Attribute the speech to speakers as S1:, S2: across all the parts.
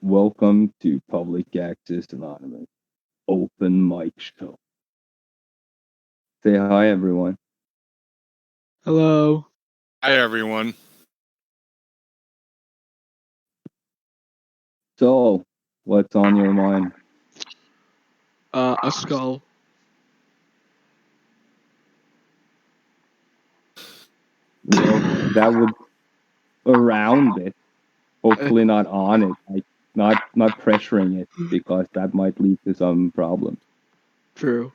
S1: Welcome to Public Access Anonymous Open Mic Show. Say hi, everyone.
S2: Hello.
S3: Hi, everyone.
S1: So, what's on your mind?
S2: A skull.
S1: Well, that would around it. Hopefully, not on it. Like not pressuring it because that might lead to some problems.
S2: True.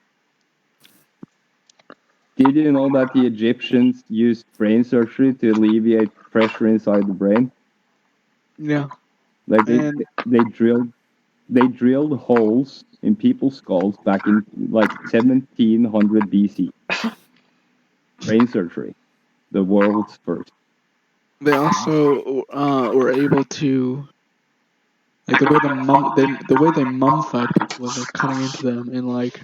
S1: Did you know that the Egyptians used brain surgery to alleviate pressure inside the brain?
S2: Yeah.
S1: Like
S2: And
S1: they drilled holes in people's skulls back in like 1700 BC. Brain surgery, the world's first.
S2: they also were able to, like, the way they mummified people was like cutting into them and like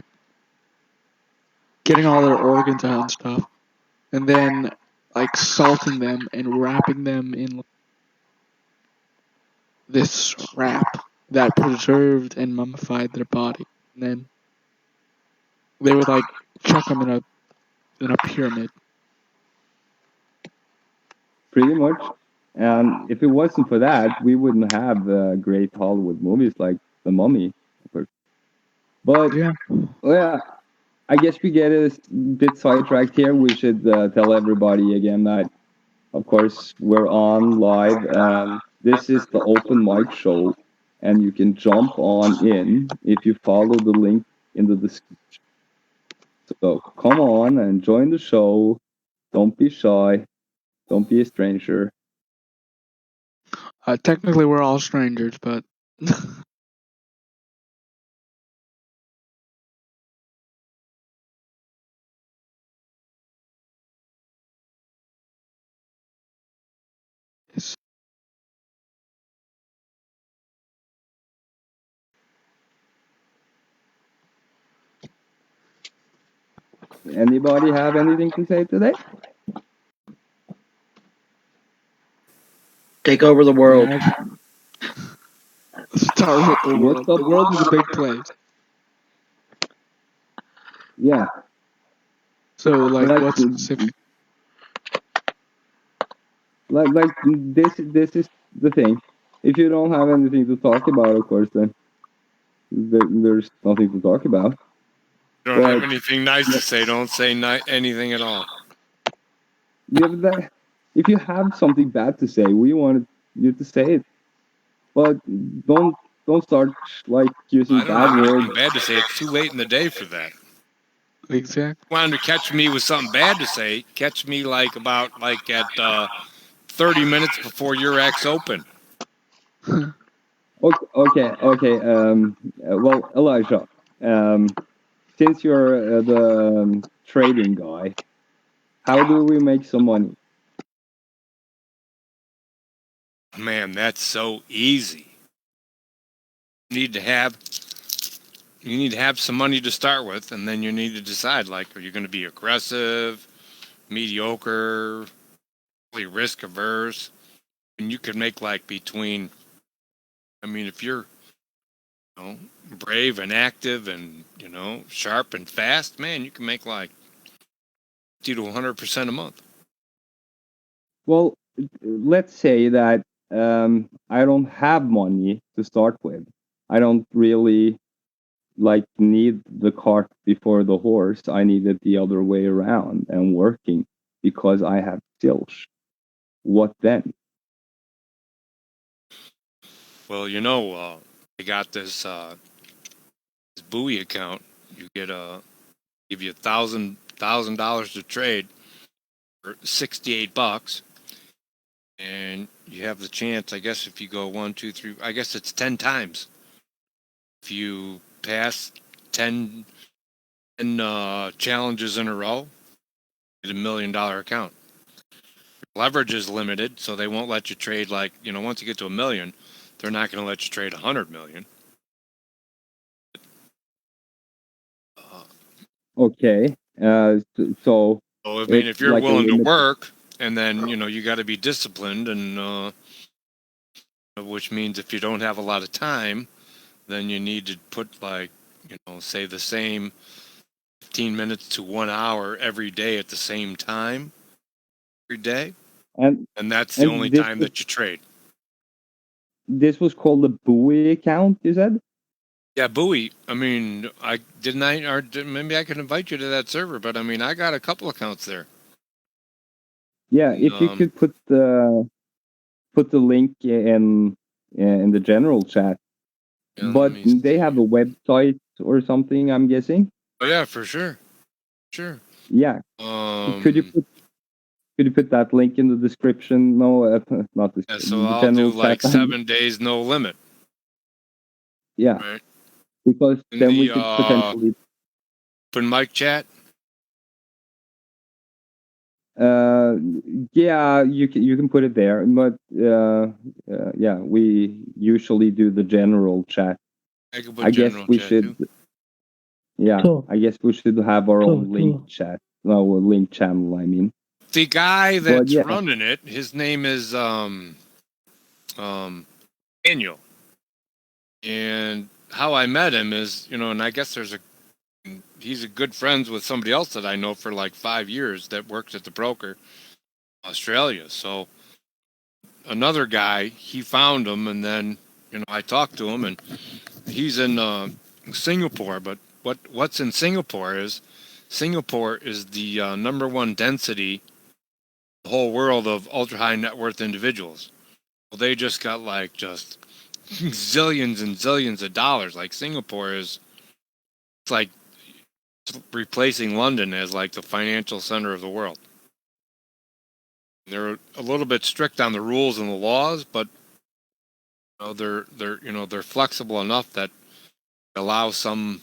S2: getting all their organs out and stuff, and then like salting them and wrapping them in this wrap that preserved and mummified their body. And then they would like chuck them in a pyramid.
S1: Pretty much. And if it wasn't for that, we wouldn't have great Hollywood movies like The Mummy. But
S2: Yeah.
S1: yeah, I guess we get a bit sidetracked here. We should tell everybody again that, of course, we're on live, and this is the open mic show, and you can jump on in if you follow the link in the description. So come on and join the show. Don't be shy. Don't be a stranger.
S2: Technically, we're all strangers, but
S1: Anybody have anything to say today?
S4: Take over the world.
S2: Start with the world.
S1: What's up?
S2: The world is a big place.
S1: Yeah.
S2: So, like,
S1: Like,
S2: what's specific?
S1: like this is the thing. If you don't have anything to talk about, of course, then there's nothing to talk about.
S3: You don't have anything nice to say. Don't say anything at all.
S1: Yeah, but that, if you have something bad to say, we wanted you to say it. But don't start like using
S3: I don't
S1: bad
S3: have
S1: words.
S3: anything bad to say. It's too late in the day for that.
S2: Exactly.
S3: Wanted to catch me with something bad to say. Catch me like at 30 minutes before your ex open.
S1: Okay. Well, Elijah, since you're the trading guy, how do we make some money?
S3: Man, that's so easy. You need to have some money to start with, and then you need to decide, like, are you going to be aggressive, mediocre, really risk averse? And you could make like between, I mean, if you're, brave and active and, sharp and fast, man, you can make like 50 to 100% a month.
S1: Well, let's say that I don't have money to start with. I don't really like need the cart before the horse. I need it the other way around and working because I have skills. What then?
S3: Well, I got this buoy account. You get give you $1,000 to trade for $68, and you have the chance. I guess if you go 1, 2, 3, I guess it's 10 times. If you pass 10 challenges in a row, get $1 million account. Leverage is limited, so they won't let you trade like, once you get to $1 million, they're not going to let you trade 100 million.
S1: Okay. So
S3: I mean, if you're
S1: like
S3: willing to work, and then you got to be disciplined, and which means if you don't have a lot of time, then you need to put like, say the same 15 minutes to 1 hour every day at the same time every day.
S1: And
S3: And that's the only time that you trade.
S1: this was called the Buoy account, you said?
S3: Yeah, Buoy. I mean, maybe I could invite you to that server, but I mean, I got a couple accounts there.
S1: Yeah, if you could put the link in the general chat.
S3: Yeah,
S1: But they have a website or something, I'm guessing.
S3: Oh yeah, for sure. Sure.
S1: Yeah. Could you put that link in the description? No, not the
S3: Yeah, so
S1: the
S3: I'll
S1: general
S3: do like
S1: chat.
S3: 7 days no limit.
S1: Yeah.
S3: Right.
S1: Because
S3: In
S1: then
S3: the,
S1: we could potentially
S3: open mic chat.
S1: yeah, you can put it there, but yeah, we usually do the general chat. I guess we should.
S3: Too.
S1: Yeah,
S4: Cool.
S1: I guess we should have our own link
S4: Cool.
S1: chat. No, link channel. I mean,
S3: The guy that's
S1: yeah.
S3: running it, his name is Daniel. And how I met him is, and I guess he's a good friends with somebody else that I know for like 5 years that works at the broker, Australia. So another guy, he found him, and then I talked to him, and he's in Singapore. But what's in Singapore is the number one density in the whole world of ultra high net worth individuals. Well, they just got like just zillions and zillions of dollars. Like Singapore it's like replacing London as like the financial center of the world. They're a little bit strict on the rules and the laws, but they're flexible enough that allow some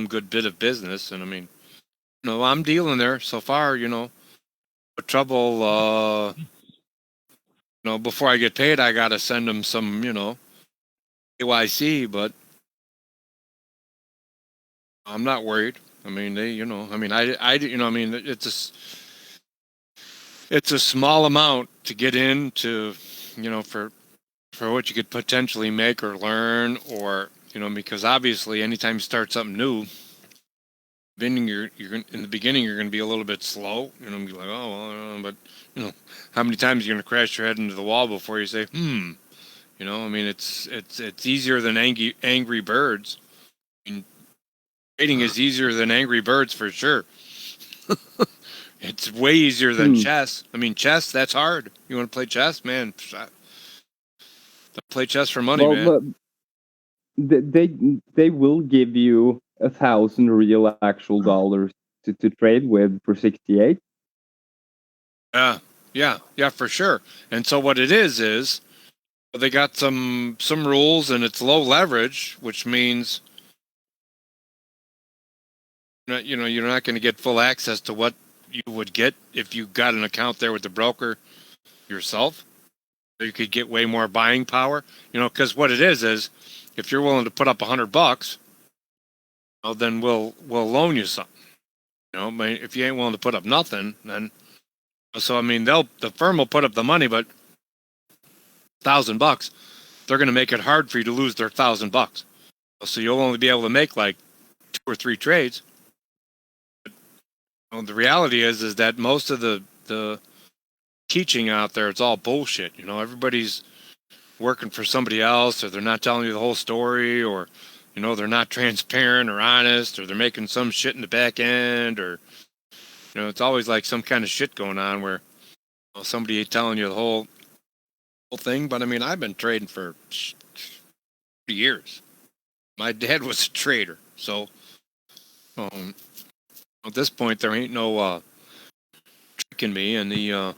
S3: good bit of business. And I mean, I'm dealing there so far. But trouble. Before I get paid, I gotta send them some KYC, but I'm not worried. I mean, it's a small amount to get into, for what you could potentially make or learn, or because obviously anytime you start something new, you're in the beginning you're going to be a little bit slow, be like, oh well, but how many times are you going to crash your head into the wall before you say, I mean, it's easier than Angry Birds. I mean, trading is easier than Angry Birds for sure. It's way easier than chess. I mean, chess, that's hard. You want to play chess, man? Play chess for money, man.
S1: They will give you 1,000 real actual dollars to trade with for 68.
S3: Yeah, for sure. And so what it is they got some rules, and it's low leverage, which means you're not going to get full access to what you would get if you got an account there with the broker yourself. You could get way more buying power, because what it is if you're willing to put up $100, then we'll loan you something. But if you ain't willing to put up nothing, then so I mean the firm will put up the money, but $1,000, they're going to make it hard for you to lose their $1,000. So you'll only be able to make like 2 or 3 trades. The reality is that most of the teaching out there, it's all bullshit. Everybody's working for somebody else, or they're not telling you the whole story, or they're not transparent or honest, or they're making some shit in the back end, or it's always like some kind of shit going on where somebody ain't telling you the whole thing. But I mean, I've been trading for years. My dad was a trader, so at this point there ain't no tricking me. And the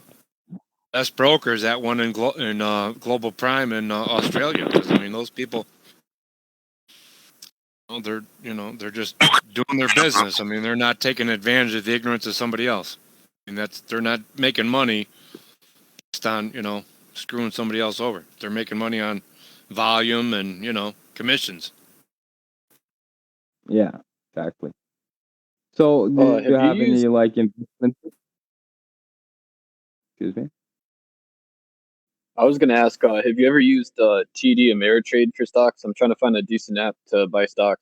S3: best brokers that one in Global Prime in Australia, because I mean those people, they're just doing their business. I mean, they're not taking advantage of the ignorance of somebody else. I mean, they're not making money based on screwing somebody else over. They're making money on volume and commissions.
S1: Yeah, exactly. So do you have any like investment? Excuse me.
S4: I was gonna ask, have you ever used TD Ameritrade for stocks? I'm trying to find a decent app to buy stocks.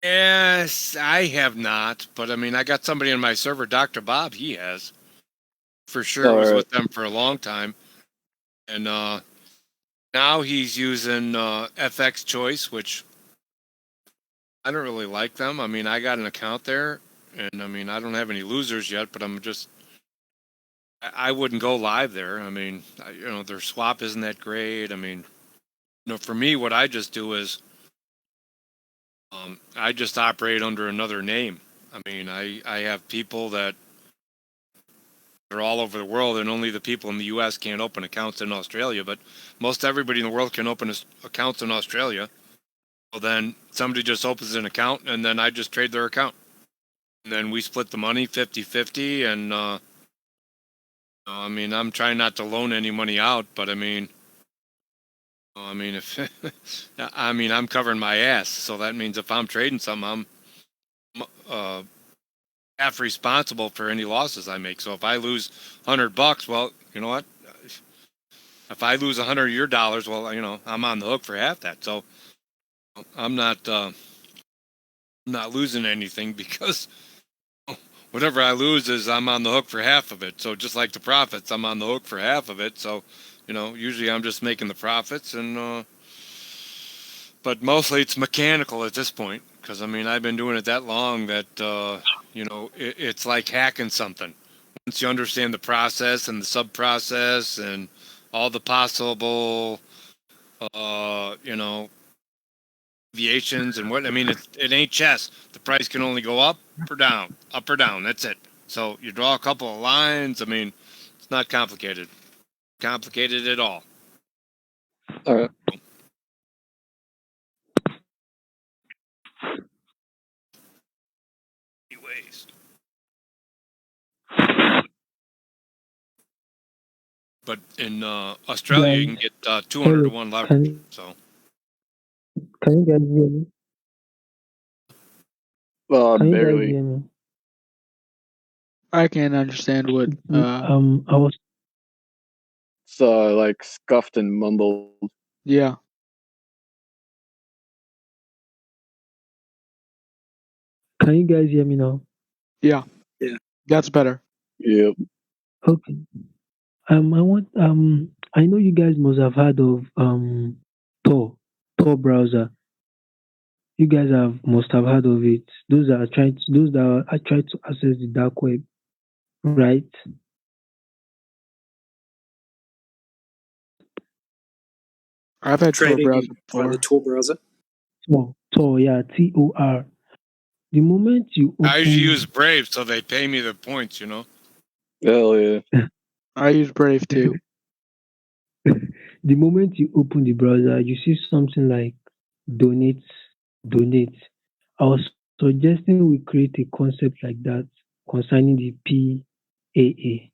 S3: Yes, I have not, but I mean, I got somebody on my server, Dr. Bob. He has, for sure.
S4: All
S3: Was
S4: right.
S3: with them for a long time, and now he's using FX Choice, which I don't really like them. I mean, I got an account there, and I mean, I don't have any losers yet, but I wouldn't go live there. I mean, their swap isn't that great. I mean, for me, what I just do is I just operate under another name. I mean, I have people that are all over the world, and only the people in the U.S. can't open accounts in Australia, but most everybody in the world can open accounts in Australia. Well, then somebody just opens an account, and then I just trade their account. And then we split the money 50-50, and I mean, I'm trying not to loan any money out, but I mean, if I'm covering my ass, so that means if I'm trading something, I'm half responsible for any losses I make. So if I lose $100, well, you know what? If I lose $100 of your dollars, well, I'm on the hook for half that. So I'm not losing anything because whatever I lose is I'm on the hook for half of it. So just like the profits, I'm on the hook for half of it. So, usually I'm just making the profits, and but mostly it's mechanical at this point because I mean I've been doing it that long that it's like hacking something. Once you understand the process and the sub process and all the possible deviations and what I mean, it ain't chess. The price can only go up or down, up or down. That's it. So you draw a couple of lines. I mean, it's not complicated at all.
S4: All right.
S3: Anyways. But in Australia, you can get 200 to 1 leverage. So
S5: Can you guys hear me? Can you guys
S4: Barely.
S5: hear me?
S2: I can't understand what.
S5: I was
S4: It's like scuffed and mumbled.
S2: Yeah.
S5: Can you guys hear me now?
S2: Yeah. That's better.
S4: Yep.
S5: Okay. I want I know you guys must have heard of Tor browser. You guys must have heard of it. Those that are trying to access the dark web, right?
S2: I've had Tor
S6: Trading
S2: browser
S6: via the
S2: before.
S6: Tor browser.
S5: Tor, yeah, Tor. The moment you
S3: I usually
S5: open
S3: use Brave, so they pay me the points.
S4: Hell yeah.
S2: I use Brave too.
S5: the moment you open the browser, you see something like donate. I was suggesting we create a concept like that concerning the PAA.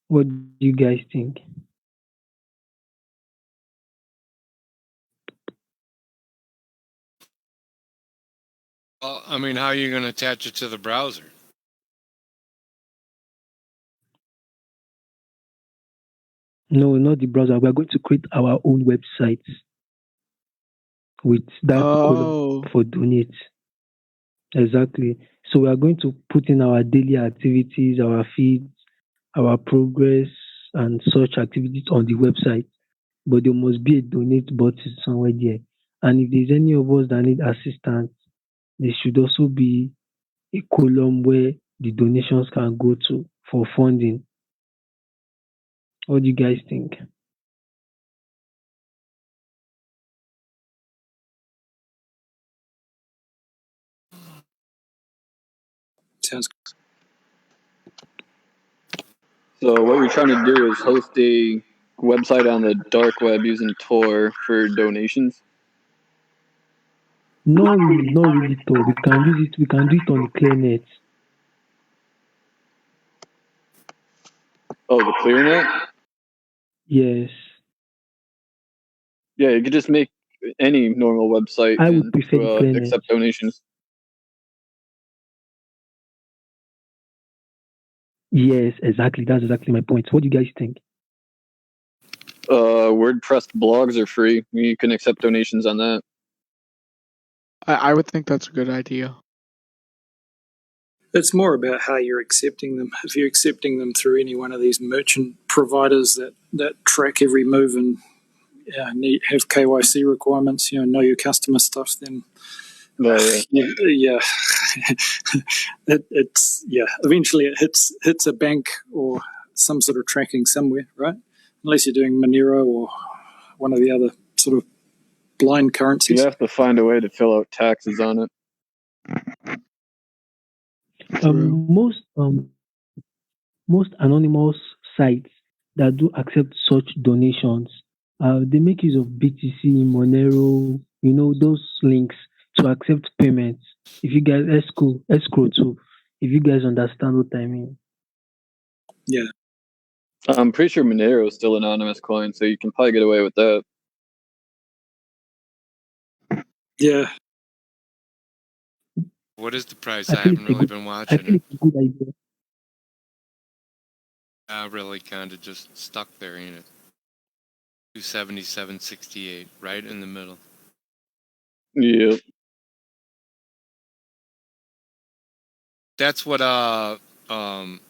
S5: What do you guys think?
S3: Well, I mean, how are you going to attach it to the browser?
S5: No, not the browser. We are going to create our own website with that column for donate. Exactly. So we are going to put in our daily activities, our feeds, our progress, and such activities on the website. But there must be a donate button somewhere there. And if there's any of us that need assistance, there should also be a column where the donations can go to for funding. What do you guys think?
S6: Sounds good.
S4: So what you're trying to do is host a website on the dark web using Tor for donations.
S5: Not really Tor. We can use it. We can do it on the ClearNet.
S4: Oh, the ClearNet?
S5: Yes.
S4: Yeah, you could just make any normal website
S5: I would prefer the ClearNet.
S4: accept donations.
S5: Yes, exactly. That's exactly my point. What do you guys think?
S4: WordPress blogs are free. You can accept donations on that.
S2: I would think that's a good idea.
S6: It's more about how you're accepting them. If you're accepting them through any one of these merchant providers that track every move and have KYC requirements, know your customer stuff, then yeah, it's eventually it hits a bank or some sort of tracking somewhere, right? Unless you're doing Monero or one of the other sort of blind currencies.
S4: You have to find a way to fill out taxes on it.
S5: Most anonymous sites that do accept such donations, they make use of BTC, Monero, those links to accept payments. If you guys escrow too, if you guys understand what I mean.
S6: Yeah.
S4: I'm pretty sure Monero is still an anonymous coin, so you can probably get away with that.
S6: Yeah.
S3: What is the price? I haven't really been watching it.
S5: I feel it's a good idea.
S3: I really kind of just stuck there, ain't it? 277.68, right in the middle.
S4: Yeah.
S3: That's what McAfee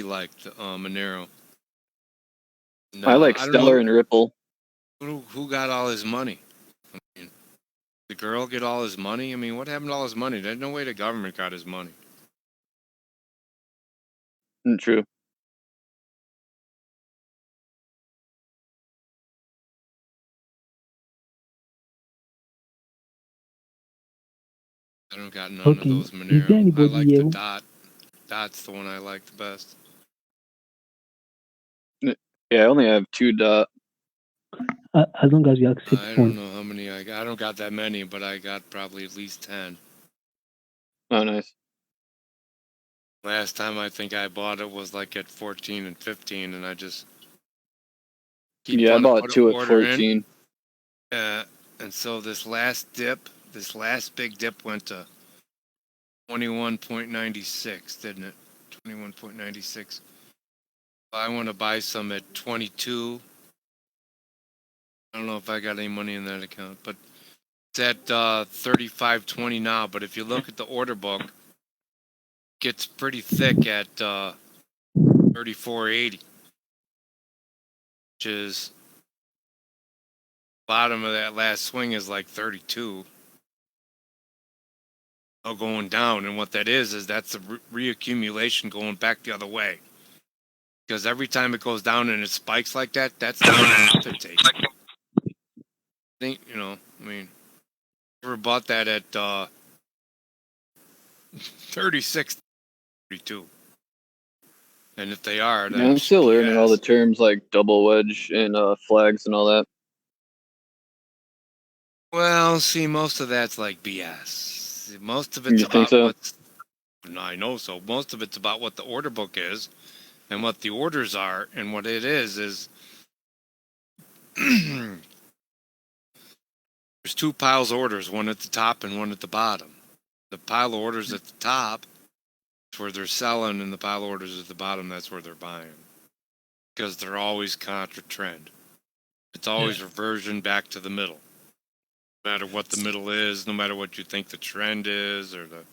S3: liked, Monero. No,
S4: I like Stellar and Ripple.
S3: Who got all his money? I mean, the girl get all his money? I mean, what happened to all his money? There's no way the government got his money.
S4: True.
S3: I don't got none of those Monero.
S5: Is there anybody
S3: I like
S5: here?
S3: the dot. Dot's the one I like the best.
S4: Yeah, I only have 2 dot.
S5: As long as you accept
S3: I
S5: funds.
S3: don't know how many I got. I don't got that many, but I got probably at least 10.
S4: Oh, nice.
S3: Last time I think I bought it was like at 14 and 15, and I just keep
S4: I bought 2 at 14.
S3: And so this last big dip went to 21.96, didn't it? 21.96. I want to buy some at 22. I don't know if I got any money in that account, but it's at 35.20 now. But if you look at the order book, it gets pretty thick at 34.80, which is bottom of that last swing is like 32. Going down, and what that is that's the reaccumulation going back the other way. Because every time it goes down and it spikes like that, that's the profit take. I mean, ever bought that at 36, 32. And if they are,
S4: I'm still learning all the terms like double wedge and flags and all that.
S3: Well, see, most of that's like BS. Most of it's about what's... No, I know so. Most of it's about what the order book is and what the orders are, and what it is there's 2 piles of orders, one at the top and one at the bottom. The pile of orders at the top is where they're selling, and the pile of orders at the bottom, that's where they're buying. Because they're always contra trend. It's always reversion back to the middle. No matter what the middle is, no matter what you think the trend is or the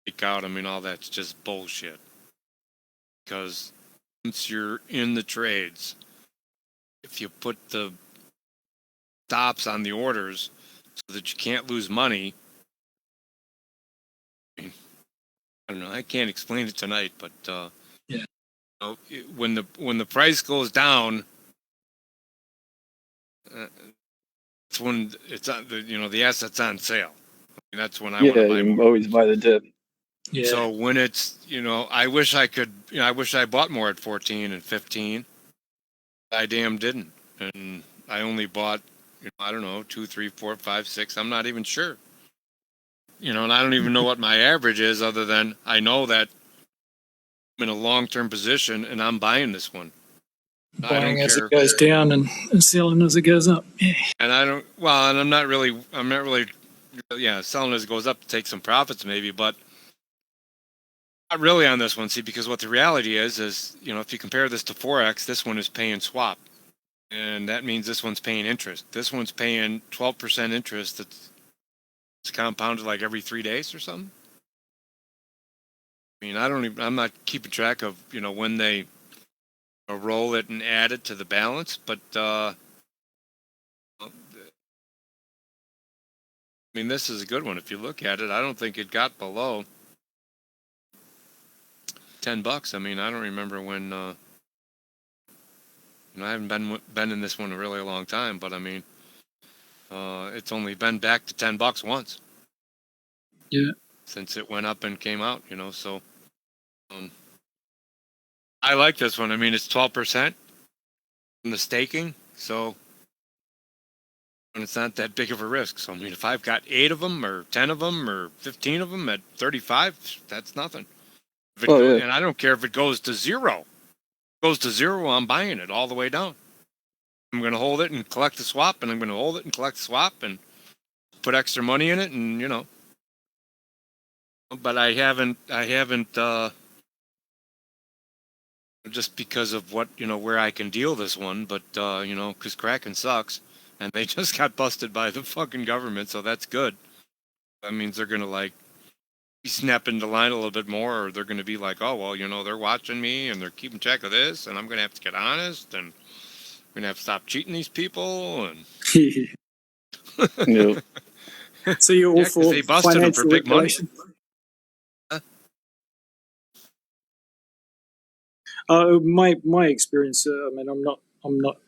S3: breakout, I mean, all that's just bullshit. Because once you're in the trades, if you put the stops on the orders so that you can't lose money, I mean, I don't know, I can't explain it tonight, but when the price goes down, it's when it's on the asset's on sale. I mean, that's when I want to buy more.
S4: Always buy the dip.
S6: Yeah.
S3: So when it's I wish I bought more at 14 and 15. I damn didn't, and I only bought I don't know 2, 3, 4, 5, 6. I'm not even sure. And I don't even know what my average is, other than I know that I'm in a long-term position and I'm buying this one.
S6: Buying as it goes down and selling as it goes up. Yeah.
S3: And I'm not really, selling as it goes up to take some profits maybe, but Not really on this one, see, because what the reality is, if you compare this to Forex, this one is paying swap. And that means this one's paying interest. This one's paying 12% interest. It's compounded like every 3 days or something. I mean, I'm not keeping track of, when they roll it and add it to the balance, but, I mean, this is a good one. If you look at it, I don't think it got below $10. I mean, I don't remember when, I haven't been in this one a really long time, but I mean, it's only been back to $10 once.
S6: Yeah.
S3: Since it went up and came out, so I like this one. I mean, it's 12% in the staking, so and it's not that big of a risk. So I mean, if I've got 8 of them or 10 of them or 15 of them at 35, that's nothing.
S4: Yeah.
S3: And I don't care if it goes to zero. If it goes to zero, I'm buying it all the way down. I'm going to hold it and collect the swap, and I'm going to hold it and collect the swap and put extra money in it, and But I haven't. Just because of what where I can deal this one, but because Kraken sucks, and they just got busted by the fucking government, so that's good. That means they're gonna be snapping the line a little bit more, or they're gonna be like, oh well, they're watching me and they're keeping track of this, and I'm gonna have to get honest, and I'm gonna have to stop cheating these people, and
S4: Yep.
S6: So you're all for
S3: they busted them for
S6: financial
S3: big money.
S6: regulation? My experience. I mean, I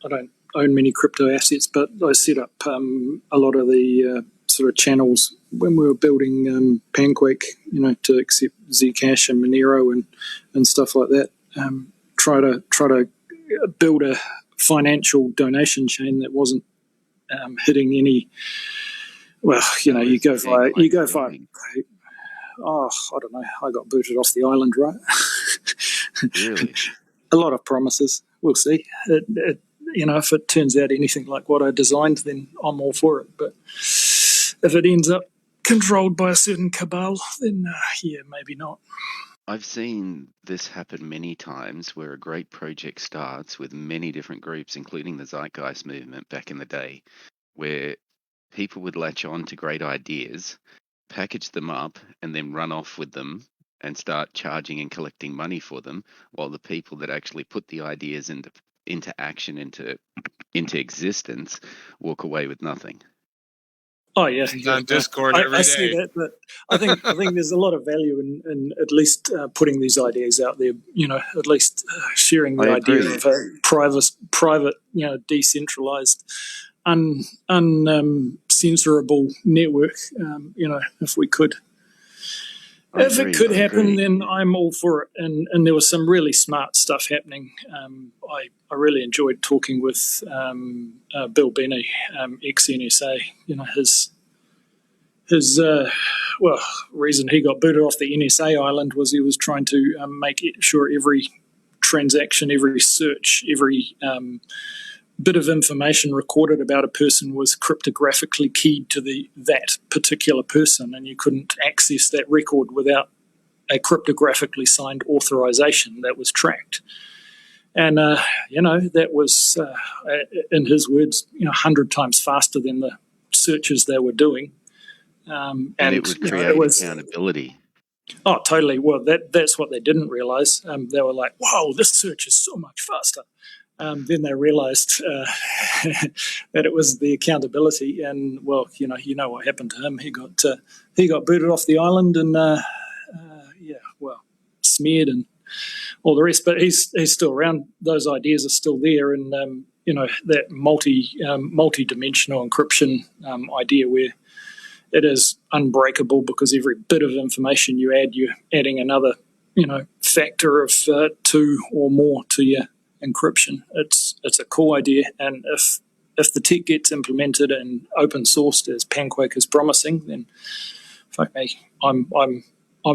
S6: don't own many crypto assets, but I set up a lot of the sort of channels when we were building Panquake, to accept Zcash and Monero and stuff like that. Try to build a financial donation chain that wasn't hitting any. Well, you go via. Oh, I don't know. I got booted off the island, right?
S7: Really?
S6: A lot of promises. We'll see. If it turns out anything like what I designed, then I'm all for it. But if it ends up controlled by a certain cabal, then maybe not.
S7: I've seen this happen many times where a great project starts with many different groups, including the Zeitgeist movement back in the day, where people would latch on to great ideas, package them up, and then run off with them and start charging and collecting money for them, while the people that actually put the ideas into action, into existence, walk away with nothing.
S6: Oh yeah,
S3: It's on Discord every day.
S6: I see that, but I think there's a lot of value in at least putting these ideas out there. At least sharing the idea of a private, decentralized, uncensorable network. If we could. If it could happen, then I'm all for it. And there was some really smart stuff happening. I really enjoyed talking with Bill Benny, ex-NSA. His reason he got booted off the NSA island was he was trying to make sure every transaction, every search, every bit of information recorded about a person was cryptographically keyed to that particular person, and you couldn't access that record without a cryptographically signed authorization that was tracked. And that was, in his words, 100 times faster than the searches they were doing.
S7: And it would create accountability.
S6: Oh, totally. Well, that's what they didn't realize. They were like, "Wow, this search is so much faster." Then they realized that it was the accountability, and well, you know what happened to him. He got booted off the island, and smeared and all the rest. But he's still around. Those ideas are still there, and that multi-dimensional encryption idea where it is unbreakable because every bit of information you add, you're adding another factor of 2 or more to your encryption. It's a cool idea, and if the tech gets implemented and open sourced as Panquake is promising, then fuck me, I'm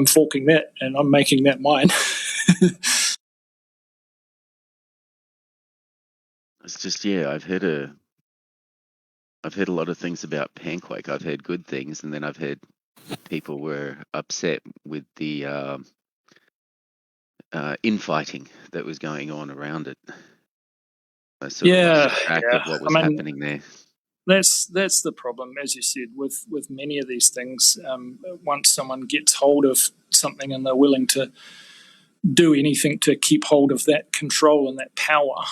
S6: forking that and I'm making that mine.
S7: It's just I've heard a lot of things about Panquake. I've heard good things, and then I've heard people were upset with the infighting that was going on around it. I
S6: Yeah,
S7: track
S6: yeah.
S7: of what was happening there.
S6: That's the problem, as you said, with many of these things. Once someone gets hold of something and they're willing to do anything to keep hold of that control and that power,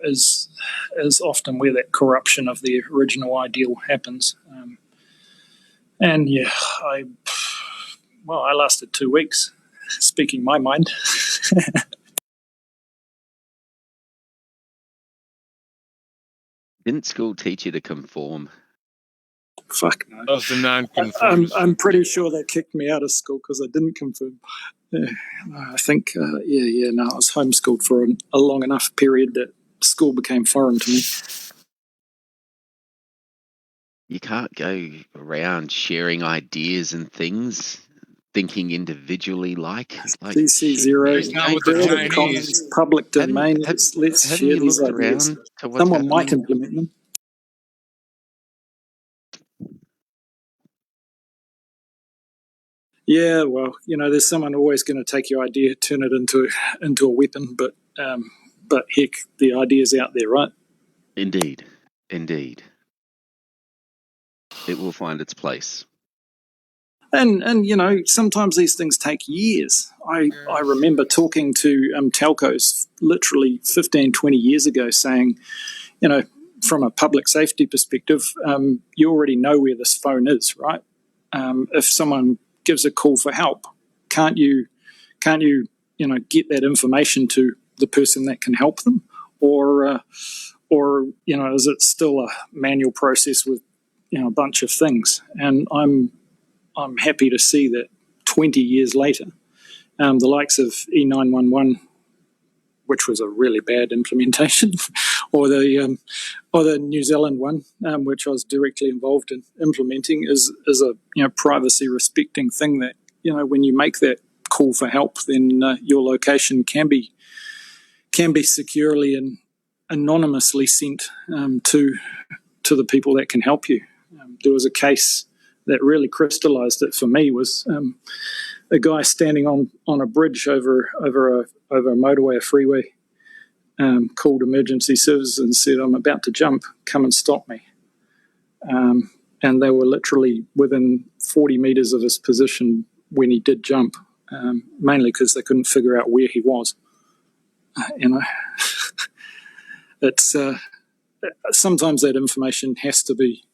S6: is often where that corruption of the original ideal happens. And yeah, I lasted 2 weeks, speaking my mind.
S7: Didn't school teach you to conform?
S6: Fuck no.
S3: Of the non-conformist.
S6: I'm pretty sure they kicked me out of school because I didn't conform. Yeah, I think, I was homeschooled for a long enough period that school became foreign to me.
S7: You can't go around sharing ideas and things, thinking individually like
S6: CC0.
S3: It's not with the Chinese.
S6: Public domain. Let's share these ideas. Someone might implement them. Yeah, well, there's someone always going to take your idea, turn it into a weapon, but heck, the idea's out there, right?
S7: Indeed. It will find its place.
S6: And sometimes these things take years. I remember talking to telcos literally 15, 20 years ago saying, from a public safety perspective, you already know where this phone is, right? If someone gives a call for help, can't you get that information to the person that can help them, or is it still a manual process with a bunch of things? And I'm happy to see that 20 years later, the likes of E911, which was a really bad implementation, or the New Zealand one, which I was directly involved in implementing, is a privacy respecting thing that when you make that call for help, then your location can be securely and anonymously sent to the people that can help you. There was a case that really crystallized it for me was a guy standing on a bridge over a motorway, a freeway, called emergency services and said, "I'm about to jump, come and stop me." And they were literally within 40 meters of his position when he did jump, mainly because they couldn't figure out where he was. It's sometimes that information has to be,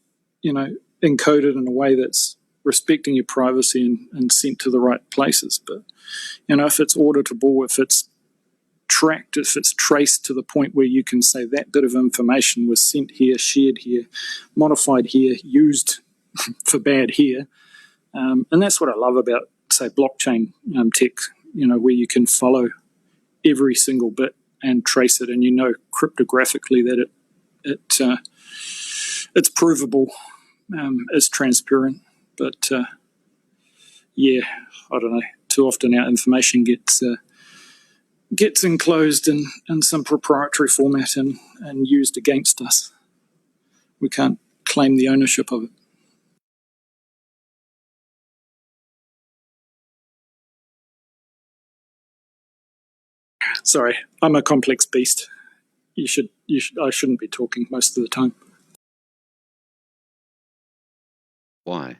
S6: encoded in a way that's respecting your privacy and sent to the right places. But, if it's auditable, if it's tracked, if it's traced to the point where you can say that bit of information was sent here, shared here, modified here, used for bad here. And that's what I love about, say, blockchain tech, where you can follow every single bit and trace it, and cryptographically that it's provable, it's transparent. But I don't know. Too often our information gets enclosed in some proprietary format and used against us. We can't claim the ownership of it. Sorry, I'm a complex beast. I shouldn't be talking most of the time.
S7: Why?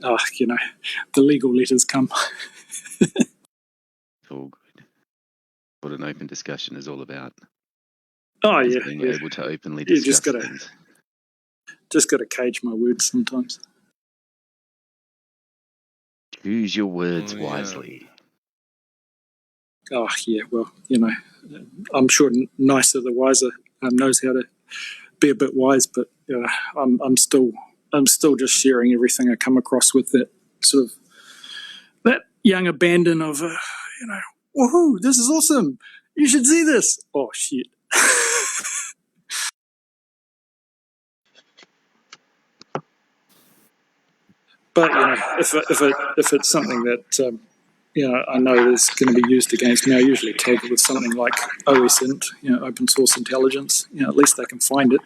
S6: The legal letters come.
S7: All good. What an open discussion is all about.
S6: Oh, yeah.
S7: Being able to openly discuss things.
S6: Just got to cage my words sometimes.
S7: Choose your words wisely.
S6: Oh, yeah, well, I'm sure nicer the wiser knows how to be a bit wise, but I'm still just sharing everything I come across with that sort of that young abandon of woohoo, this is awesome, you should see this. Oh shit. But if it's something that I know is going to be used against me, I usually tag it with something like OSINT, open source intelligence. At least they can find it.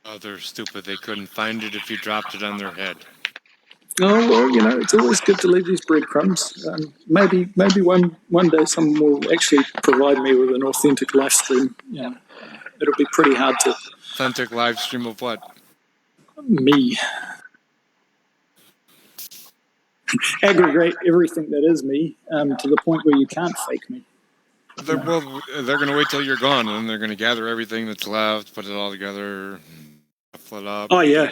S3: Oh, they're stupid. They couldn't find it if you dropped it on their head.
S6: Oh well, it's always good to leave these breadcrumbs. Maybe one day someone will actually provide me with an authentic live stream. It'll be pretty hard to
S3: Authentic live stream of what?
S6: me aggregate everything that is me to the point where you can't fake me.
S3: They're going to wait till you're gone, and then they're going to gather everything that's left, put it all together, shuffle it up.
S6: Oh yeah.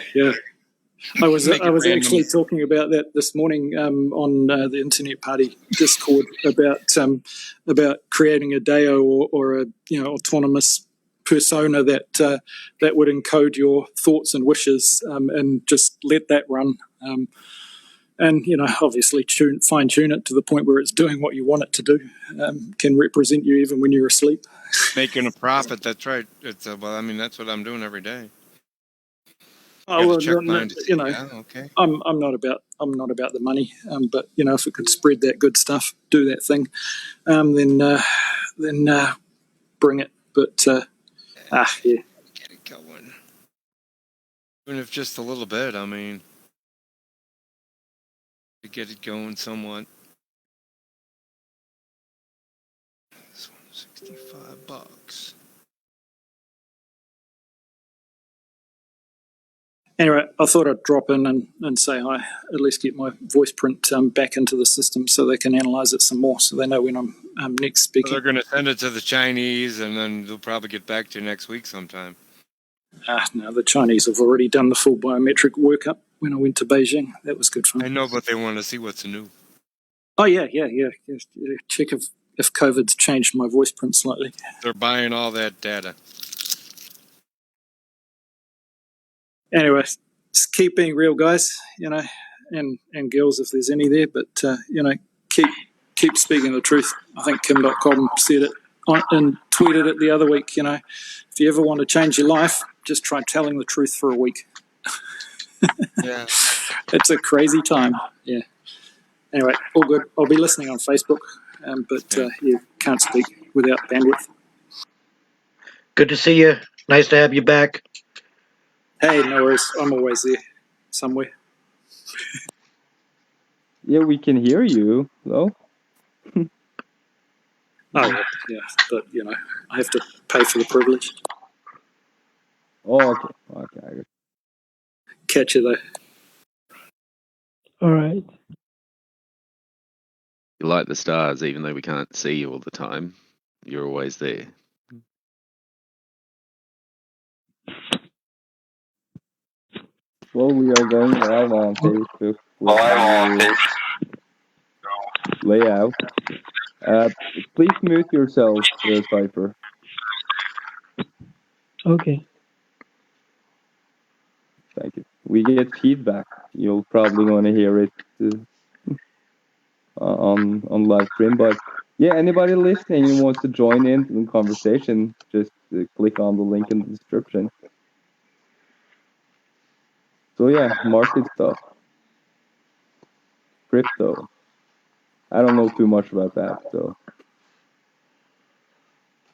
S6: I was actually talking about that this morning on the Internet Party Discord about creating a DAO or a autonomous persona that would encode your thoughts and wishes and just let that run. And obviously fine tune it to the point where it's doing what you want it to do. Can represent you even when you're asleep.
S3: Making a profit. That's right. It's that's what I'm doing every day.
S6: Oh well,
S3: okay.
S6: I'm not about the money, but if it could spread that good stuff, do that thing, then bring it. But yeah,
S3: Get it going. Even if just a little bit. To get it going somewhat. This one's $65.
S6: Anyway, I thought I'd drop in and say hi, at least get my voice print back into the system so they can analyze it some more, so they know when I'm next speaking.
S3: So they're going to send it to the Chinese, and then they'll probably get back to you next week sometime.
S6: No, the Chinese have already done the full biometric workup when I went to Beijing. That was good fun.
S3: I know, but they want to see what's new.
S6: Oh, yeah. Check if COVID's changed my voice print slightly.
S3: They're buying all that data.
S6: Anyway, just keep being real, guys, and girls if there's any there, but, keep speaking the truth. I think Kim.com said it and tweeted it the other week, if you ever want to change your life, just try telling the truth for a week.
S3: Yeah.
S6: It's a crazy time. Yeah. Anyway, all good. I'll be listening on Facebook, but can't speak without bandwidth.
S8: Good to see you. Nice to have you back.
S6: Hey, no worries. I'm always there, somewhere.
S1: Yeah, we can hear you, though.
S6: Oh, yeah, but, I have to pay for the privilege.
S1: Oh, okay.
S6: Catch you, though.
S5: All right.
S7: You light the stars, even though we can't see you all the time. You're always there.
S1: Well, we are going live on Facebook. Layout. Please mute yourself, Cypher.
S5: Okay.
S1: Thank you. We get feedback. You'll probably want to hear it on live stream. But yeah, anybody listening who wants to join in the conversation, just click on the link in the description. So yeah, market stuff. Crypto. I don't know too much about that, so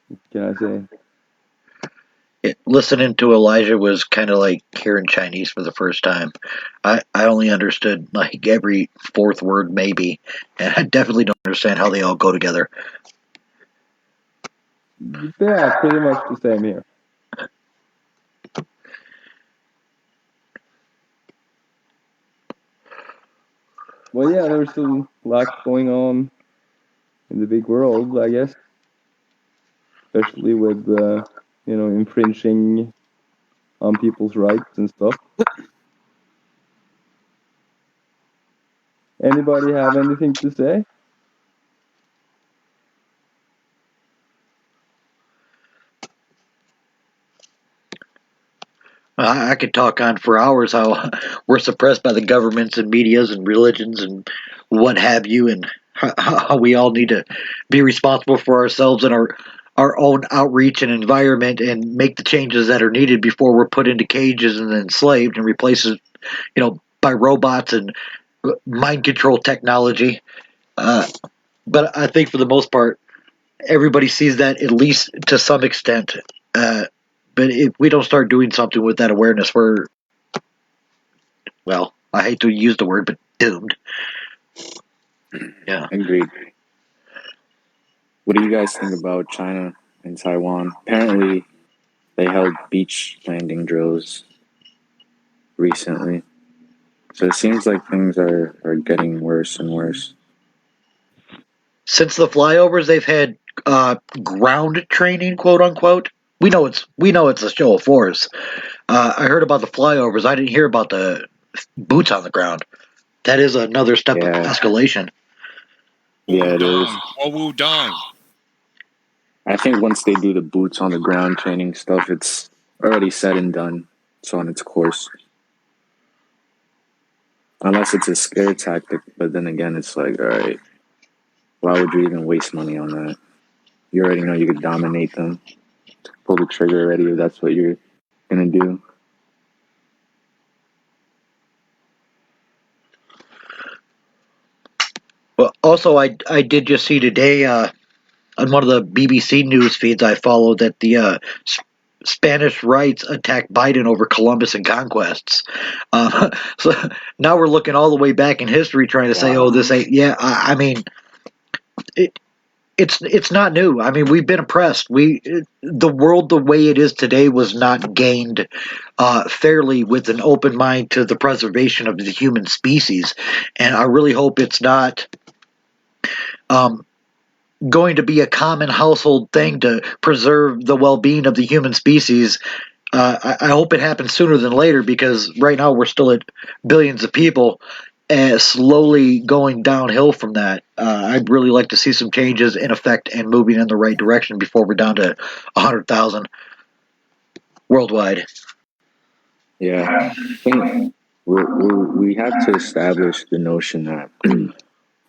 S1: what can I say?
S8: Listening to Elijah was kind of like hearing Chinese for the first time. I only understood like every fourth word maybe, and I definitely don't understand how they all go together.
S1: Yeah, pretty much the same here. Well, yeah, there's a lot going on in the big world, I guess, especially with infringing on people's rights and stuff. Anybody have anything to say?
S8: I could talk on for hours how we're suppressed by the governments and medias and religions and what have you, and how we all need to be responsible for ourselves and our own outreach and environment and make the changes that are needed before we're put into cages and enslaved and replaced, by robots and mind control technology. But I think for the most part, everybody sees that at least to some extent. But if we don't start doing something with that awareness, we're I hate to use the word, but doomed. Yeah.
S9: Agreed. What do you guys think about China and Taiwan? Apparently, they held beach landing drills recently. So it seems like things are getting worse and worse.
S8: Since the flyovers, they've had ground training, quote unquote. We know it's a show of force. I heard about the flyovers. I didn't hear about the boots on the ground. That is another step of escalation.
S9: Yeah, it is.
S3: Wu Dong.
S9: I think once they do the boots on the ground training stuff, it's already said and done. It's on its course. Unless it's a scare tactic, but then again, it's like, all right, why would you even waste money on that? You already know you could dominate them. Pull the trigger already if that's what you're gonna do.
S8: Well, also, I did just see today on one of the BBC news feeds I follow that the Spanish rights attacked Biden over Columbus and conquests. So now we're looking all the way back in history trying to say, oh, this ain't. Yeah, I mean, it's not new. I mean, we've been oppressed. The world the way it is today was not gained fairly with an open mind to the preservation of the human species, and I really hope it's not going to be a common household thing to preserve the well-being of the human species. I hope it happens sooner than later, because right now we're still at billions of people, slowly going downhill from that. I'd really like to see some changes in effect and moving in the right direction before we're down to 100,000 worldwide.
S9: Yeah, I think we have to establish the notion that,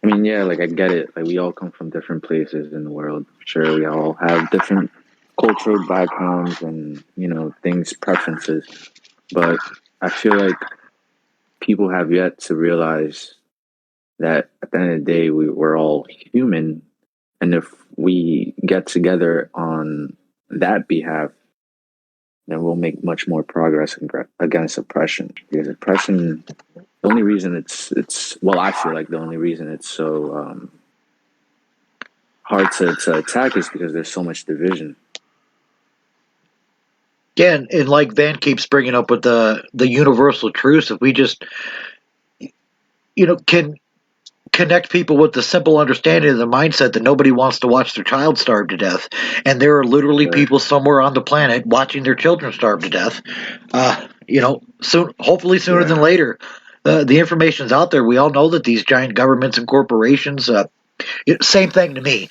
S9: I mean, yeah, like I get it. Like we all come from different places in the world. Sure, we all have different cultural backgrounds and, things, preferences. But I feel like people have yet to realize that at the end of the day, we're all human. And if we get together on that behalf, then we'll make much more progress against oppression. Because oppression, the only reason I feel like the only reason it's so hard to attack is because there's so much division.
S8: Yeah, and like Van keeps bringing up with the universal truths, if we just, can connect people with the simple understanding of the mindset that nobody wants to watch their child starve to death, and there are literally people somewhere on the planet watching their children starve to death. Soon, hopefully sooner than later. The information's out there. We all know that these giant governments and corporations. Same thing to me.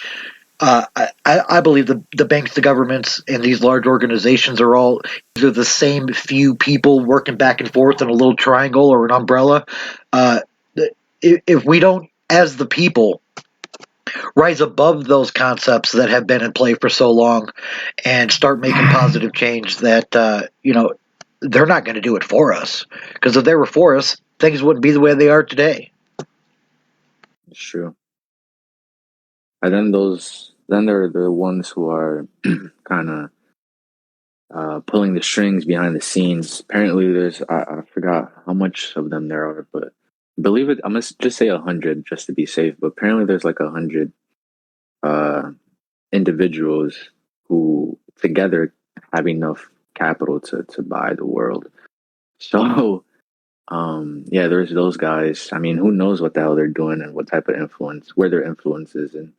S8: I believe the banks, the governments, and these large organizations are all either the same few people working back and forth in a little triangle or an umbrella. If we don't, as the people, rise above those concepts that have been in play for so long and start making positive change, that they're not going to do it for us. Because if they were for us, things wouldn't be the way they are today.
S9: It's true. And then there are the ones who are kind of pulling the strings behind the scenes. Apparently, there's I forgot how much of them there are, but I believe it. I'm gonna just say 100 just to be safe. But apparently, there's like 100 individuals who together have enough capital to buy the world. So, yeah, there's those guys. I mean, who knows what the hell they're doing and what type of influence, where their influence is, and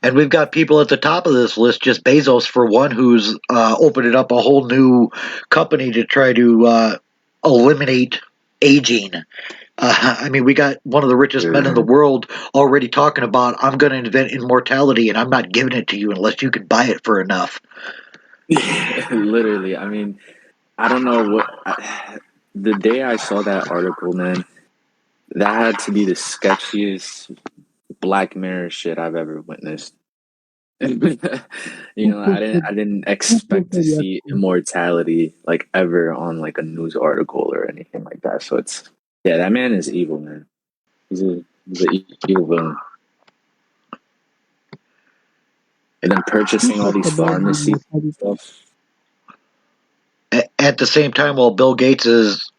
S8: And we've got people at the top of this list, just Bezos for one, who's opening up a whole new company to try to eliminate aging. I mean, we got one of the richest men in the world already talking about, I'm going to invent immortality and I'm not giving it to you unless you can buy it for enough.
S9: Literally. I mean, I don't know the day I saw that article, man, that had to be the sketchiest Black Mirror shit I've ever witnessed. I didn't expect to see immortality like ever on like a news article or anything like that. So that man is evil, man. He's an evil villain. And then purchasing all these pharmacy stuff.
S8: at the same time while Bill Gates is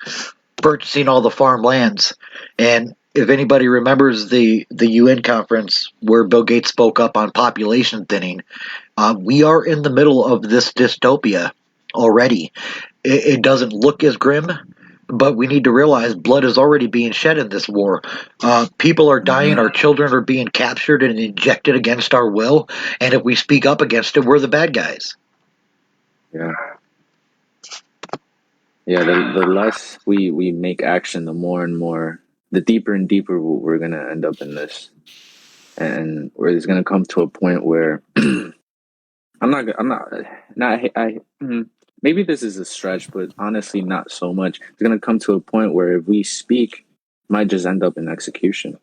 S8: purchasing all the farmlands. And if anybody remembers the UN conference where Bill Gates spoke up on population thinning, we are in the middle of this dystopia already. It doesn't look as grim, but we need to realize blood is already being shed in this war. People are dying, our children are being captured and injected against our will, and if we speak up against it, we're the bad guys.
S9: Yeah. Yeah, the less we make action, the more and more, the deeper and deeper we're going to end up in this. And where it's going to come to a point where maybe this is a stretch, but honestly, not so much. It's going to come to a point where if we speak, it might just end up in execution.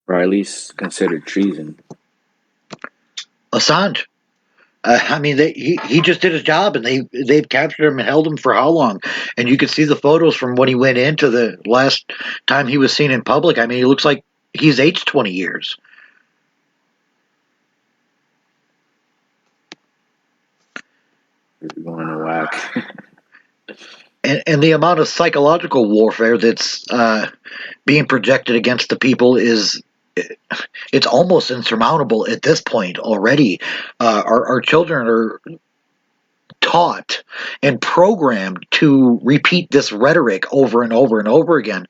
S9: Or at least considered treason.
S8: Assange. I mean, he just did his job, and they've captured him and held him for how long? And you can see the photos from when he went into the last time he was seen in public. I mean, he looks like he's aged 20 years.
S9: You're going to whack.
S8: And the amount of psychological warfare that's being projected against the people it's almost insurmountable at this point already. Our children are taught and programmed to repeat this rhetoric over and over and over again.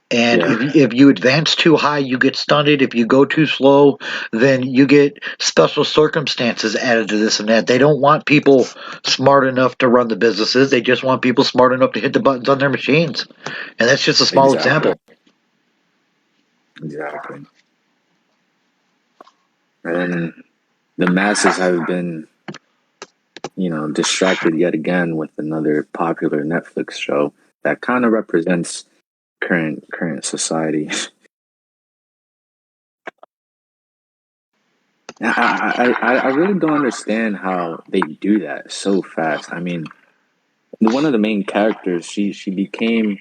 S8: And if you advance too high, you get stunted. If you go too slow, then you get special circumstances added to this and that. They don't want people smart enough to run the businesses. They just want people smart enough to hit the buttons on their machines. And that's just a small example.
S9: Exactly. And the masses have been, distracted yet again with another popular Netflix show that kind of represents current society. I really don't understand how they do that so fast. I mean, one of the main characters, she became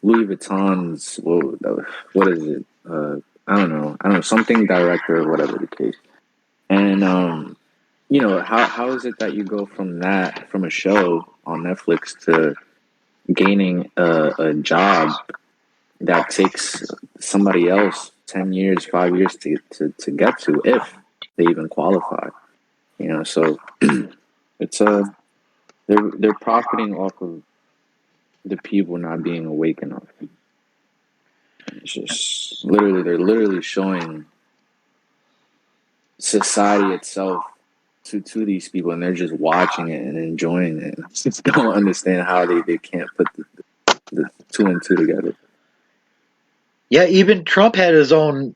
S9: Louis Vuitton's, what is it? I don't know, something director or whatever the case. And how is it that you go from a show on Netflix to gaining a job that takes somebody else 10 years, 5 years to get to, if they even qualify? So it's they're profiting off of the people not being awake enough. It's just they're literally showing society itself to these people, and they're just watching it and enjoying it. I just don't understand how they can't put the two and two together.
S8: Yeah, even Trump had his own,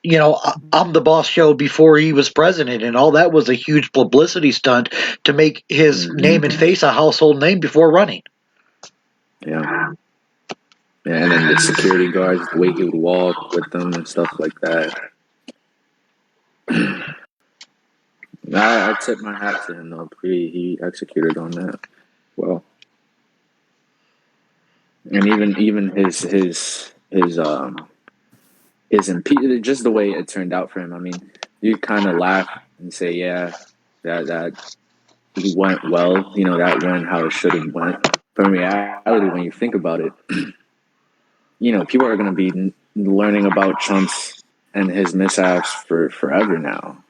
S8: I'm the boss show before he was president, and all that was a huge publicity stunt to make his name and face a household name before running.
S9: Yeah. And then the security guards, the way he would walk with them and stuff like that. I tip my hat to him, though. He executed on that well. And even his impeachment, just the way it turned out for him. I mean, you kind of laugh and say, yeah, that he went well. That went how it should have went. But in reality, when you think about it, people are going to be learning about Trump's and his mishaps for forever now.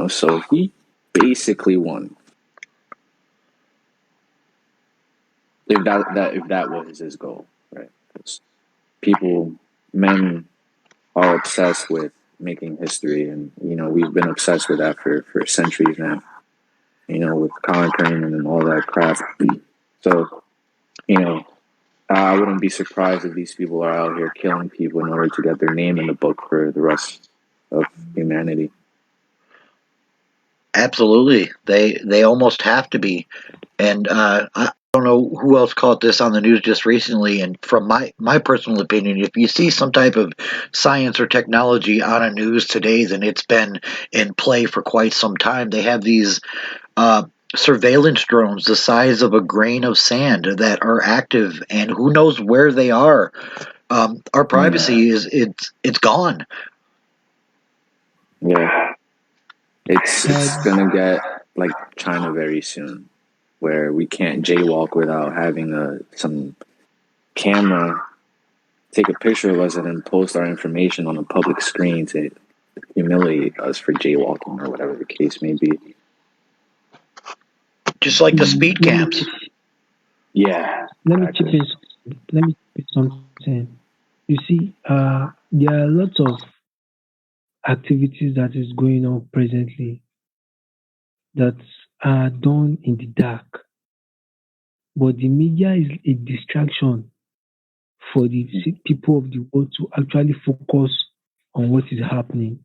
S9: So he basically won. If that was his goal, right? Because men are obsessed with making history, and we've been obsessed with that for centuries now. With conquering and all that crap. So, I wouldn't be surprised if these people are out here killing people in order to get their name in the book for the rest of humanity.
S8: Absolutely, they almost have to be. And I don't know who else caught this on the news just recently, and from my personal opinion, if you see some type of science or technology on a news today, then it's been in play for quite some time. They have these surveillance drones the size of a grain of sand that are active, and who knows where they are. Our privacy it's gone.
S9: Yeah, it's gonna get like China very soon, where we can't jaywalk without having some camera take a picture of us and then post our information on a public screen to humiliate us for jaywalking or whatever the case may be.
S8: Just like the speed camps.
S9: Yeah.
S5: Let me chip in something. You see, there are lots of activities that is going on presently that are done in the dark, but the media is a distraction for the people of the world to actually focus on what is happening.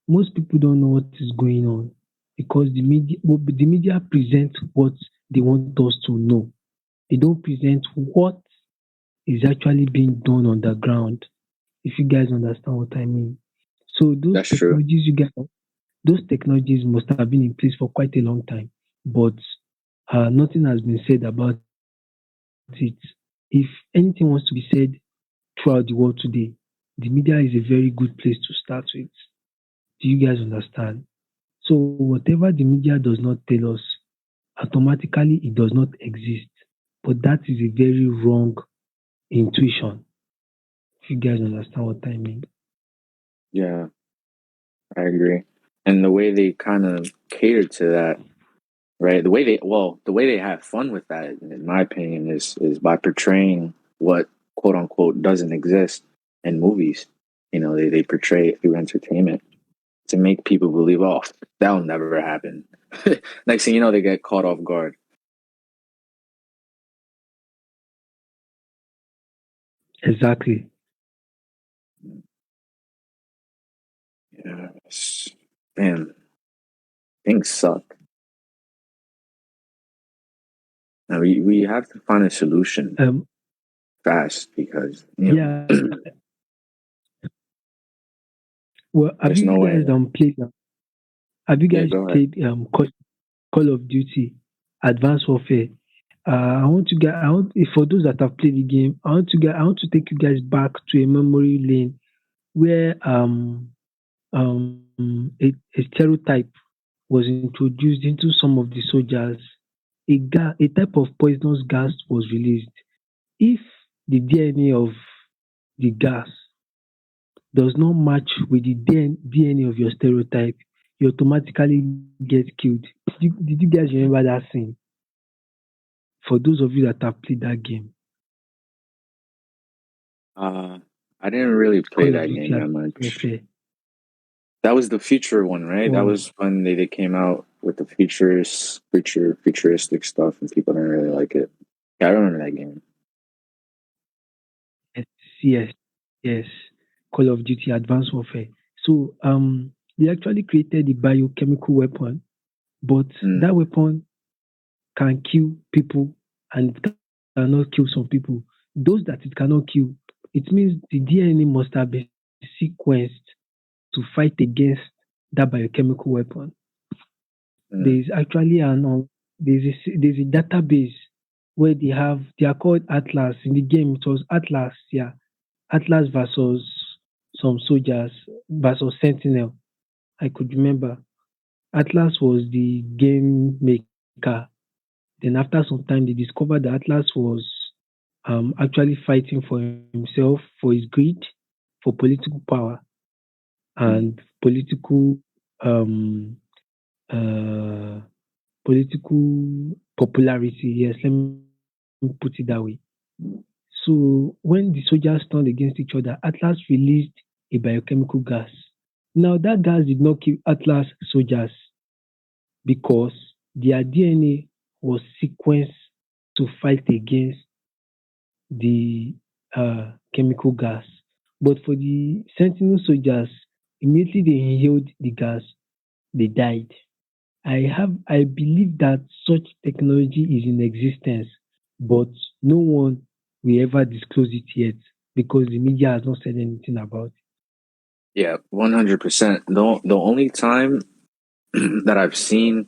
S5: Most people don't know what is going on because the media present what they want us to know. They don't present what is actually being done on the ground. If you guys understand what I mean. So those technologies those technologies must have been in place for quite a long time, but nothing has been said about it. If anything wants to be said throughout the world today, the media is a very good place to start with. Do you guys understand? So whatever the media does not tell us, automatically it does not exist. But that is a very wrong intuition. If you guys understand what I mean.
S9: Yeah, I agree. And the way they kind of cater to that, right? The way they have fun with that, in my opinion, is by portraying what quote unquote doesn't exist in movies. You know, they portray it through entertainment to make people believe, oh, that'll never happen. Next thing you know, they get caught off guard.
S5: Exactly.
S9: Yeah, man, things suck. Now we have to find a solution fast because
S5: yeah. Well, have you guys played? Have you guys played Call of Duty Advanced Warfare? For those that have played the game, I want to take you guys back to a memory lane where a stereotype was introduced into some of the soldiers. A type of poisonous gas was released. If the DNA of the gas does not match with the DNA of your stereotype, you automatically get killed. Did you guys remember that scene? For those of you that have played that game.
S9: I didn't really play that game that much. That was the future one, right? That was when they came out with the futuristic stuff, and people didn't really like it. Yeah, I remember that game.
S5: Yes. Call of Duty Advanced Warfare. So they actually created a biochemical weapon, but that weapon can kill people and it cannot kill some people. Those that it cannot kill, it means the DNA must have been sequenced to fight against that biochemical weapon. There's actually there's a database where they are called Atlas. In the game it was Atlas, Atlas versus some soldiers versus Sentinel. I could remember. Atlas was the game maker. Then after some time they discovered that Atlas was actually fighting for himself, for his greed, for political power and political popularity. Yes, let me put it that way. So when the soldiers turned against each other, Atlas released a biochemical gas. Now that gas did not kill Atlas soldiers because their DNA was sequenced to fight against the chemical gas. But for the Sentinel soldiers, immediately they inhaled the gas, they died. I believe that such technology is in existence, but no one will ever disclose it yet because the media has not said anything about it.
S9: Yeah, 100%. The only time that I've seen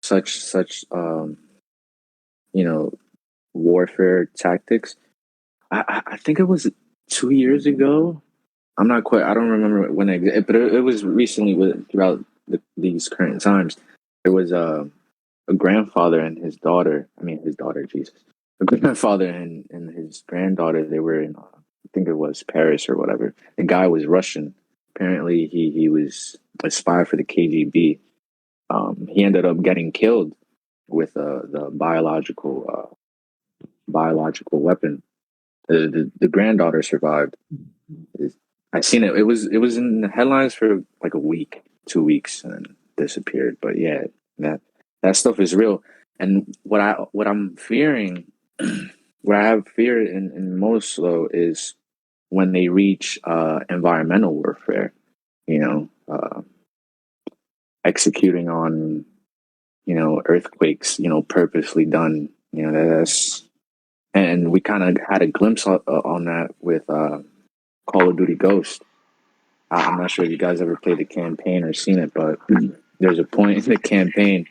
S9: such warfare tactics, I think it was 2 years ago. I don't remember when but it was recently throughout these current times. There was a grandfather and his daughter. I mean, his daughter, Jesus. A grandfather and his granddaughter. They were in, I think it was Paris or whatever. The guy was Russian. Apparently, he was a spy for the KGB. He ended up getting killed with the biological weapon. The granddaughter survived. I seen it. It was in the headlines for like a week, 2 weeks, and then disappeared. But yeah, that stuff is real. And what I'm fearing, what I have fear in most though is when they reach environmental warfare. You know, executing on earthquakes. Purposely done. That's and we kind of had a glimpse on that with Call of Duty Ghost. I'm not sure if you guys ever played the campaign or seen it, but there's a point in the campaign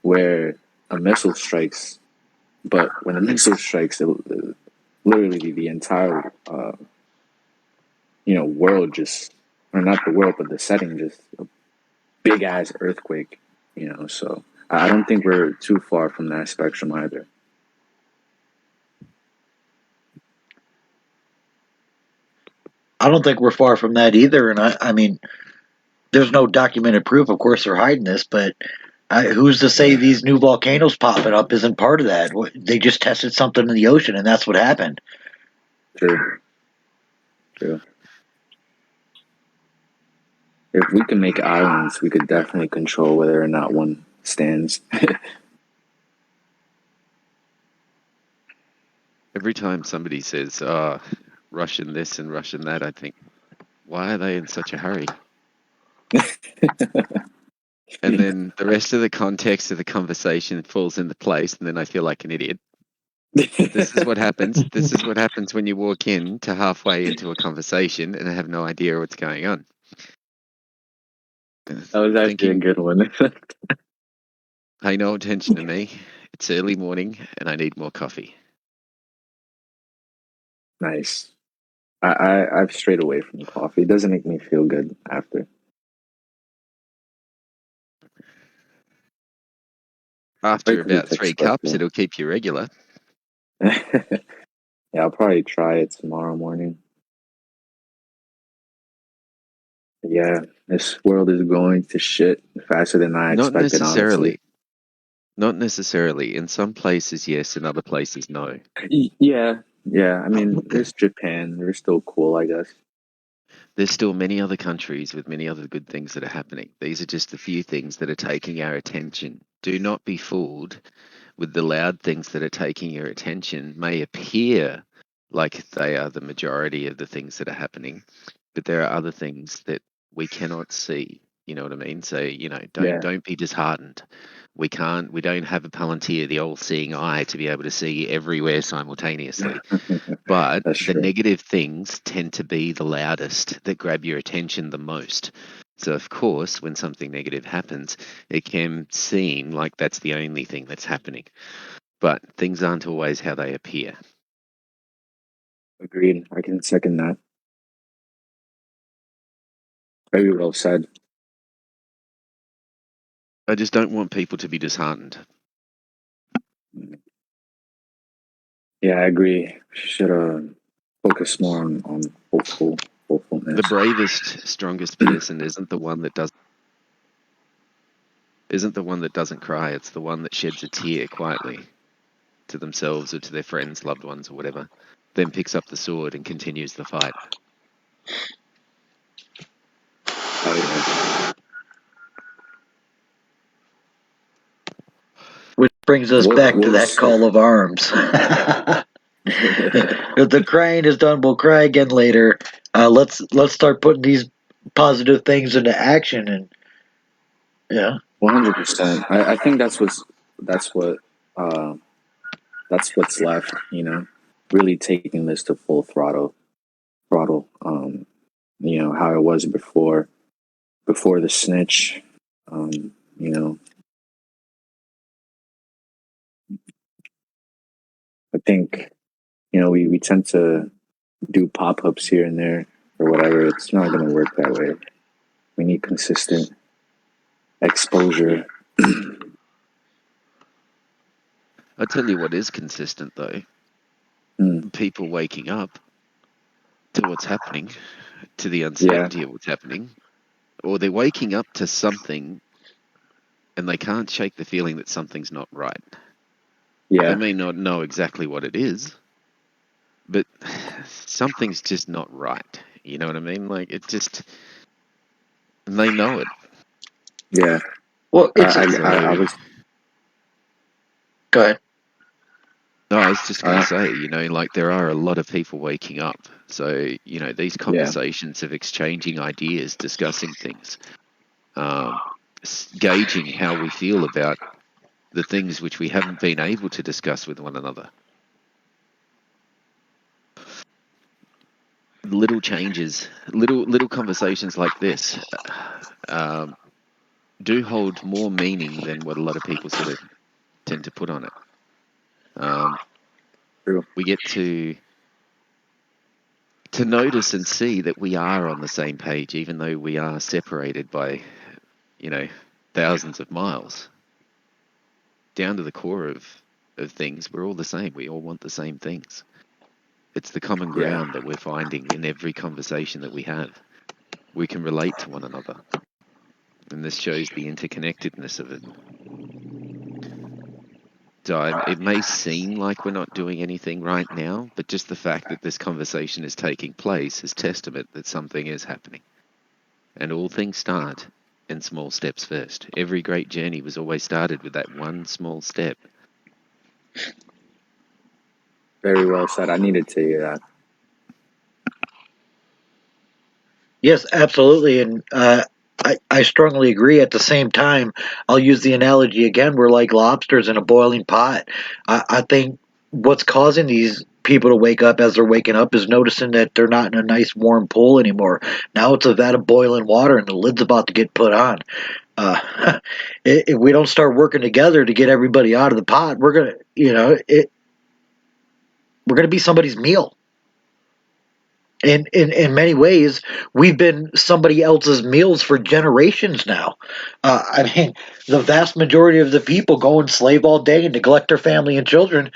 S9: where a missile strikes, but when the missile strikes, literally the entire world just, or not the world, but the setting, just a big ass earthquake. So I don't think we're too far from that spectrum either.
S8: I don't think we're far from that either. And I mean, there's no documented proof. Of course, they're hiding this, but who's to say these new volcanoes popping up isn't part of that? They just tested something in the ocean, and that's what happened.
S9: True. If we can make islands, we could definitely control whether or not one stands.
S7: Every time somebody says, Russian this and Russian that, I think, why are they in such a hurry? And then the rest of the context of the conversation falls into place, and then I feel like an idiot. This is what happens. This is what happens when you walk in to halfway into a conversation and have no idea what's going on.
S9: That was actually a good one.
S7: Pay no attention to me. It's early morning, and I need more coffee.
S9: Nice. I've strayed away from coffee. It doesn't make me feel good after.
S7: After about 3 cups, it'll keep you regular.
S9: Yeah, I'll probably try it tomorrow morning. Yeah, this world is going to shit faster than I expected, honestly.
S7: Not necessarily. In some places, yes. In other places, no.
S9: Yeah. I mean, there's Japan. They're still cool, I guess.
S7: There's still many other countries with many other good things that are happening. These are just a few things that are taking our attention. Do not be fooled with the loud things that are taking your attention. May appear like they are the majority of the things that are happening, but there are other things that we cannot see. You know what I mean? So, don't be disheartened. We don't have a Palantir, the all-seeing eye, to be able to see everywhere simultaneously. But the negative things tend to be the loudest, that grab your attention the most. So, of course, when something negative happens, it can seem like that's the only thing that's happening. But things aren't always how they appear.
S9: Agreed. I can second that. Very well said.
S7: I just don't want people to be disheartened.
S9: Yeah, I agree. We should focus more on hopefulness.
S7: The bravest, strongest person isn't the one that doesn't cry. It's the one that sheds a tear quietly to themselves or to their friends, loved ones, or whatever. Then picks up the sword and continues the fight.
S8: Which brings us back to that call of arms. If the crying is done, we'll cry again later. Let's start putting these positive things into action, and
S9: 100%. I think that's what's left. Really taking this to full throttle. How it was before the snitch. I think we tend to do pop-ups here and there or whatever. It's not going to work that way. We need consistent exposure.
S7: I'll tell you what is consistent, though. People waking up to what's happening, to the uncertainty of what's happening, or they're waking up to something and they can't shake the feeling that something's not right.
S9: Yeah.
S7: They may not know exactly what it is, but something's just not right. You know what I mean? Like, it just... And they know it.
S9: Yeah.
S8: Well, it's...
S9: I was...
S8: Go ahead.
S7: No, I was just going to say, you know, like, there are a lot of people waking up. So, you know, these conversations of exchanging ideas, discussing things, gauging how we feel about the things which we haven't been able to discuss with one another. Little changes, little conversations like this do hold more meaning than what a lot of people sort of tend to put on it. We get to notice and see that we are on the same page, even though we are separated by, you know, thousands of miles. Down to the core of things, we're all the same. We all want the same things. It's the common ground that we're finding in every conversation that we have. We can relate to one another. And this shows the interconnectedness of it. So it may seem like we're not doing anything right now, but just the fact that this conversation is taking place is testament that something is happening. And all things start in small steps first. Every great journey was always started with that one small step.
S9: Very well said. I needed to hear that.
S8: Yes, absolutely. And I strongly agree. At the same time, I'll use the analogy again. We're like lobsters in a boiling pot. I think what's causing these people to wake up as they're waking up is noticing that they're not in a nice warm pool anymore. Now it's a vat of boiling water and the lid's about to get put on. If we don't start working together to get everybody out of the pot, we're gonna, we're gonna be somebody's meal. In many ways, we've been somebody else's meals for generations now. I mean, the vast majority of the people go and slave all day and neglect their family and children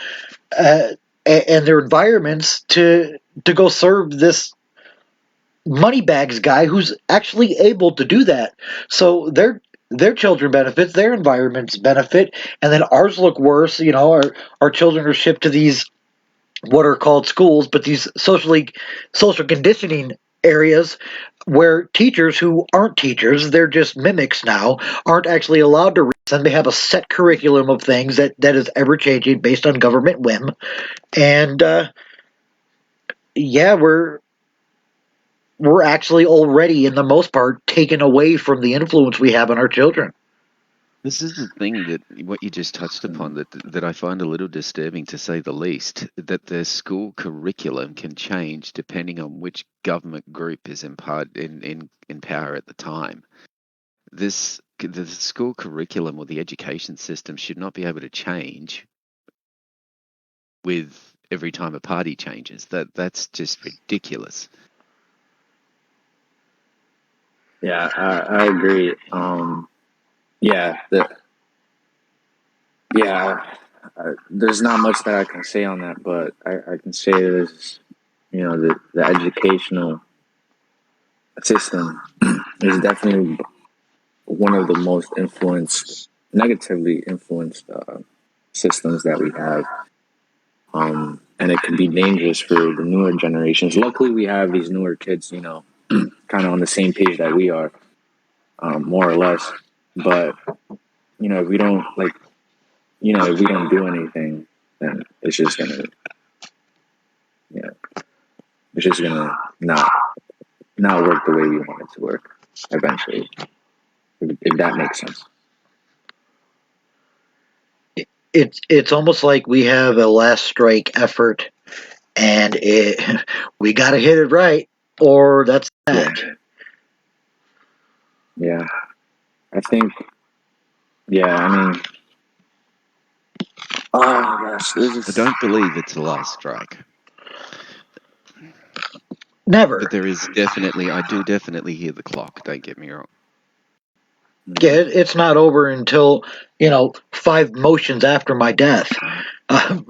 S8: and their environments to go serve this moneybags guy who's actually able to do that. So their children benefit, their environments benefit, and then ours look worse. You know, our children are shipped to these what are called schools, but these social conditioning areas where teachers who aren't teachers, they're just mimics now, aren't actually allowed to read, and they have a set curriculum of things that is ever changing based on government whim. And we're actually already, in the most part, taken away from the influence we have on our children.
S7: This is the thing that what you just touched upon that I find a little disturbing, to say the least, that the school curriculum can change depending on which government group is in power at the time. The school curriculum or the education system should not be able to change with every time a party changes. That's just ridiculous.
S9: Yeah, I agree. There's not much that I can say on that, but I can say there's, the educational system is definitely one of the most negatively influenced systems that we have. And it can be dangerous for the newer generations. Luckily, we have these newer kids, kind of on the same page that we are, more or less. But, if we don't if we don't do anything, then it's just gonna not work the way we want it to work eventually, if that makes sense.
S8: It's almost like we have a last strike effort, and we got to hit it right, or that's that.
S9: Yeah, I think. Yeah, I mean. Oh gosh,
S7: I don't believe it's the last strike.
S8: Never.
S7: But there is definitely, I do definitely hear the clock. Don't get me wrong.
S8: Yeah, it's not over until 5 motions after my death.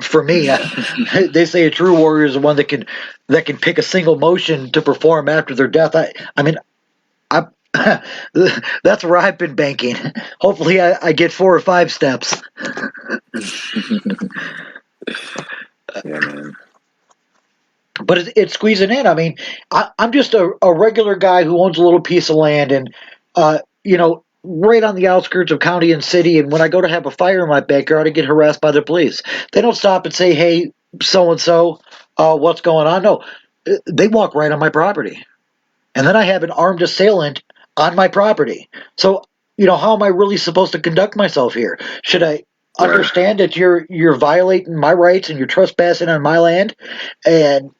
S8: For me, they say a true warrior is the one that can pick a single motion to perform after their death. I mean, I that's where I've been banking. Hopefully, I get 4 or 5 steps.
S9: Yeah, man.
S8: But it's squeezing in. I mean, I'm just a regular guy who owns a little piece of land, and right on the outskirts of county and city. And when I go to have a fire in my backyard, I get harassed by the police. They don't stop and say, "Hey, so and so, what's going on?" No, they walk right on my property, and then I have an armed assailant on my property. So, how am I really supposed to conduct myself here? Should I understand that you're violating my rights and you're trespassing on my land, and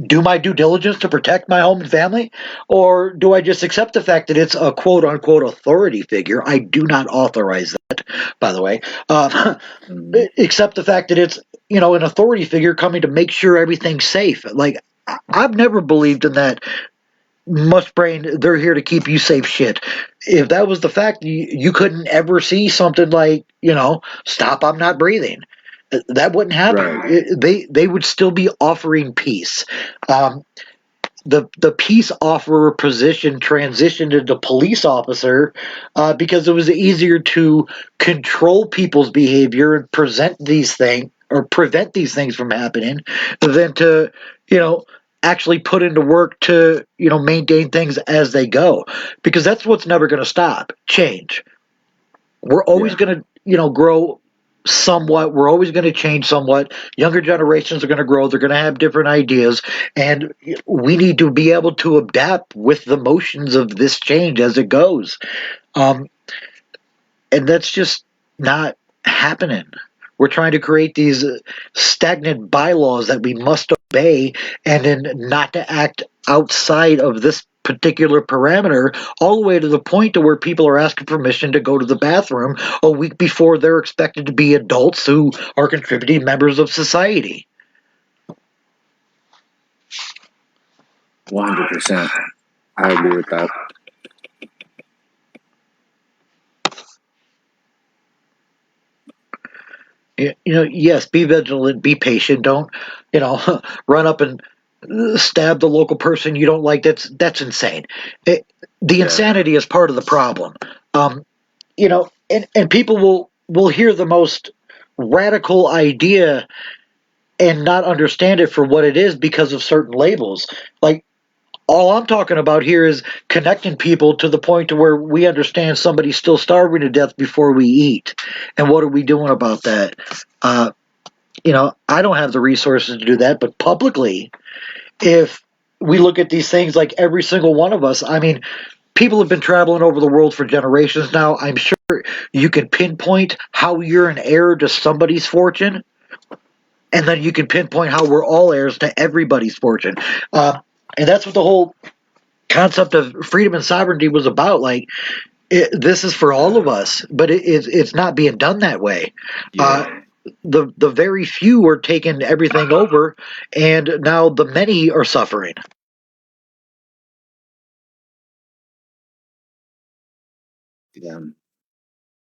S8: do my due diligence to protect my home and family? Or do I just accept the fact that it's a quote unquote authority figure? I do not authorize that, by the way. Accept the fact that it's, an authority figure coming to make sure everything's safe. Like, I've never believed in that mush brain, they're here to keep you safe shit. If that was the fact, you couldn't ever see something like, stop, I'm not breathing. That wouldn't happen.
S9: Right.
S8: They would still be offering peace. The peace offerer position transitioned into police officer because it was easier to control people's behavior and prevent these things from happening than to actually put into work to maintain things as they go, because that's what's never going to stop change. We're always going to grow somewhat. We're always going to change somewhat. Younger generations are going to grow. They're going to have different ideas, and we need to be able to adapt with the motions of this change as it goes. And that's just not happening. We're trying to create these stagnant bylaws that we must obey, and then not to act outside of this particular parameter, all the way to the point to where people are asking permission to go to the bathroom a week before they're expected to be adults who are contributing members of society.
S9: 100%. I agree with that.
S8: Yes, be vigilant, be patient. Don't, run up and stab the local person you don't like. That's insane. The insanity is part of the problem. And people will hear the most radical idea and not understand it for what it is because of certain labels. Like, all I'm talking about here is connecting people to the point to where we understand somebody's still starving to death before we eat. And what are we doing about that? I don't have the resources to do that, but publicly, if we look at these things, like every single one of us, I mean, people have been traveling over the world for generations now. I'm sure you can pinpoint how you're an heir to somebody's fortune, and then you can pinpoint how we're all heirs to everybody's fortune. And that's what the whole concept of freedom and sovereignty was about. Like, this is for all of us, but it's not being done that way. The very few are taking everything over, and now the many are suffering.
S7: Yeah.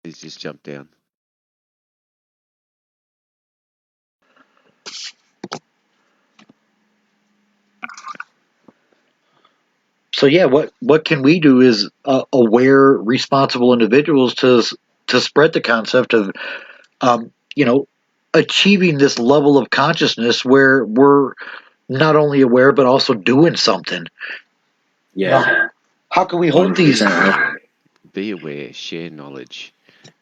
S7: He's just jumped down.
S8: So yeah, what can we do is aware, responsible individuals to spread the concept of achieving this level of consciousness where we're not only aware but also doing something.
S9: Yeah.
S8: How can we hold these?
S7: Be aware, share knowledge.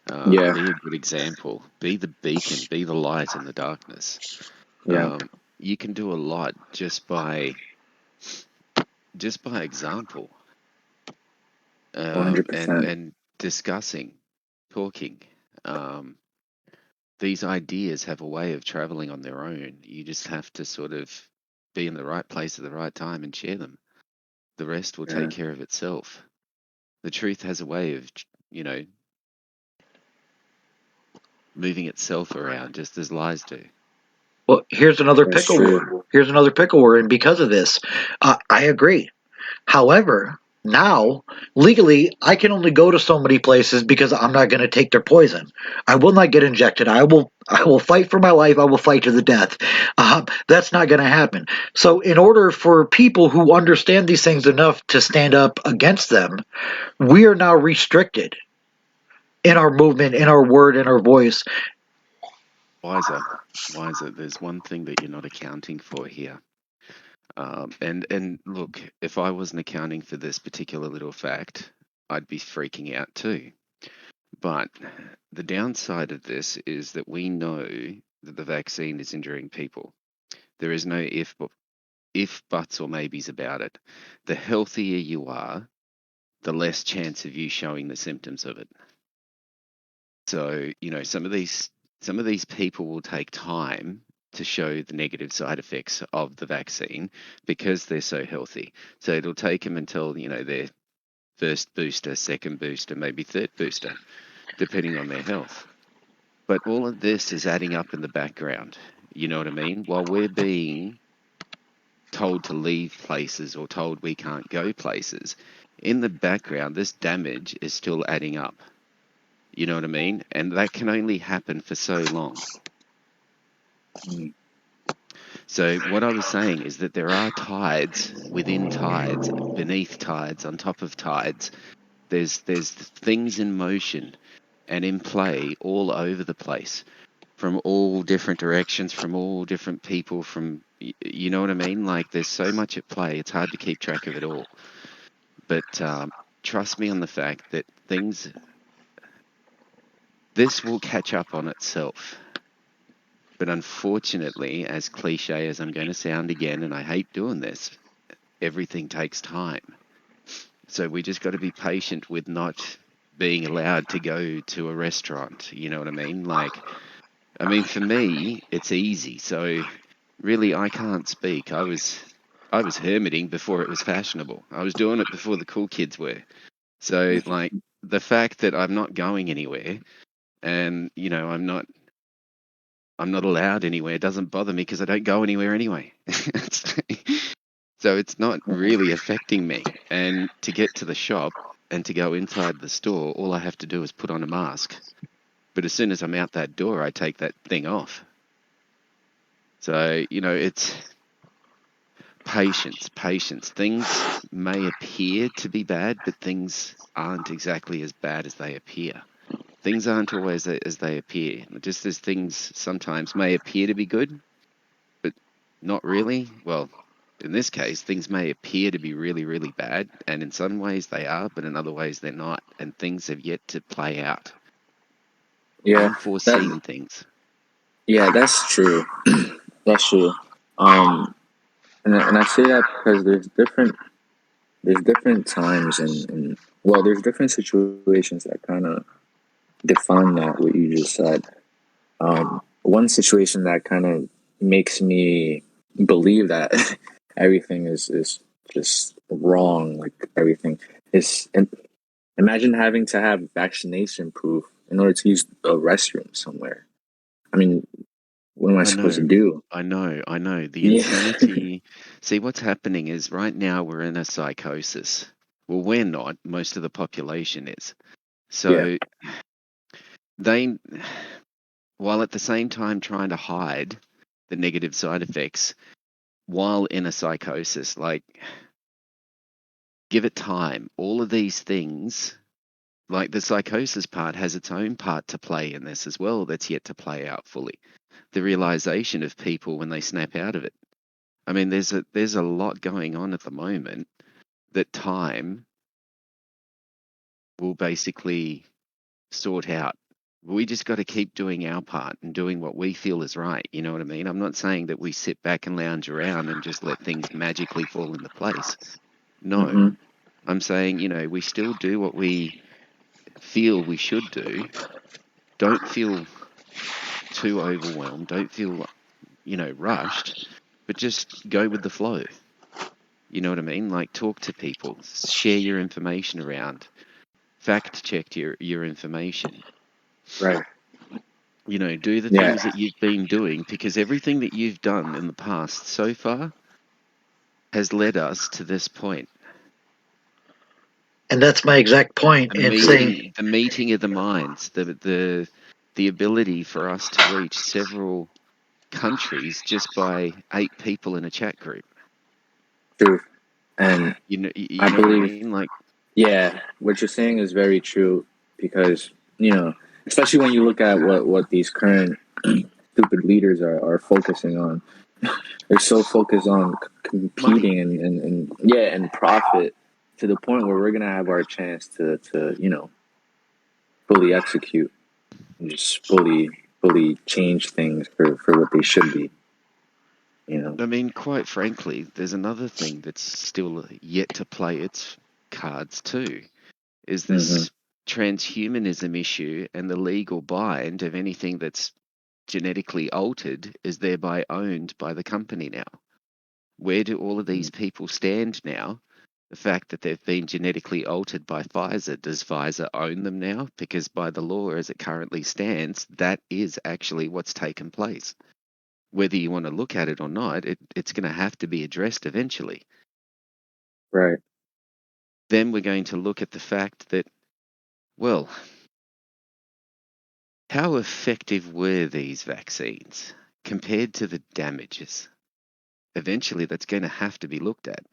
S7: Be
S9: Yeah.
S7: a good example. Be the beacon. Be the light in the darkness.
S9: Yeah.
S7: You can do a lot just by example.
S9: 100%.
S7: And discussing, talking. These ideas have a way of traveling on their own. You just have to sort of be in the right place at the right time and share them. The rest will take care of itself. The truth has a way of, moving itself around just as lies do.
S8: Well, here's another
S9: That's
S8: pickle.
S9: true.
S8: Here's another pickle we're in because of this. I agree. However, now, legally, I can only go to so many places because I'm not going to take their poison. I will not get injected. I will fight for my life. I will fight to the death. That's not going to happen. So, in order for people who understand these things enough to stand up against them, we are now restricted in our movement, in our word, in our voice.
S7: Wiser, there's one thing that you're not accounting for here. And look, if I wasn't accounting for this particular little fact, I'd be freaking out too. But the downside of this is that we know that the vaccine is injuring people. There is no if, buts, or maybes about it. The healthier you are, the less chance of you showing the symptoms of it. So, some of these people will take time to show the negative side effects of the vaccine because they're so healthy. So it'll take them until, their first booster, second booster, maybe third booster, depending on their health. But all of this is adding up in the background. You know what I mean? While we're being told to leave places or told we can't go places, in the background, this damage is still adding up. You know what I mean? And that can only happen for so long. So what I was saying is that there are tides within tides, beneath tides, on top of tides. There's things in motion and in play all over the place, from all different directions, from all different people, from, you know what I mean? Like, there's so much at play, it's hard to keep track of it all. But trust me on the fact that this will catch up on itself. But unfortunately, as cliche as I'm going to sound again, and I hate doing this, everything takes time. So we just got to be patient with not being allowed to go to a restaurant. You know what I mean? For me, it's easy. So really, I can't speak. I was hermiting before it was fashionable. I was doing it before the cool kids were. So the fact that I'm not going anywhere, and I'm not allowed anywhere, doesn't bother me because I don't go anywhere anyway. So it's not really affecting me. And to get to the shop and to go inside the store, all I have to do is put on a mask. But as soon as I'm out that door, I take that thing off. So, it's patience. Things may appear to be bad, but things aren't exactly as bad as they appear. Things aren't always as they appear. Just as things sometimes may appear to be good, but not really. Well, in this case, things may appear to be really, really bad, and in some ways they are, but in other ways they're not, and things have yet to play out.
S9: Yeah,
S7: unforeseen things.
S9: Yeah, that's true. That's true. And I say that because there's different times and there's different situations that kind of define that what you just said. One situation that kind of makes me believe that everything is just wrong, like everything is. And imagine having to have vaccination proof in order to use a restroom somewhere. I mean, what am I supposed to do?
S7: I know. The insanity. See, what's happening is right now we're in a psychosis. Well, we're not. Most of the population is. So they, while at the same time trying to hide the negative side effects, while in a psychosis, give it time. All of these things, like the psychosis part, has its own part to play in this as well that's yet to play out fully. The realization of people when they snap out of it. I mean, there's a lot going on at the moment that time will basically sort out. We just got to keep doing our part and doing what we feel is right. You know what I mean? I'm not saying that we sit back and lounge around and just let things magically fall into place. No.
S9: Mm-hmm.
S7: I'm saying, we still do what we feel we should do. Don't feel too overwhelmed. Don't feel, rushed, but just go with the flow. You know what I mean? Talk to people, share your information around, fact check your information.
S9: Right.
S7: Do the things that you've been doing, because everything that you've done in the past so far has led us to this point.
S8: And that's my exact point in saying
S7: the meeting of the minds, the ability for us to reach several countries just by 8 people in a chat group.
S9: True. And
S7: you know
S9: I
S7: what I
S9: believe,
S7: mean? Like,
S9: yeah, what you're saying is very true because, especially when you look at what these current stupid leaders are focusing on. They're so focused on competing and profit to the point where we're going to have our chance to fully execute and just fully change things for what they should be.
S7: I mean, quite frankly, there's another thing that's still yet to play its cards too, is this transhumanism issue and the legal bind of anything that's genetically altered is thereby owned by the company now. Where do all of these people stand now? The fact that they've been genetically altered by Pfizer, does Pfizer own them now? Because by the law as it currently stands, that is actually what's taken place. Whether you want to look at it or not, it's going to have to be addressed eventually.
S9: Right.
S7: Then we're going to look at the fact that, well, how effective were these vaccines compared to the damages? Eventually, that's going to have to be looked at.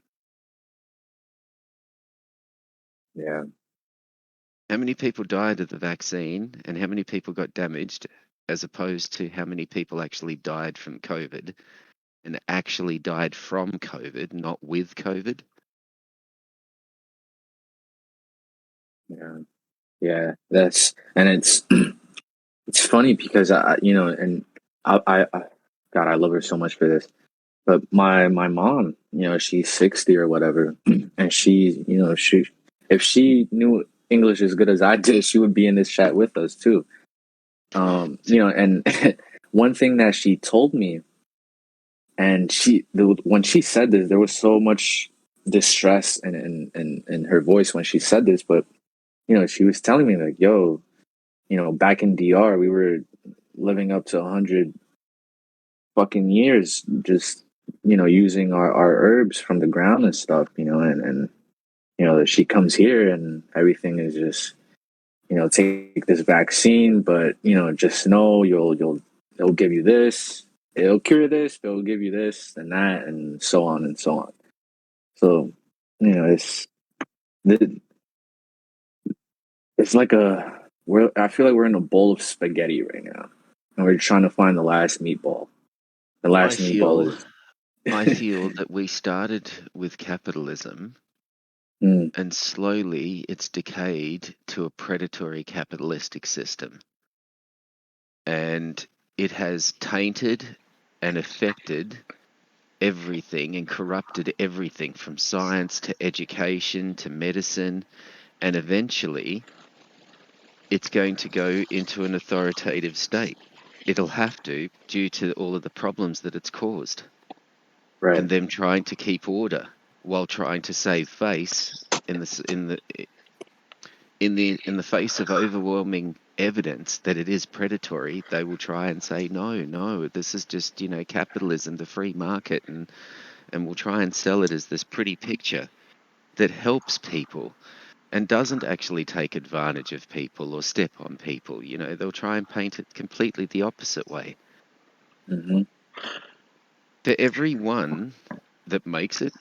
S9: Yeah.
S7: How many people died of the vaccine and how many people got damaged, as opposed to how many people actually died from COVID and actually died from COVID, not with COVID?
S9: Yeah. Yeah. It's it's funny because I God, I love her so much for this. But my mom, she's 60 or whatever, and she if she knew English as good as I did, she would be in this chat with us too. And one thing that she told me, and when she said this, there was so much distress in her voice when she said this, but she was telling me like, yo, back in DR, we were living up to 100 fucking years just using our herbs from the ground and stuff, and she comes here and everything is just take this vaccine, but just know it'll give you this, it'll cure this, it'll give you this and that, and so on and so on. So it's like I feel like we're in a bowl of spaghetti right now, and we're trying to find the last meatball. The last meatball is.
S7: I feel that we started with capitalism, and slowly it's decayed to a predatory capitalistic system. And it has tainted and affected everything and corrupted everything from science to education to medicine. And eventually it's going to go into an authoritative state. It'll have to, due to all of the problems that it's caused.
S9: Right.
S7: And them trying to keep order while trying to save face in the face of overwhelming evidence that it is predatory. They will try and say no, this is just capitalism, the free market, and we'll try and sell it as this pretty picture that helps people and doesn't actually take advantage of people or step on people. They'll try and paint it completely the opposite way. For every one that makes it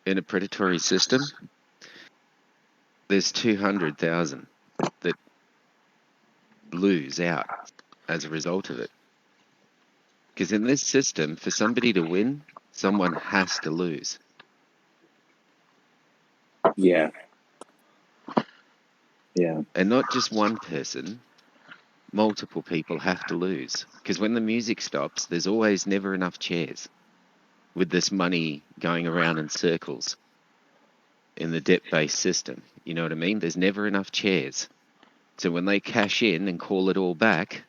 S7: in a predatory system, there's 200,000 that lose out as a result of it. Because in this system, for somebody to win, someone has to lose.
S9: Yeah. Yeah.
S7: And not just one person, multiple people have to lose. Because when the music stops, there's always never enough chairs with this money going around in circles in the debt-based system. You know what I mean? There's never enough chairs. So when they cash in and call it all back,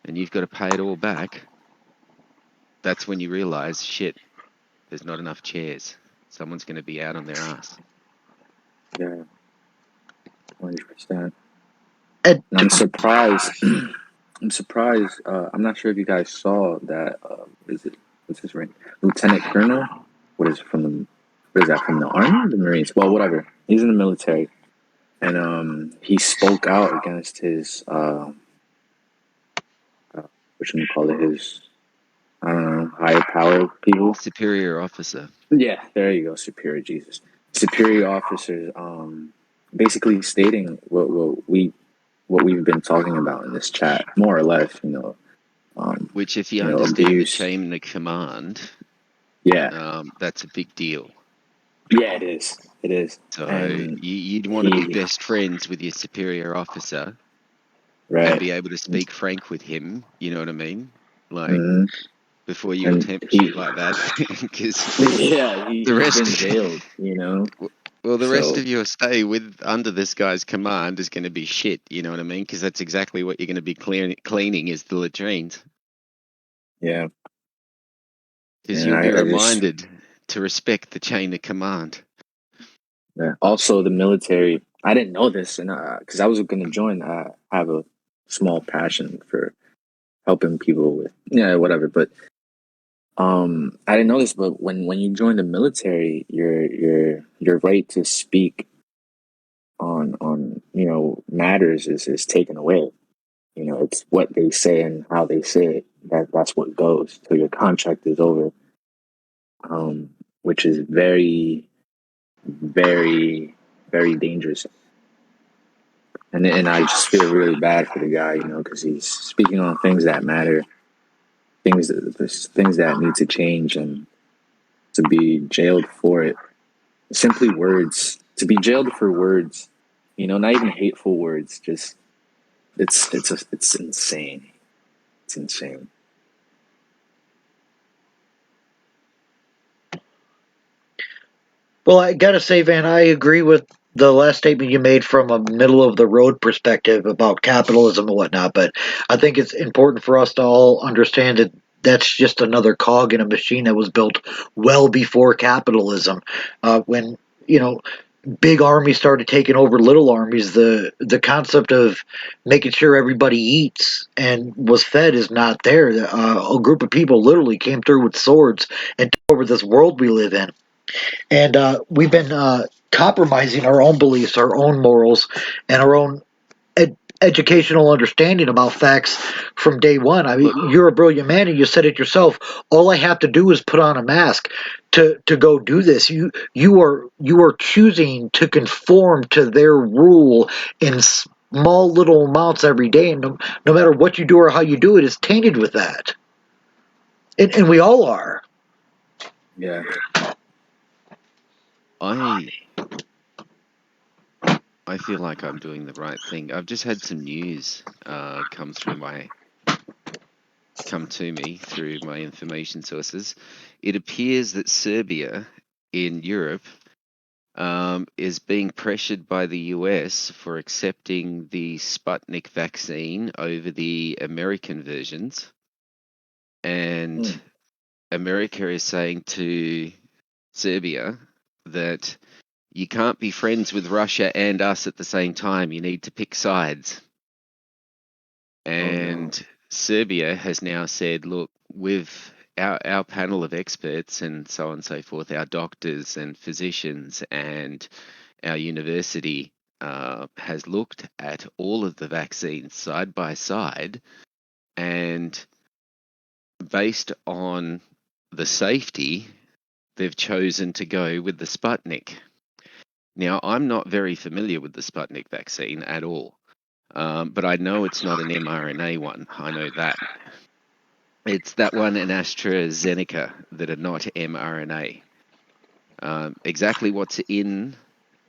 S7: and you've got to pay it all back, that's when you realize, shit, there's not enough chairs. Someone's going to be out on their ass.
S9: Yeah. 100%. And I'm surprised. I'm surprised. I'm not sure if you guys saw that. What's his rank? Lieutenant Colonel. What is that from the Army or the Marines? Well, whatever. He's in the military. and he spoke out against his his, I don't know, higher power people.
S7: Superior officer.
S9: Yeah, there you go, superior officers, basically stating what we've been talking about in this chat, more or less,
S7: Which, if you understand
S9: abuse.
S7: the chain of command,
S9: Yeah,
S7: that's a big deal.
S9: yeah, it is.
S7: So
S9: And
S7: you'd want to be best friends with your superior officer,
S9: right,
S7: and be able to speak frank with him. You know what I mean? Like,
S9: mm-hmm.
S7: before you
S9: And
S7: attempt shit like that, because
S9: yeah,
S7: the
S9: he's
S7: rest,
S9: been jailed,
S7: well, the rest
S9: So
S7: of your stay under this guy's command is going to be shit. You know what I mean? Because that's exactly what you're going to be cleaning is the latrines.
S9: yeah,
S7: Because
S9: and
S7: you'll be
S9: I just
S7: reminded to respect the chain of command.
S9: yeah. Also the military. I didn't know this, and because I was going to join, I have a small passion for helping people with whatever, but I didn't know this, but when you join the military, your right to speak on matters is taken away. It's what they say and how they say it. That's what goes till your contract is over. Which is very, very, very dangerous. And I just feel really bad for the guy, because he's speaking on things that matter, things that need to change, and to be jailed for it. Simply words. To be jailed for words, not even hateful words. Just it's insane. It's insane.
S8: Well, I gotta say, Van, I agree with the last statement you made from a middle of the road perspective about capitalism and whatnot, but I think it's important for us to all understand that that's just another cog in a machine that was built well before capitalism. When, you know, big armies started taking over little armies, the concept of making sure everybody eats and was fed is not there. A group of people literally came through with swords and took over this world we live in. And we've been compromising our own beliefs, our own morals, and our own educational understanding about facts from day one. I mean, you're a brilliant man, and you said it yourself. All I have to do is put on a mask to go do this. You are choosing to conform to their rule in small little amounts every day, and no matter what you do or how you do it, is tainted with that. And we all are.
S9: Yeah.
S7: I feel like I'm doing the right thing. I've just had some news come to me through my information sources. It appears that Serbia in Europe is being pressured by the US for accepting the Sputnik vaccine over the American versions. And America is saying to Serbia that you can't be friends with Russia and us at the same time. You need to pick sides. And Serbia has now said, look, with our panel of experts and so on and so forth, our doctors and physicians and our university has looked at all of the vaccines side by side, and based on the safety, they've chosen to go with the Sputnik. Now, I'm not very familiar with the Sputnik vaccine at all, but I know it's not an mRNA one. I know that. It's that one and AstraZeneca that are not mRNA. Exactly what's in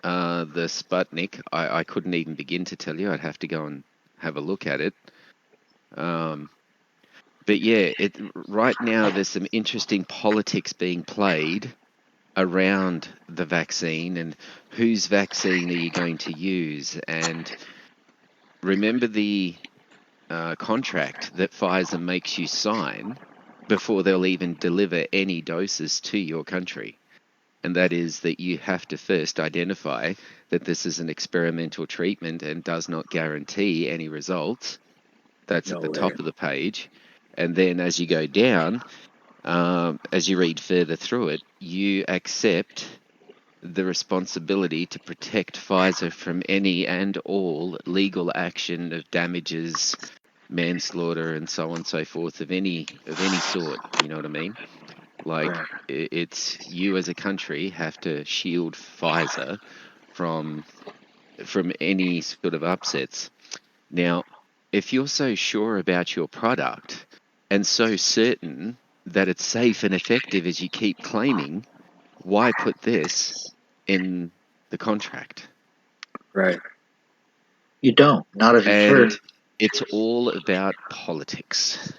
S7: the Sputnik, I couldn't even begin to tell you. I'd have to go and have a look at it. But yeah, right now there's some interesting politics being played around the vaccine and whose vaccine are you going to use. And remember the contract that Pfizer makes you sign before they'll even deliver any doses to your country. And that is that you have to first identify that this is an experimental treatment and does not guarantee any results. That's at the top of the page. And then as you go down, as you read further through it, you accept the responsibility to protect Pfizer from any and all legal action of damages, manslaughter, and so on and so forth of any sort. You know what I mean? Like, it's you as a country have to shield Pfizer from any sort of upsets. Now, if you're so sure about your product and so certain that it's safe and effective as you keep claiming, why put this in the contract?
S9: Right.
S8: You don't. Not if you're sure.
S7: And it's all about politics.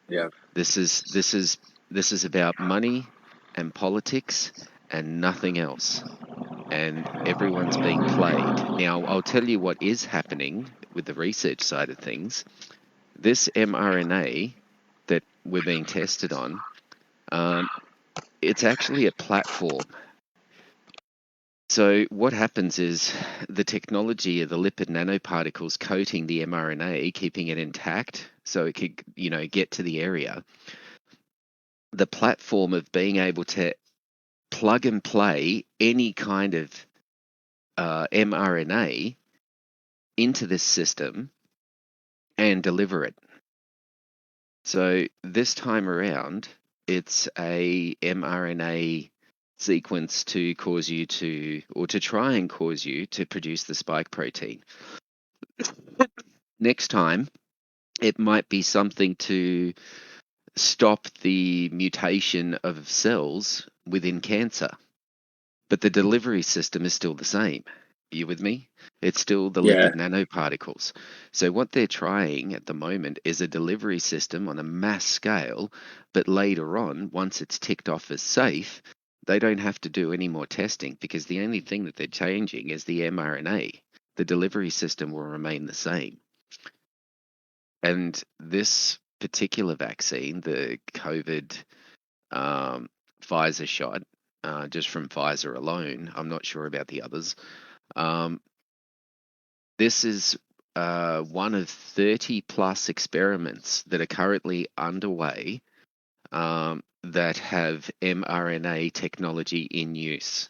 S9: Yeah.
S7: This is about money and politics and nothing else. And everyone's being played. Now, I'll tell you what is happening with the research side of things. This mRNA that we're being tested on, it's actually a platform. So what happens is the technology of the lipid nanoparticles coating the mRNA, keeping it intact so it could, get to the area. The platform of being able to plug and play any kind of mRNA into this system and deliver it. So this time around, it's a mRNA sequence to cause you to, or to try and cause you to produce the spike protein. Next time, it might be something to stop the mutation of cells within cancer. But the delivery system is still the same. Are you with me? It's still the lipid nanoparticles. So what they're trying at the moment is a delivery system on a mass scale, but later on, once it's ticked off as safe, they don't have to do any more testing because the only thing that they're changing is the mRNA. The delivery system will remain the same. And this particular vaccine, the COVID Pfizer shot, just from Pfizer alone, I'm not sure about the others. This is one of 30 plus experiments that are currently underway that have mRNA technology in use.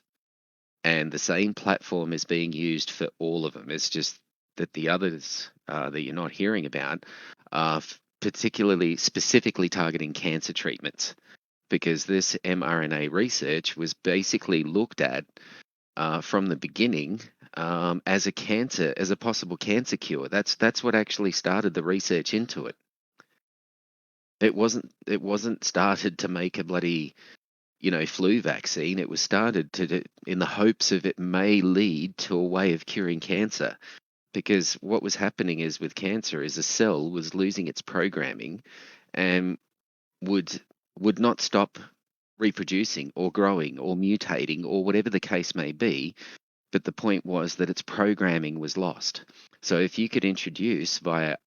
S7: And the same platform is being used for all of them. It's just that the others that you're not hearing about are specifically targeting cancer treatments, because this mRNA research was basically looked at from the beginning as a possible cancer cure. That's what actually started the research into it. It wasn't started to make a bloody flu vaccine. It was started in the hopes of it may lead to a way of curing cancer. Because what was happening is with cancer is a cell was losing its programming and would not stop reproducing or growing or mutating or whatever the case may be. But the point was that its programming was lost. So if you could introduce via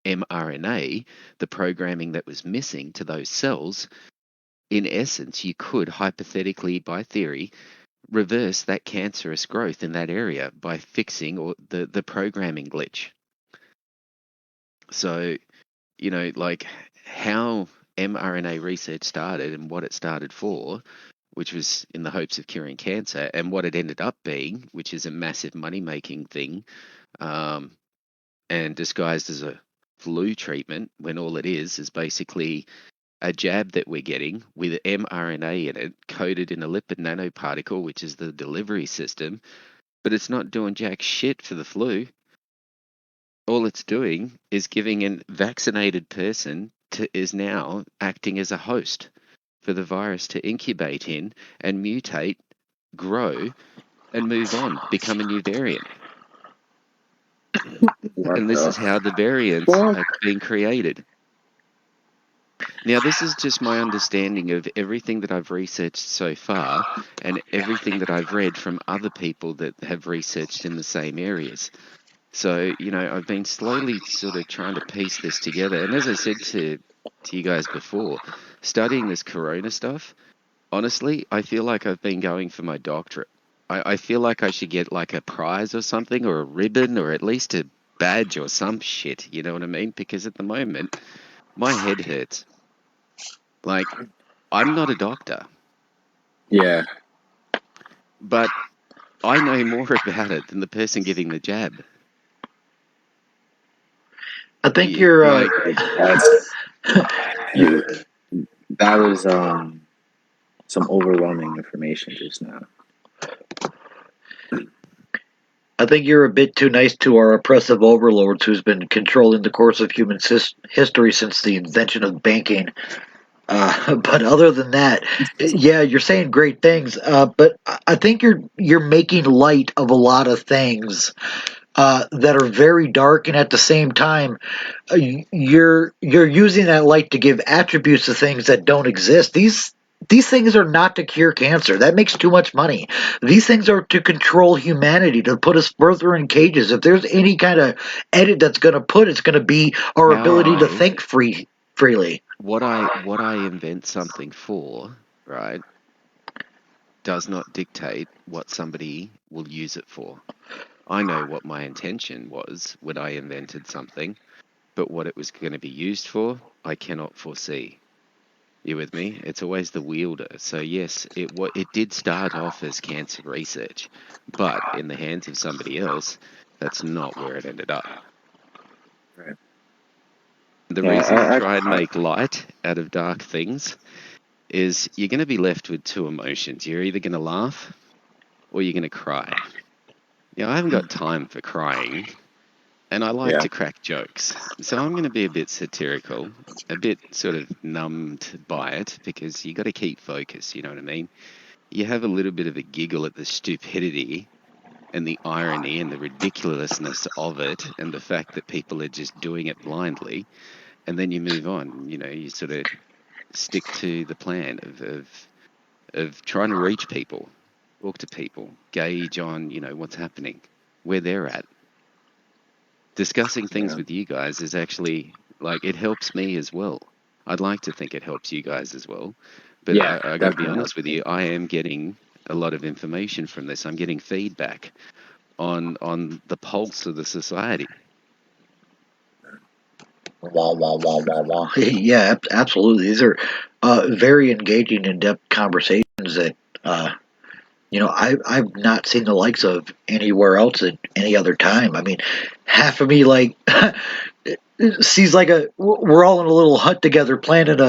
S7: mRNA the programming that was missing to those cells, in essence, you could hypothetically, by theory, reverse that cancerous growth in that area by fixing the programming glitch. So, like how mRNA research started and what it started for, which was in the hopes of curing cancer, and what it ended up being, which is a massive money-making thing, and disguised as a flu treatment, when all it is basically a jab that we're getting with mRNA in it, coated in a lipid nanoparticle, which is the delivery system, but it's not doing jack shit for the flu. All it's doing is giving a vaccinated person is now acting as a host for the virus to incubate in and mutate, grow, and move on, become a new variant. And this is how the variants are being created. Now, this is just my understanding of everything that I've researched so far and everything that I've read from other people that have researched in the same areas. So, I've been slowly sort of trying to piece this together. And as I said to you guys before, studying this corona stuff, honestly, I feel like I've been going for my doctorate. I feel like I should get like a prize or something, or a ribbon, or at least a badge or some shit, you know what I mean? Because at the moment, my head hurts. Like, I'm not a doctor.
S9: Yeah.
S7: but I know more about it than the person giving the jab.
S8: I think
S7: You,
S8: you're.
S7: like,
S9: That was some overwhelming information just now.
S8: I think you're a bit too nice to our oppressive overlords who's been controlling the course of human history since the invention of banking. But other than that, yeah, you're saying great things. But I think you're making light of a lot of things that are very dark, and at the same time, you're using that light to give attributes to things that don't exist. These things are not to cure cancer. That makes too much money. These things are to control humanity, to put us further in cages. If there's any kind of edit that's going to put, it's going to be our ability to think freely.
S7: What I invent something for, right, does not dictate what somebody will use it for. I know what my intention was when I invented something, but what it was going to be used for, I cannot foresee. You with me? It's always the wielder. So yes, it did start off as cancer research, but in the hands of somebody else, that's not where it ended up.
S9: Right.
S7: The reason I try and make light out of dark things is you're going to be left with two emotions. You're either going to laugh or you're going to cry. Now, I haven't got time for crying, and I like to crack jokes. So I'm going to be a bit satirical, a bit sort of numbed by it, because you got to keep focus, you know what I mean? You have a little bit of a giggle at the stupidity and the irony and the ridiculousness of it, and the fact that people are just doing it blindly, and then you move on. You know, you sort of stick to the plan of trying to reach people, talk to people, gauge on, you know, what's happening, where they're at. Discussing things with you guys is actually, like, it helps me as well. I'd like to think it helps you guys as well. But I got to be honest with you, I am getting a lot of information from this. I'm getting feedback on the pulse of the society.
S8: Wow. Yeah, absolutely. These are very engaging, in-depth conversations that, you know, I've not seen the likes of anywhere else at any other time. I mean, half of me, like, sees like we're all in a little hut together planning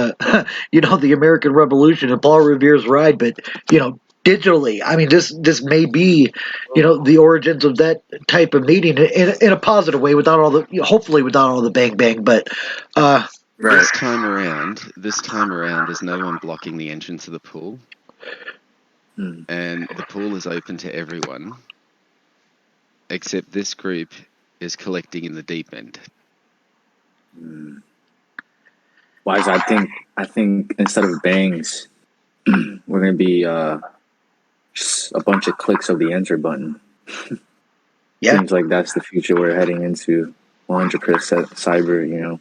S8: you know, the American Revolution and Paul Revere's ride, but, you know, digitally. I mean, this may be, you know, the origins of that type of meeting in a positive way, hopefully without all the bang bang. But
S7: this time around, there's no one blocking the entrance of the pool, and the pool is open to everyone, except this group is collecting in the deep end.
S9: Wise, I think instead of bangs, we're gonna be just a bunch of clicks of the enter button.
S8: Yeah.
S9: Seems like that's the future we're heading into. 100% cyber, you know.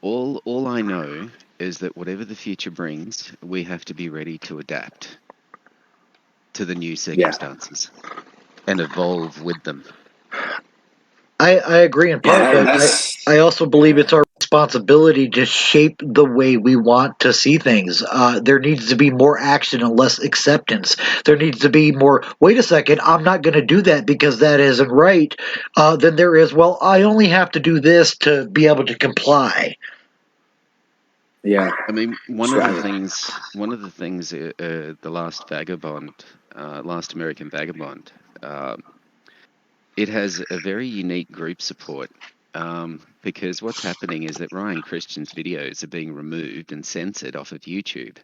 S7: All I know is that whatever the future brings, we have to be ready to adapt to the new circumstances and evolve with them.
S8: I agree in part, but I also believe it's our responsibility to shape the way we want to see things. There needs to be more action and less acceptance. There needs to be more, wait a second, I'm not going to do that because that isn't right. Then there is, well, I only have to do this to be able to comply.
S9: Yeah.
S7: I mean, one of the things, the last Last American Vagabond, it has a very unique group support, because what's happening is that Ryan Christian's videos are being removed and censored off of YouTube,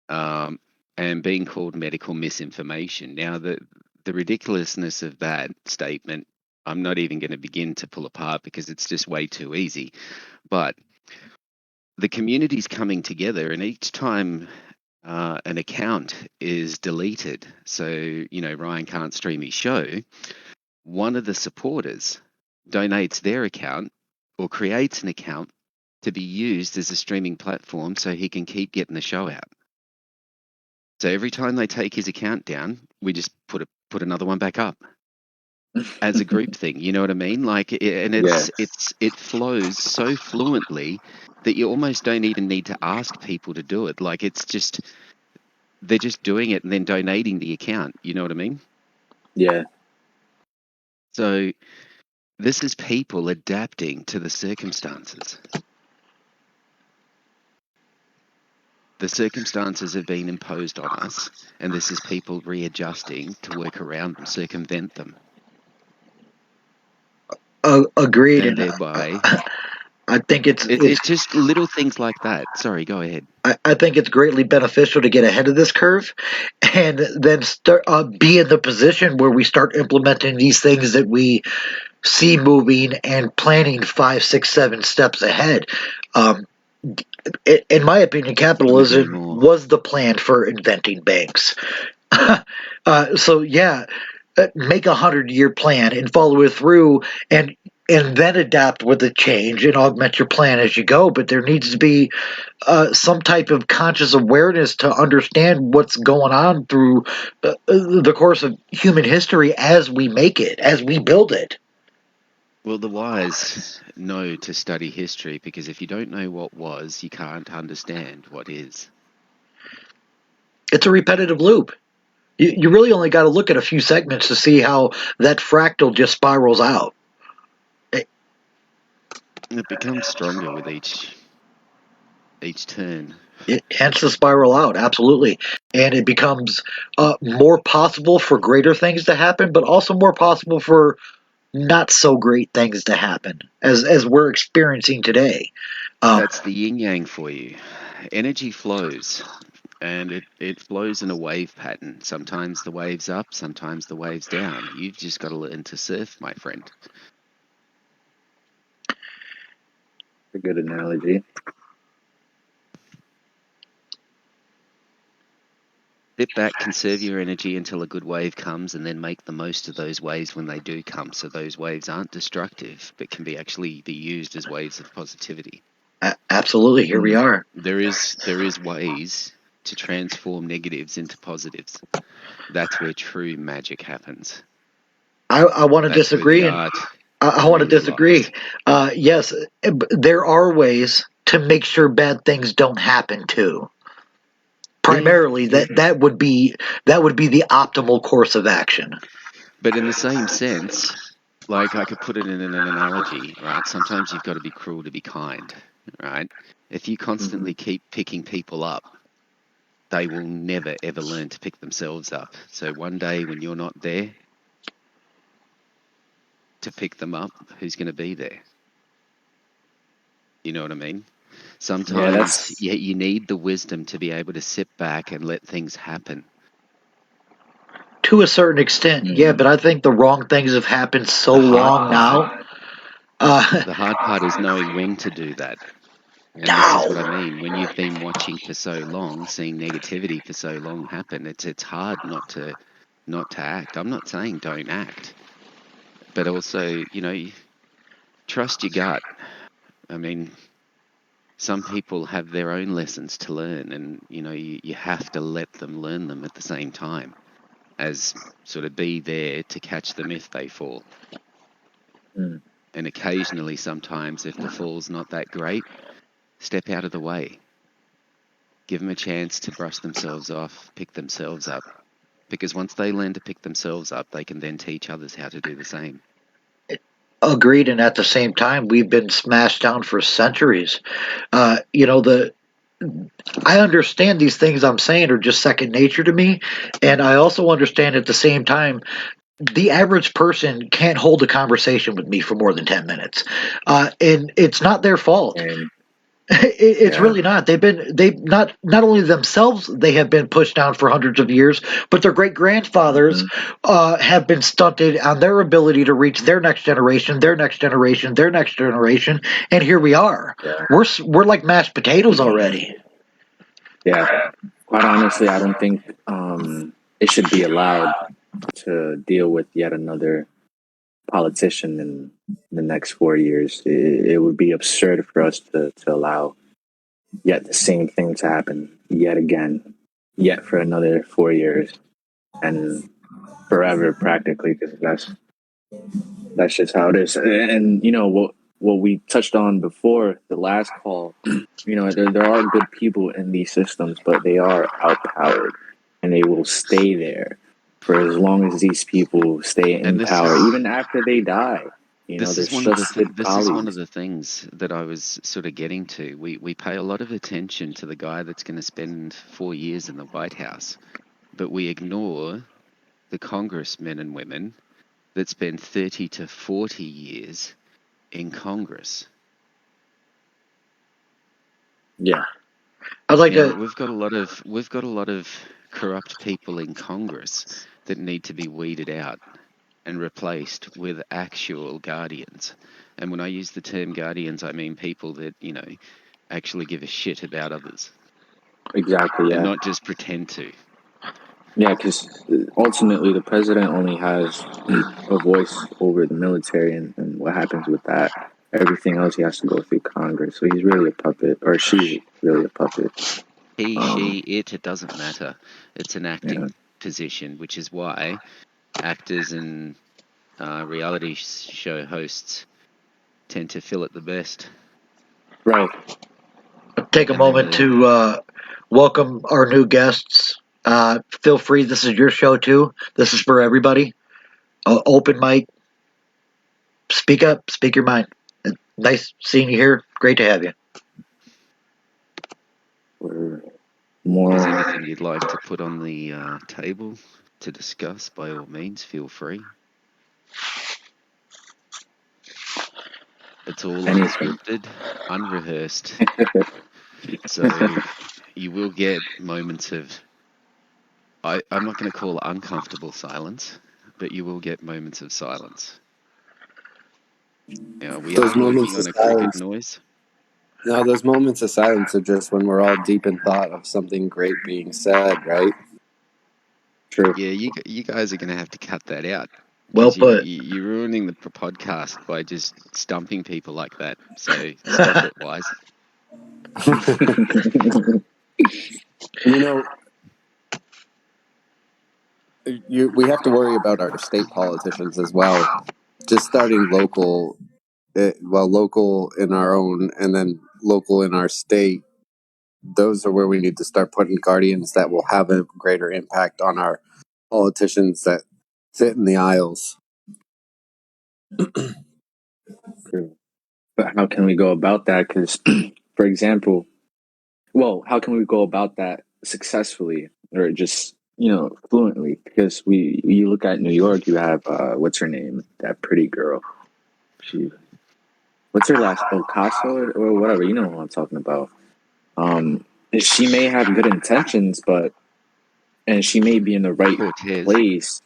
S7: and being called medical misinformation. Now, the ridiculousness of that statement, I'm not even going to begin to pull apart because it's just way too easy. But the community's coming together, and each time an account is deleted, so, you know, Ryan can't stream his show, one of the supporters donates their account or creates an account to be used as a streaming platform so he can keep getting the show out. So every time they take his account down, we just put another one back up as a group thing. You know what I mean? Like, it flows so fluently that you almost don't even need to ask people to do it. Like, it's just they're just doing it and then donating the account. You know what I mean?
S9: Yeah.
S7: So this is people adapting to the circumstances. The circumstances have been imposed on us, and this is people readjusting to work around them, circumvent them.
S8: Agreed.
S7: And thereby,
S8: I think it's
S7: just little things like that. Sorry, go ahead.
S8: I think it's greatly beneficial to get ahead of this curve, and then start be in the position where we start implementing these things that we see moving and planning 5, 6, 7 steps ahead. In my opinion, capitalism was the plan for inventing banks. So yeah, make 100-year plan and follow it through, and then adapt with the change and augment your plan as you go. But there needs to be some type of conscious awareness to understand what's going on through the course of human history as we make it, as we build it.
S7: Well, the wise know to study history, because if you don't know what was, you can't understand what is.
S8: It's a repetitive loop. You really only got to look at a few segments to see how that fractal just spirals out.
S7: It becomes stronger with each turn.
S8: Hence the spiral out, absolutely. And it becomes more possible for greater things to happen, but also more possible for not so great things to happen, as we're experiencing today.
S7: That's the yin yang for you. Energy flows, and it flows in a wave pattern. Sometimes the wave's up, sometimes the wave's down. You've just got to learn to surf, my friend.
S9: A good analogy.
S7: Sit back, conserve your energy until a good wave comes, and then make the most of those waves when they do come, so those waves aren't destructive, but can actually be used as waves of positivity.
S8: Absolutely, here we are.
S7: There is ways to transform negatives into positives. That's where true magic happens.
S8: I want to disagree. I want to disagree. Yes, there are ways to make sure bad things don't happen too. Primarily, that would be the optimal course of action.
S7: But in the same sense, like I could put it in an analogy, right? Sometimes you've got to be cruel to be kind, right? If you constantly keep picking people up, they will never, ever learn to pick themselves up. So one day when you're not there to pick them up, who's going to be there? You know what I mean? Sometimes you need the wisdom to be able to sit back and let things happen.
S8: To a certain extent, yeah, but I think the wrong things have happened so long now.
S7: The hard part is knowing when to do that. And this is what I mean. When you've been watching for so long, seeing negativity for so long happen, it's hard not to act. I'm not saying don't act, but also, trust your gut. I mean, some people have their own lessons to learn, and you have to let them learn them at the same time, as sort of be there to catch them if they fall. And occasionally, sometimes, if the fall's not that great, step out of the way. Give them a chance to brush themselves off, pick themselves up. Because once they learn to pick themselves up, they can then teach others how to do the same.
S8: Agreed, and at the same time, we've been smashed down for centuries. I understand these things I'm saying are just second nature to me, and I also understand at the same time the average person can't hold a conversation with me for more than 10 minutes, and it's not their fault. It's really not. They not only themselves, they have been pushed down for hundreds of years, but their great grandfathers have been stunted on their ability to reach their next generation, their next generation, their next generation, and here we are. We're like mashed potatoes already.
S9: Yeah, quite honestly, I don't think it should be allowed to deal with yet another politician in the next 4 years. It would be absurd for us to allow yet the same thing to happen yet again, yet for another 4 years, and forever practically, because that's just how it is. And what we touched on before the last call, you know, there are good people in these systems, but they are outpowered, and they will stay there for as long as these people stay in
S7: And this
S9: power,
S7: is
S9: even after they die. You know,
S7: this
S9: they're
S7: is one of the
S9: trusted
S7: this is one of
S9: colleagues.
S7: the things that I was sort of getting to. We pay a lot of attention to the guy that's going to spend 4 years in the White House, but we ignore the congressmen and women that spend 30 to 40 years in Congress.
S9: Yeah.
S8: I'd like
S7: Now,
S8: to.
S7: we've got a lot of corrupt people in Congress that need to be weeded out and replaced with actual guardians. And when I use the term guardians, I mean people that, you know, actually give a shit about others
S9: Exactly.
S7: and
S9: Yeah.
S7: not just pretend to.
S9: Yeah, because ultimately the president only has a voice over the military, and what happens with that. Everything else he has to go through Congress. So he's really a puppet, or she's really a puppet.
S7: He, she, it doesn't matter. It's an
S9: Yeah.
S7: acting position, which is why actors and reality show hosts tend to fill it the best.
S9: Right.
S8: Take a
S7: And then
S8: moment to welcome our new guests. Feel free. This is your show too. This is for everybody. Open mic. Speak up. Speak your mind. Nice seeing you here. Great to have you.
S9: We're
S7: If
S9: more.
S7: there's anything you'd like to put on the table to discuss, by all means, feel free. It's all
S9: Anything.
S7: unscripted, unrehearsed. So you will get moments of, I'm not going to call it uncomfortable silence, but you will get moments of silence. You know, we
S10: Those
S7: are
S10: moments
S7: working
S10: of
S7: on a cricket
S10: silence.
S7: noise.
S10: No, those moments of silence are just when we're all deep in thought of something great being said, right?
S9: True.
S7: Yeah, you guys are going to have to cut that out.
S8: Well
S7: Because
S8: put.
S7: you're ruining the podcast by just stumping people like that. So stop it, Wise.
S10: You know, we have to worry about our state politicians as well. Just starting local, local in our own, and then local in our state. Those are where we need to start putting guardians that will have a greater impact on our politicians that sit in the aisles.
S9: True. But how can we go about that? Because, for example, how can we go about that successfully, or just, you know, fluently? Because you look at New York, you have what's her name, that pretty girl. What's her last? Ocasio or whatever. You know what I'm talking about. She may have good intentions, and she may be in the right
S7: Cortez.
S9: place.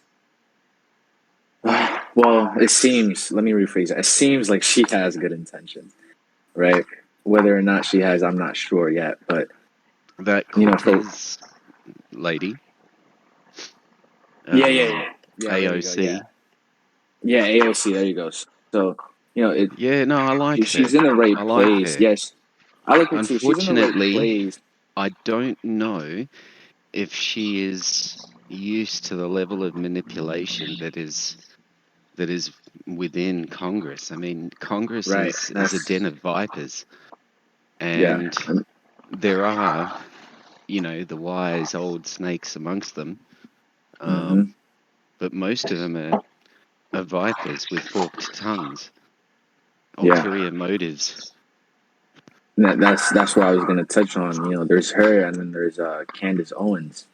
S9: Well, it seems. Let me rephrase it. It seems like she has good intentions, right? Whether or not she has, I'm not sure yet. But
S7: That
S9: you know,
S7: Cortez lady.
S9: yeah. There you go.
S7: AOC.
S9: Yeah, AOC. There you go. So, you know,
S7: Yeah, no, I like
S9: she's
S7: her.
S9: in the right
S7: I like
S9: place.
S7: her.
S9: Yes, I like her too. She's in the right
S7: Unfortunately,
S9: place.
S7: I don't know if she is used to the level of manipulation that is within Congress. I mean, Congress
S9: Right.
S7: is a den of vipers,
S9: Yeah.
S7: and there are, you know, the wise old snakes amongst them, but most of them are vipers with forked tongues, ulterior motives.
S9: That's what I was gonna touch on. You know, there's her, and then there's Candace Owens.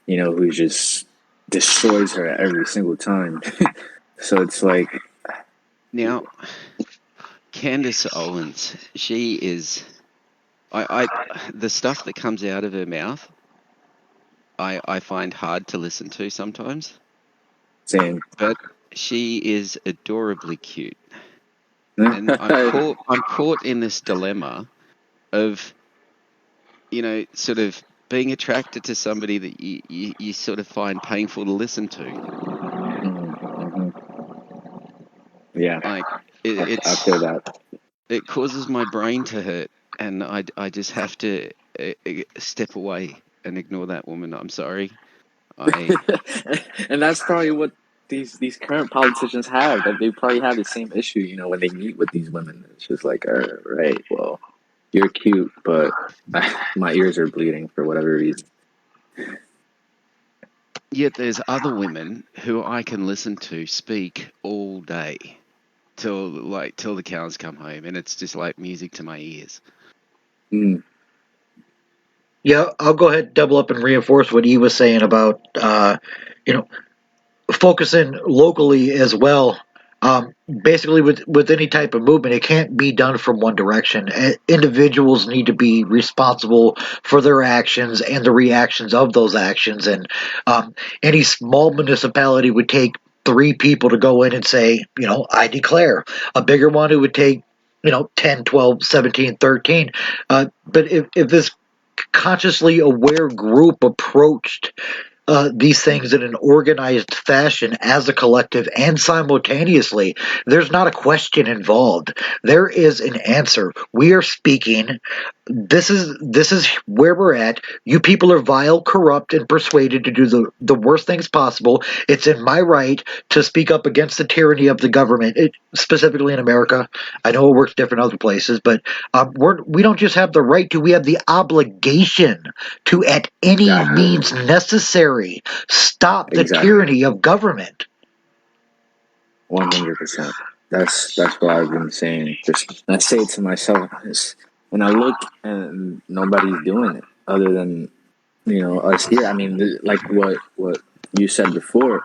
S9: You know, who just destroys her every single time. So it's like,
S7: Now, Candace Owens, she is, the stuff that comes out of her mouth, I find hard to listen to sometimes.
S9: same.
S7: But she is adorably cute. And I'm caught in this dilemma of, you know, sort of being attracted to somebody that you sort of find painful to listen to.
S9: Yeah,
S7: Like
S9: I feel that.
S7: It causes my brain to hurt, and I just have to step away and ignore that woman. I'm sorry.
S9: And that's probably what these current politicians have, that they probably have the same issue, you know, when they meet with these women. It's just like, right, well, you're cute, but my ears are bleeding for whatever reason.
S7: Yet there's other women who I can listen to speak all day till the cows come home, and it's just like music to my ears.
S9: Mm.
S8: Yeah, I'll go ahead and double up and reinforce what he was saying about, you know, focusing locally as well. Basically, with any type of movement, it can't be done from one direction. Individuals need to be responsible for their actions and the reactions of those actions. And any small municipality would take 3 people to go in and say, I declare. A bigger one, it would take 10, 12, 17, 13. But if this consciously aware group approached these things in an organized fashion as a collective and simultaneously, there's not a question involved. There is an answer. We are speaking. This is where we're at. You people are vile, corrupt, and persuaded to do the worst things possible. It's in my right to speak up against the tyranny of the government, specifically in America. I know it works different other places, but we don't just have the right to, we have the obligation to, at any means necessary, stop the tyranny of government.
S9: 100%. That's what I've been saying. Just, I say it to myself, and I look and nobody's doing it other than us here. I mean, like what you said before.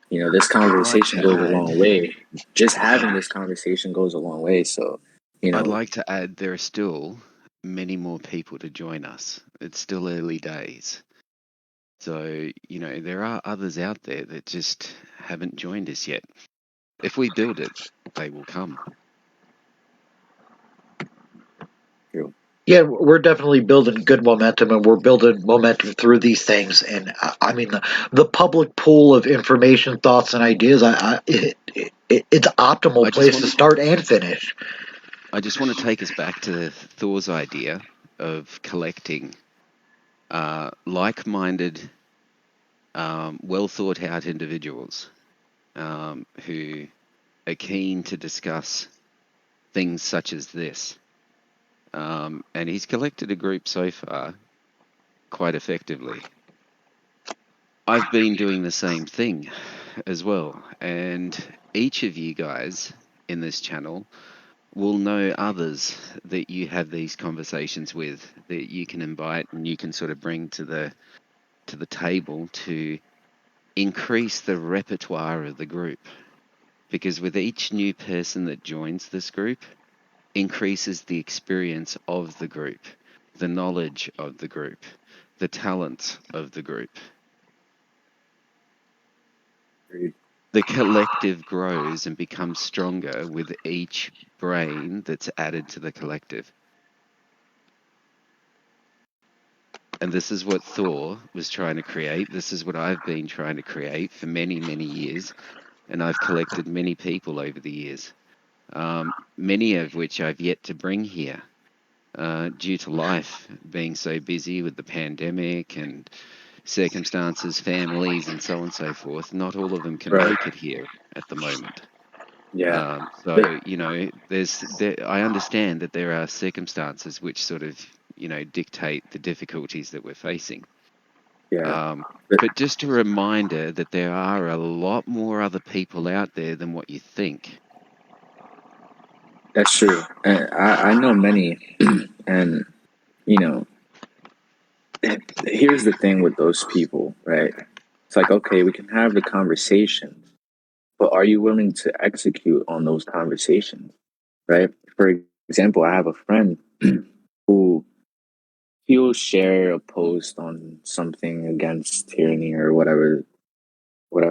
S9: This conversation goes a long way. Just having this conversation goes a long way. So,
S7: I'd like to add there are still many more people to join us. It's still early days. So, there are others out there that just haven't joined us yet. If we build it, they will come.
S8: Yeah, we're definitely building good momentum, and we're building momentum through these things. And I mean, the public pool of information, thoughts, and ideas, it's an optimal place to start and finish.
S7: I just want to take us back to Thor's idea of collecting like-minded, well thought out individuals who are keen to discuss things such as this. And he's collected a group so far quite effectively. I've been doing the same thing as well, and each of you guys in this channel will know others that you have these conversations with, that you can invite and you can sort of bring to the table to increase the repertoire of the group. Because with each new person that joins this group, increases the experience of the group, the knowledge of the group, the talents of the group. The collective grows and becomes stronger with each brain that's added to the collective. And this is what Thor was trying to create. This is what I've been trying to create for many, many years. And I've collected many people over the years, many of which I've yet to bring here due to life being so busy with the pandemic and circumstances, families, and so on and so forth. Not all of them can make it here at the moment.
S9: Yeah.
S7: So, I understand that there are circumstances which sort of, dictate the difficulties that we're facing.
S9: Yeah.
S7: But just a reminder that there are a lot more other people out there than what you think.
S9: That's true. And I know many, and here's the thing with those people, right? It's like, okay, we can have the conversation, but are you willing to execute on those conversations, right? For example, I have a friend who he'll share a post on something against tyranny or whatever, I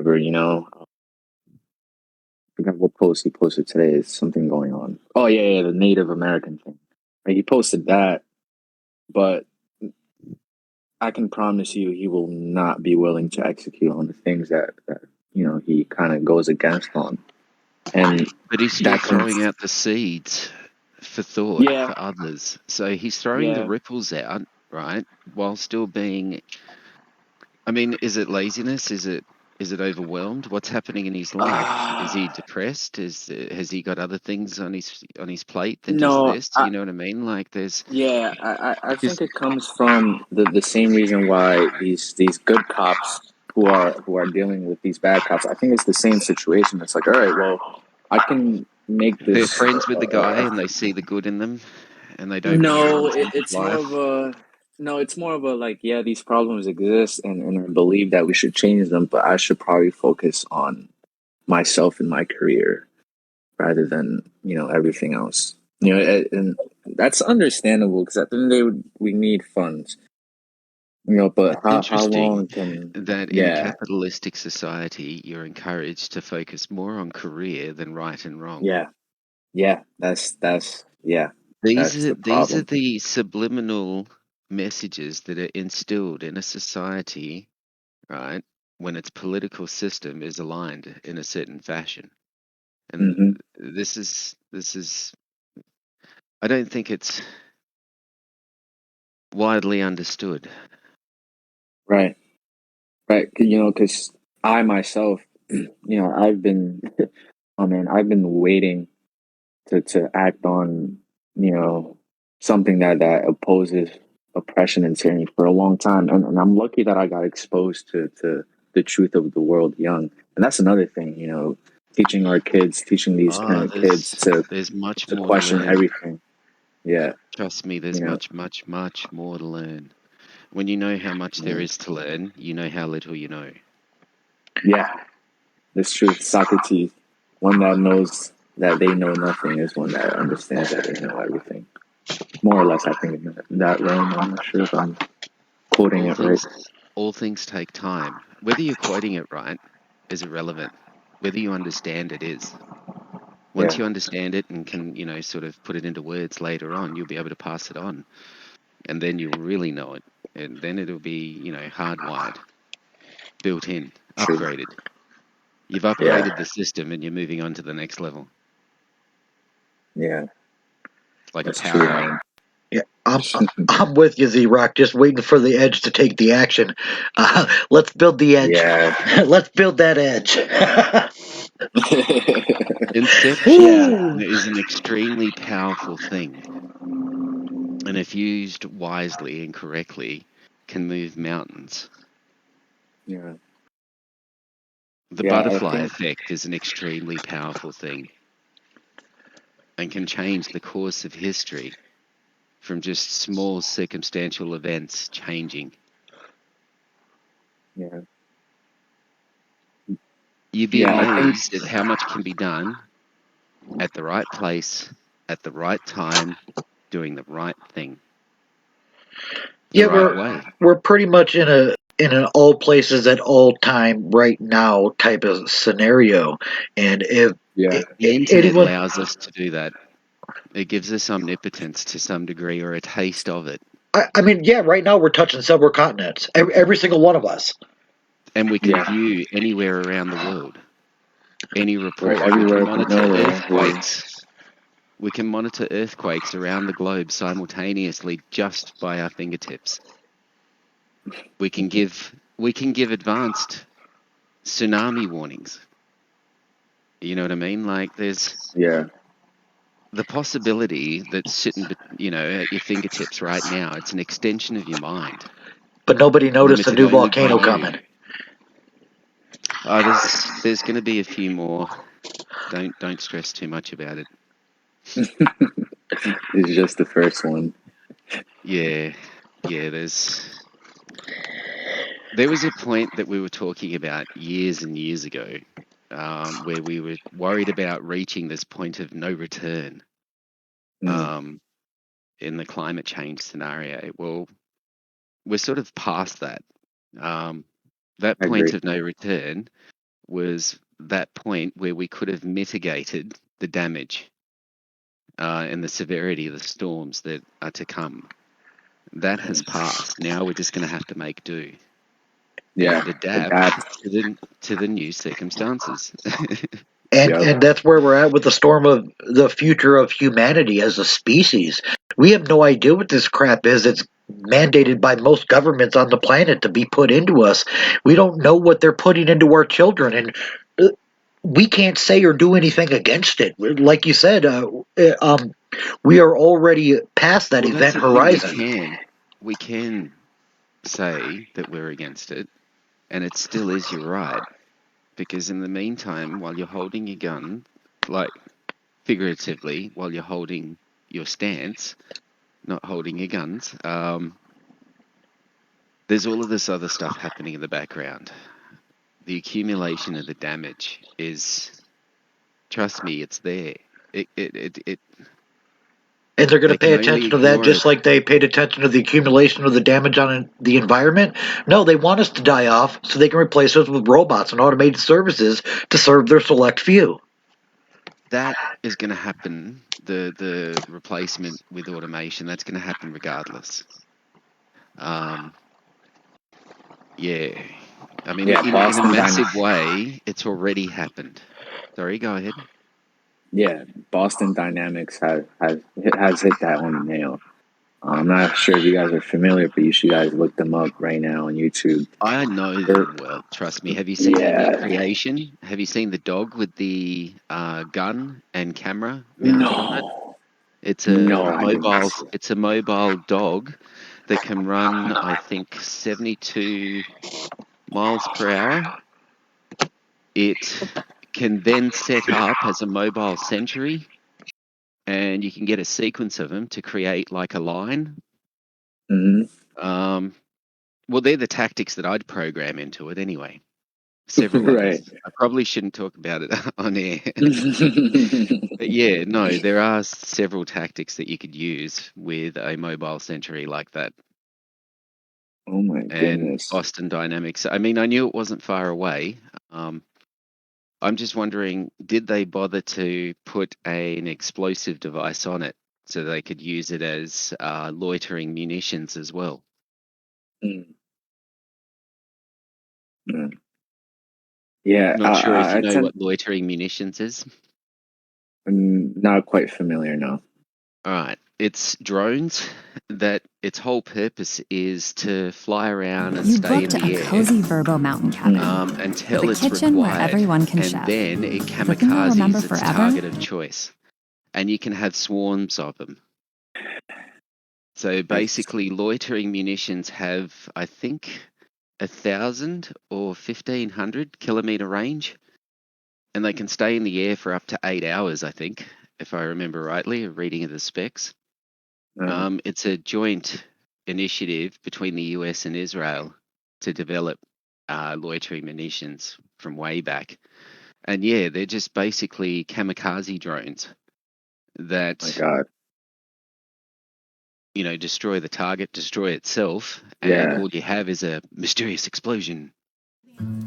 S9: forgot what post he posted today. It's something going on. Oh yeah, the Native American thing. Like, he posted that, but I can promise you he will not be willing to execute on the things that he kind of goes against on.
S7: But he's still throwing out the seeds for thought for others. So he's throwing the ripples out, right? While still being, I mean, is it laziness? Is it Is it overwhelmed? What's happening in his life? Is he depressed? Has he got other things on his plate than just
S9: No,
S7: this? You know what I mean? Like there's
S9: yeah, I
S7: just
S9: think it comes from the same reason why these good cops who are dealing with these bad cops. I think it's the same situation. It's like, all right, well, I can make
S7: they're
S9: this.
S7: friends with the guy and they see the good in them, and they don't
S9: No,
S7: realize his
S9: it's more
S7: life.
S9: of a no. It's more of a like, yeah, these problems exist, and I believe that we should change them, but I should probably focus on myself and my career rather than everything else. And that's understandable because at the end of the day, we need funds. But
S7: It's
S9: how long
S7: interesting
S9: can?
S7: that in a
S9: Yeah,
S7: capitalistic society, you're encouraged to focus more on career than right and wrong.
S9: yeah. That's yeah.
S7: These
S9: That's
S7: are
S9: the
S7: these are
S9: problem.
S7: the subliminal messages that are instilled in a society, right? When its political system is aligned in a certain fashion. And
S9: Hmm.
S7: this is I don't think it's widely understood.
S9: Right, right. Because I myself, I've been, oh man, I've been waiting to act on something that opposes oppression and tyranny for a long time, and I'm lucky that I got exposed to the truth of the world young, and that's another thing, teaching our kids, teaching these
S7: Oh,
S9: current kids
S7: there's much
S9: to
S7: more to
S9: question
S7: learn.
S9: everything. Yeah,
S7: Trust me, there's
S9: you know,
S7: much, much, much more to learn. When you know how much there
S9: yeah,
S7: is to learn, you know how little you know.
S9: yeah, that's true. Socrates, one that knows that they know nothing is one that understands that they know everything. More or less, I think in that realm. I'm not sure if I'm quoting
S7: All
S9: it right.
S7: things take time. Whether you're quoting it right is irrelevant. Whether you understand it is. Once
S9: Yeah,
S7: you understand it and can, sort of put it into words later on, you'll be able to pass it on. And then you'll really know it. And then it'll be, hardwired, built in,
S9: true.
S7: upgraded. You've
S9: Yeah,
S7: upgraded the system and you're moving on to the next level.
S9: yeah,
S7: Like a
S9: that's true,
S7: power up.
S9: man.
S8: Yeah, I'm with you, Z-Rock. Just waiting for the edge to take the action. Let's build the edge.
S9: Yeah,
S8: Let's build that edge.
S7: Inception
S9: yeah,
S7: is an extremely powerful thing. And if used wisely and correctly, can move mountains.
S9: yeah,
S7: The
S9: yeah. I
S7: butterfly
S9: think
S7: effect is an extremely powerful thing and can change the course of history from just small circumstantial events changing.
S9: yeah,
S7: You'd be
S9: yeah. I think
S7: amazed at how much can be done at the right place, at the right time, doing the right thing, the
S8: Yeah,
S7: right way.
S8: we're pretty much in an all places at all time right now type of scenario, and if
S9: yeah,
S7: The internet
S8: anyone,
S7: allows us to do that. It gives us omnipotence to some degree or a taste of it.
S8: I mean, yeah, right now we're touching several continents, every single one of us.
S7: And we can
S9: yeah.
S7: view anywhere around the world, any
S9: We're
S7: report. We can
S9: everywhere from
S7: monitor
S9: nowhere.
S7: earthquakes. We can monitor earthquakes around the globe simultaneously just by our fingertips. We can give advanced tsunami warnings. You know what I mean? Like there's
S9: Yeah,
S7: the possibility that's sitting, at your fingertips right now. It's an extension of your mind,
S8: But nobody noticed the
S7: limited
S8: new
S7: only by
S8: volcano
S7: you.
S8: coming.
S7: There's going to be a few more. Don't stress too much about it.
S9: it's just the first one.
S7: Yeah. There was a point that we were talking about years and years ago, where we were worried about reaching this point of no return,
S9: Mm,
S7: in the climate change scenario. Well, we're sort of past that. That
S9: I
S7: point
S9: agree.
S7: of no return was that point where we could have mitigated the damage and the severity of the storms that are to come. That has passed. Now we're just going to have to make do
S9: Yeah,
S7: and adapt
S9: adapt.
S7: to the new circumstances.
S8: And
S9: Yep.
S8: that's where we're at with the storm of the future of humanity as a species. We have no idea what this crap is. It's mandated by most governments on the planet to be put into us. We don't know what they're putting into our children, and we can't say or do anything against it. Like you said, we are already past that
S7: Well, that's
S8: event
S7: the thing.
S8: horizon.
S7: We can say that we're against it, and it still is your right. Because in the meantime, while you're holding your gun, like figuratively, while you're holding your stance, not holding your guns, there's all of this other stuff happening in the background. The accumulation of the damage is, trust me, it's there.
S8: And they're going to pay
S7: can only
S8: attention to that
S7: ignore
S8: just
S7: it.
S8: like they paid attention to the accumulation of the damage on the environment. No, they want us to die off so they can replace us with robots and automated services to serve their select few.
S7: That is going to happen. The replacement with automation, that's going to happen regardless. Yeah. I mean,
S9: Yeah,
S7: in a
S9: Boston
S7: massive way, it's already happened. Sorry, go ahead.
S9: Yeah, Boston Dynamics has hit that on the nail. I'm not sure if you guys are familiar, but you should guys look them up right now on YouTube.
S7: I know them well. Trust me. Have you seen their recreation? Have you seen the dog with the gun and camera mounted on it? It's It's a mobile dog that can run, I think, 72 miles per hour. It can then set up as a mobile sentry, and you can get a sequence of them to create like a line.
S9: Mm-hmm.
S7: Well, they're the tactics that I'd program into it anyway. Several others. I probably shouldn't talk about it on air. But yeah, no, there are several tactics that you could use with a mobile sentry like that.
S9: Oh my goodness.
S7: And Boston Dynamics. I mean, I knew it wasn't far away. I'm just wondering, did they bother to put an explosive device on it so they could use it as loitering munitions as well?
S9: Yeah,
S7: Not sure if you know what loitering munitions is.
S9: Not quite familiar, no.
S7: All right. It's drones that its whole purpose is to fly around and stay in the air.
S11: You booked a cozy Verbo mountain cabin
S7: until
S11: with a
S7: it's
S11: kitchen
S7: required,
S11: where everyone can
S7: and
S11: chef.
S7: then it
S11: The thing you'll remember
S7: kamikazes its
S11: forever?
S7: target of choice. And you can have swarms of them. So basically, loitering munitions have, I think, 1,000 or 1,500 kilometer range, and they can stay in the air for up to 8 hours, I think, if I remember rightly, a reading of the specs. It's a joint initiative between the US and Israel to develop loitering munitions from way back. And yeah, they're just basically kamikaze drones that, destroy the target, destroy itself, and all you have is a mysterious explosion.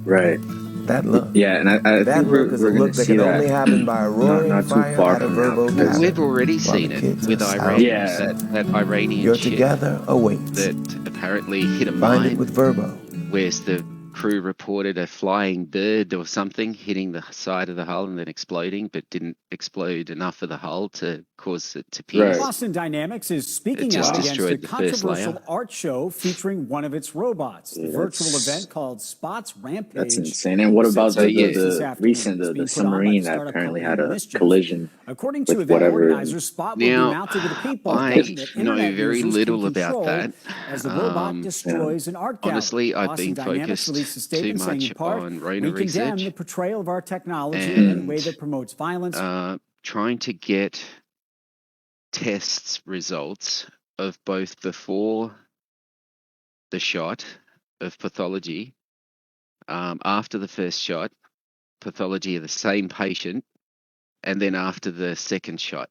S9: Right.
S12: That look.
S9: Yeah, and I think we're going to see that
S12: only happen by a roaring
S9: not too
S12: fire
S9: far
S12: at a
S9: from now.
S12: Verbo
S9: because-
S7: We've already seen it with Iran.
S9: Yeah.
S7: That Iranian
S12: Your
S7: ship
S12: together awaits.
S7: that apparently hit a
S12: Find
S7: mine.
S12: it with Verbo.
S7: Where the crew reported a flying bird or something hitting the side of the hull and then exploding, but didn't explode enough for the hull to cause it to pierce.
S13: Boston Dynamics is speaking
S7: It just
S13: out against a
S7: destroyed the first layer.
S13: controversial art show featuring one of its robots. The virtual event called Spots Rampage.
S9: That's insane. And what about the
S13: the
S9: submarine that apparently had a collision
S13: According to
S9: with
S13: event
S9: whatever?
S13: organizers, Spot will be mounted with a paintball
S7: I
S13: gun that
S7: know
S13: internet
S7: very
S13: users
S7: little
S13: can
S7: about
S13: control
S7: that.
S13: as the robot destroys an art gallery.
S7: Honestly, I've
S13: Boston
S7: been
S13: Dynamics
S7: focused
S13: released a statement
S7: too
S13: saying,
S7: much
S13: in part,
S7: on Rona
S13: we condemn
S7: research
S13: the portrayal of our technology in a way that promotes violence.
S7: Trying to get tests results of both before the shot of pathology, after the first shot, pathology of the same patient, and then after the second shot,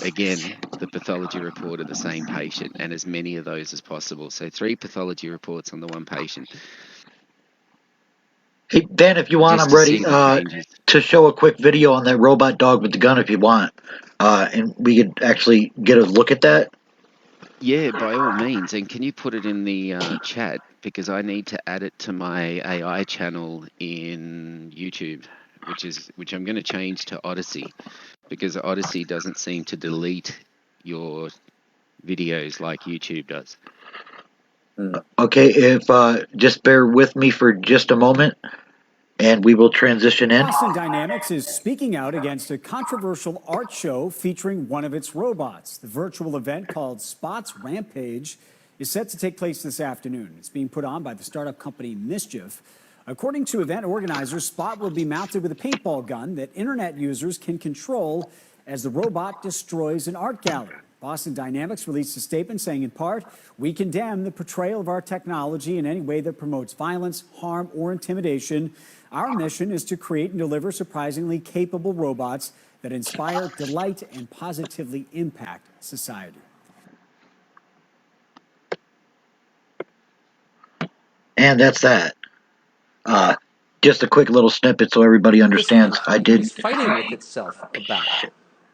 S7: again, the pathology report of the same patient, and as many of those as possible. So 3 pathology reports on the one patient.
S8: Hey, Ben, if you want,
S7: Just
S8: I'm
S7: to
S8: ready
S7: see the changes.
S8: to show a quick video on that robot dog with the gun if you want. And we could actually get a look at that.
S7: Yeah, by all means. And can you put it in the chat? Because I need to add it to my AI channel in YouTube, which I'm going to change to Odyssey, because Odyssey doesn't seem to delete your videos like YouTube does.
S8: Okay, if just bear with me for just a moment, and we will transition in.
S13: Boston Dynamics is speaking out against a controversial art show featuring one of its robots. The virtual event called Spot's Rampage is set to take place this afternoon. It's being put on by the startup company Mischief. According to event organizers, Spot will be mounted with a paintball gun that internet users can control as the robot destroys an art gallery. Boston Dynamics released a statement saying, in part, we condemn the portrayal of our technology in any way that promotes violence, harm, or intimidation. Our mission is to create and deliver surprisingly capable robots that inspire, delight, and positively impact society.
S8: And that's that. Just a quick little snippet so everybody understands. I did.
S14: Is fighting with itself about.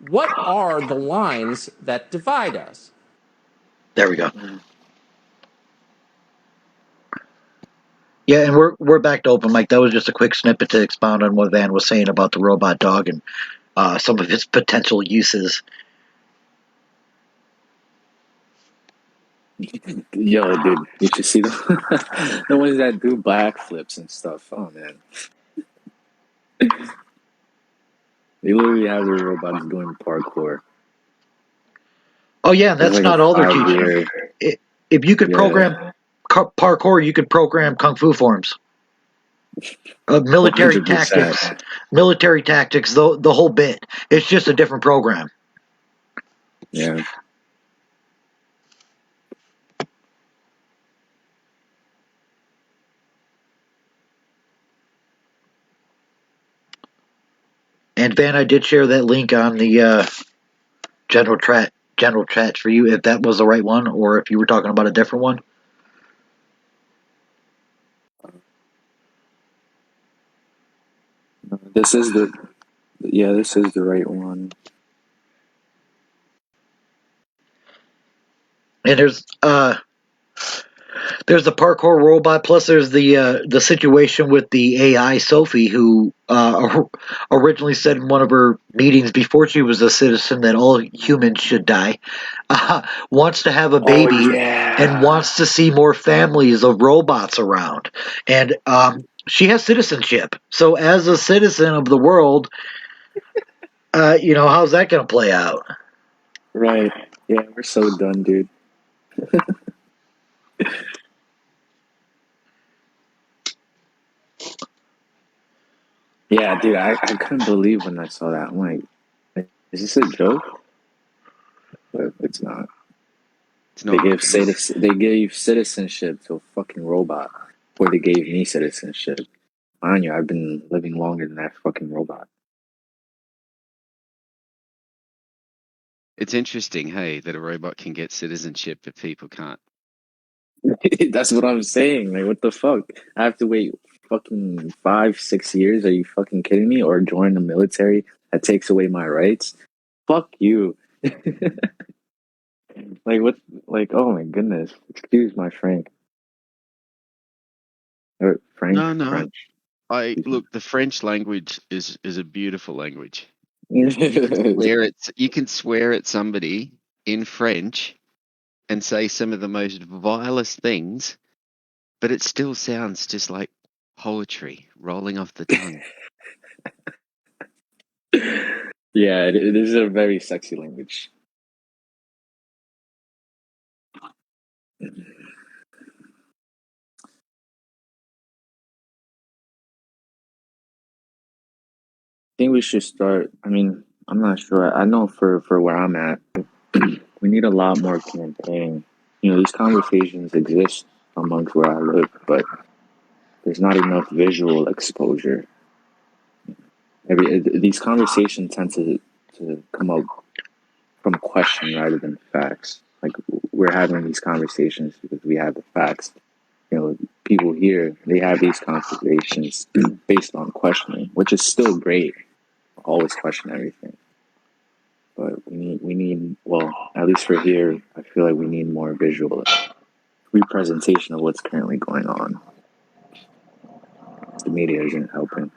S14: What are the lines that divide us?
S8: There we go. Yeah, and we're back to open mic. That was just a quick snippet to expound on what Van was saying about the robot dog and some of its potential uses.
S9: Yo, dude, you should see the ones that do backflips and stuff. Oh man, they literally have their robots doing parkour.
S8: Oh yeah, that's
S9: like
S8: not all they're teaching. If you could program parkour, you could program kung fu forms. Military
S9: 100%.
S8: tactics, the whole bit. It's just a different program.
S9: Yeah.
S8: And Van, I did share that link on the general chat for you, if that was the right one, or if you were talking about a different one.
S9: This is the right one.
S8: And there's the parkour robot, plus there's the situation with the AI Sophie, who originally said in one of her meetings before she was a citizen that all humans should die, wants to have a baby and wants to see more families of robots around. And she has citizenship. So as a citizen of the world, how's that going to play out?
S9: Right. Yeah, we're so done, dude. Yeah, dude, I couldn't believe when I saw that. I'm like, is this a joke? But it's not.
S7: It's not.
S9: They gave citizenship to a fucking robot, or they gave me citizenship. Mind you, I've been living longer than that fucking robot.
S7: It's interesting, hey, that a robot can get citizenship, but people can't.
S9: That's what I'm saying. Like, what the fuck? I have to wait fucking 5-6 years? Are you fucking kidding me? Or join the military that takes away my rights? Fuck you. Like, what? Like, oh my goodness. Excuse my Frank. Or Frank?
S7: No.
S9: French.
S7: Look, the French language is a beautiful language. You can swear at somebody in French and say some of the most vilest things, but it still sounds just like poetry rolling off the tongue.
S9: Yeah, it is a very sexy language. I think we should start. I mean, I'm not sure. I know for where I'm at, we need a lot more campaigning. These conversations exist amongst where I live, but there's not enough visual exposure. These conversations tend to come up from question rather than facts. Like, we're having these conversations because we have the facts. People here, they have these conversations based on questioning, which is still great. Always question everything. But we need, well, at least for here, I feel like we need more visual representation of what's currently going on. The media isn't helping.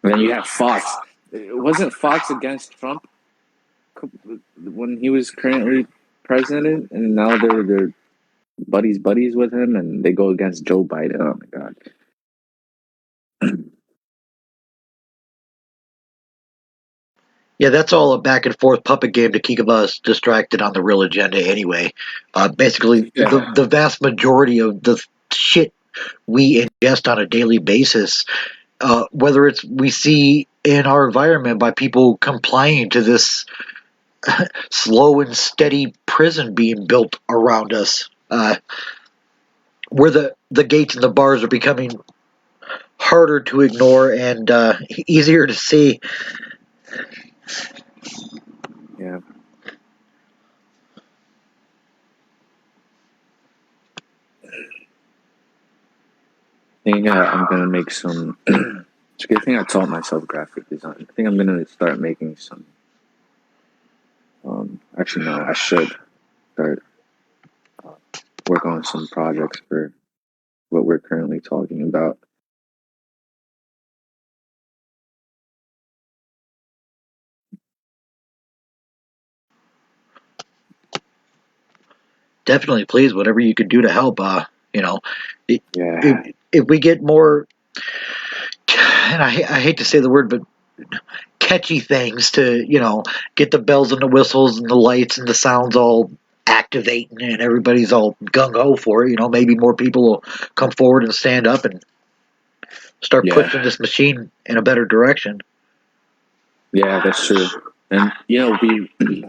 S9: And then you have Fox. Wasn't Fox against Trump when he was currently president, and now they're buddies with him, and they go against Joe Biden. Oh my god.
S8: Yeah, that's all a back and forth puppet game to keep us distracted on the real agenda anyway. Basically, the vast majority of the shit we ingest on a daily basis, whether it's we see in our environment by people complying to this slow and steady prison being built around us, where the gates and the bars are becoming harder to ignore and easier to see.
S9: Yeah. I think I'm gonna make some. It's a good thing I taught myself graphic design. I think I'm gonna start making some. Actually, no, I should start work on some projects for what we're currently talking about.
S8: Definitely, please, whatever you could do to help. If we get more, and I hate to say the word, but catchy things to get the bells and the whistles and the lights and the sounds all activating and everybody's all gung-ho for it, maybe more people will come forward and stand up and start pushing this machine in a better direction.
S9: Yeah, that's true. And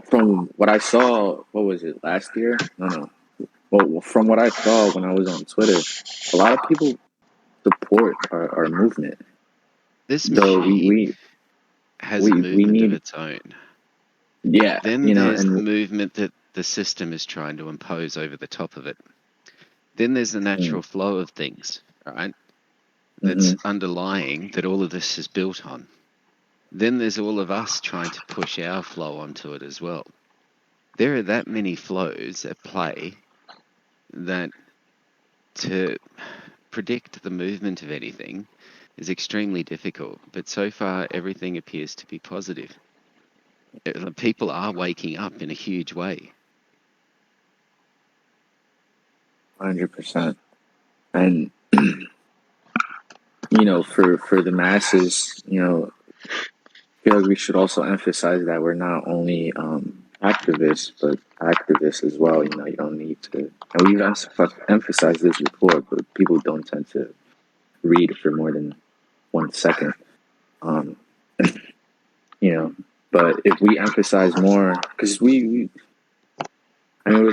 S9: from what I saw, what was it, last year? No. Well, from what I saw when I was on Twitter, a lot of people support our movement.
S7: This
S9: so
S7: machine has a movement
S9: need
S7: of its own.
S9: Yeah,
S7: Then there's the movement that the system is trying to impose over the top of it. Then there's the natural flow of things, right? That's underlying that all of this is built on. Then there's all of us trying to push our flow onto it as well. There are that many flows at play that to predict the movement of anything is extremely difficult. But so far, everything appears to be positive. People are waking up in a huge way.
S9: 100%. And for the masses, I feel like we should also emphasize that we're not only activists, but activists as well. You don't need to, and we've emphasized this before, but people don't tend to read for more than 1 second. But if we emphasize more, because we're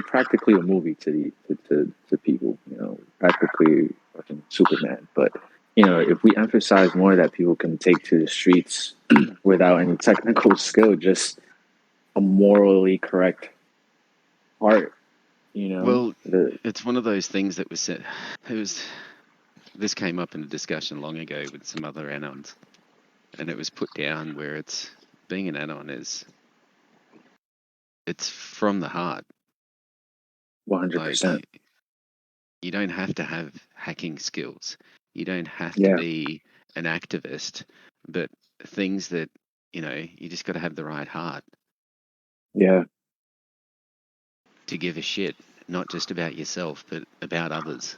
S9: practically a movie to people, practically fucking Superman. But if we emphasize more that people can take to the streets without any technical skill, just a morally correct art,
S7: Well, it's one of those things that was said. This came up in a discussion long ago with some other anons, and it was put down where being an anon it's from the heart.
S9: 100%.
S7: You don't have to have hacking skills. You don't have to be an activist, but things that, you just got to have the right heart.
S9: Yeah.
S7: To give a shit, not just about yourself, but about others.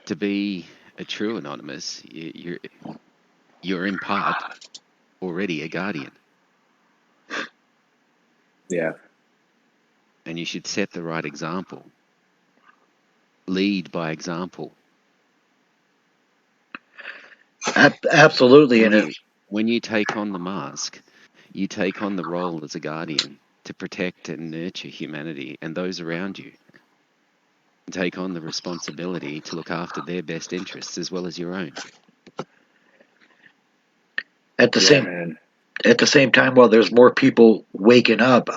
S7: To be a true anonymous, you're in part already a guardian.
S9: Yeah.
S7: And you should set the right example. Lead by example.
S8: Absolutely.
S7: When you take on the mask, you take on the role as a guardian to protect and nurture humanity and those around you. And take on the responsibility to look after their best interests as well as your own.
S8: At the same time, while there's more people waking up,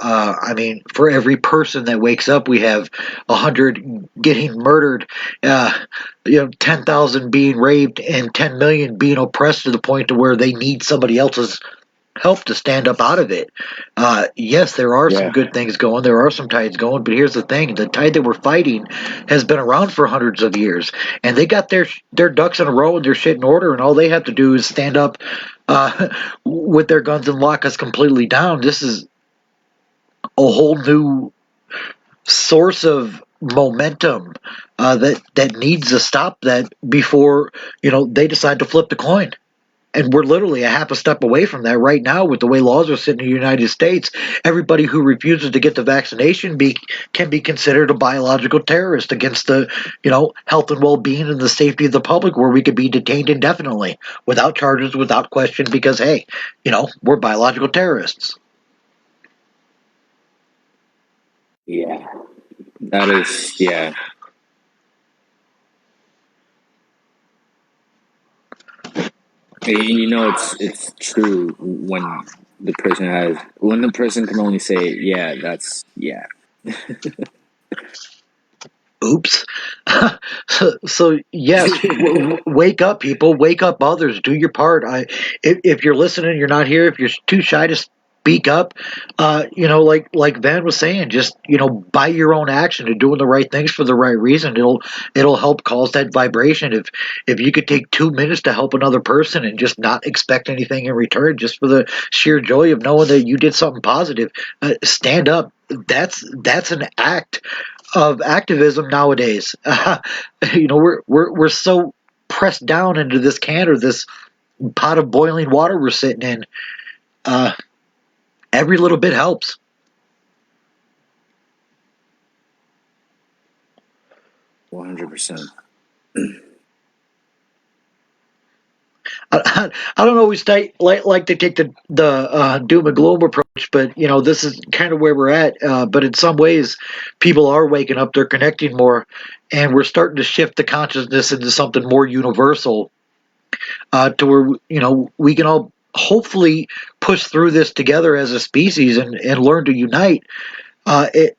S8: for every person that wakes up, we have 100 getting murdered, 10,000 being raped, and 10 million being oppressed to the point to where they need somebody else's help to stand up out of it. Yes, there are some good things going. There are some tides going, but here's the thing: the tide that we're fighting has been around for hundreds of years, and they got their ducks in a row and their shit in order, and all they have to do is stand up with their guns and lock us completely down. This is a whole new source of momentum that needs to stop that before they decide to flip the coin. And we're literally a half a step away from that right now with the way laws are sitting in the United States. Everybody who refuses to get the vaccination can be considered a biological terrorist against the health and well-being and the safety of the public, where we could be detained indefinitely without charges, without question, because hey, we're biological terrorists.
S9: Yeah, that is, yeah. It's true when the person can only say, yeah, that's, yeah.
S8: Oops. So yes, wake up, people. Wake up, others. Do your part. If you're listening, you're not here. If you're too shy to speak up, like Van was saying, just by your own action and doing the right things for the right reason, it'll help cause that vibration. If you could take 2 minutes to help another person and just not expect anything in return, just for the sheer joy of knowing that you did something positive, stand up. That's an act of activism nowadays. We're so pressed down into this can or this pot of boiling water we're sitting in. Every little bit helps.
S9: 100%.
S8: I don't always like to take the doom and gloom approach, but this is kind of where we're at. But in some ways, people are waking up; they're connecting more, and we're starting to shift the consciousness into something more universal, to where we can all hopefully push through this together as a species and learn to unite.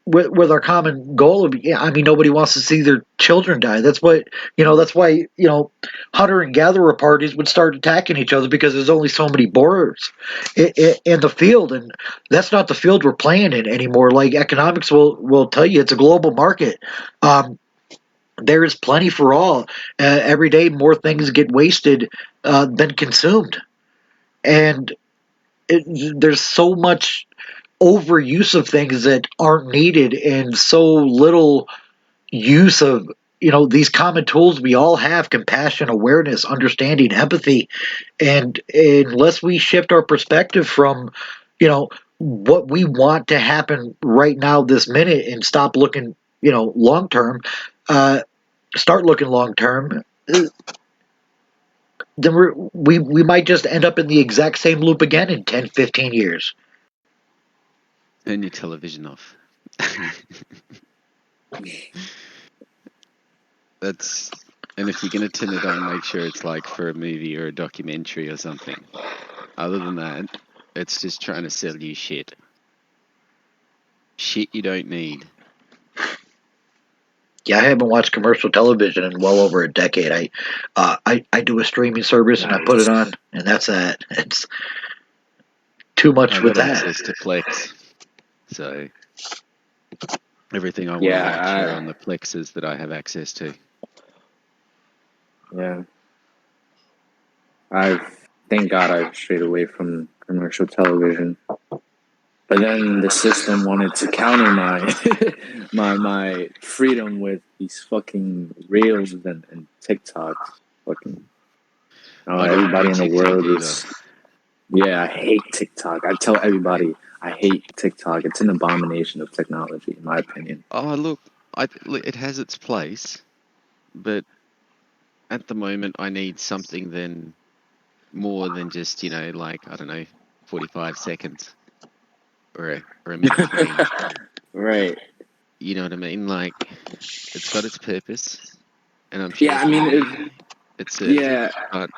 S8: With our common goal of, nobody wants to see their children die. That's what That's why hunter and gatherer parties would start attacking each other, because there's only so many boars in the field, and that's not the field we're playing in anymore. Like economics will tell you, it's a global market. There is plenty for all. Every day, more things get wasted than consumed, and there's so much overuse of things that aren't needed, and so little use of these common tools we all have: compassion, awareness, understanding, empathy. And unless we shift our perspective from what we want to happen right now, this minute, and stop looking long term, start looking long term, then we might just end up in the exact same loop again in 10, 15 years.
S7: Turn your television off. And if you're going to turn it on, make sure it's like for a movie or a documentary or something. Other than that, it's just trying to sell you shit. Shit you don't need.
S8: Yeah, I haven't watched commercial television in well over a decade. I do a streaming service and I put it on, and that's that. It's too much with
S7: got
S8: that.
S7: access to Plex, so everything I want to watch are on the Plexes that I have access to.
S9: Yeah. Thank God I've strayed away from commercial television. But then the system wanted to counter my freedom with these fucking Reels and TikToks. Fucking, everybody in the world is. Yeah, I hate TikTok. I tell everybody I hate TikTok. It's an abomination of technology, in my opinion.
S7: Oh, look, it has its place, but at the moment I need something more than just, like, I don't know, 45 seconds or a minute 20.
S9: Right.
S7: You know what I mean? Like, it's got its purpose, and I'm sure it serves it. But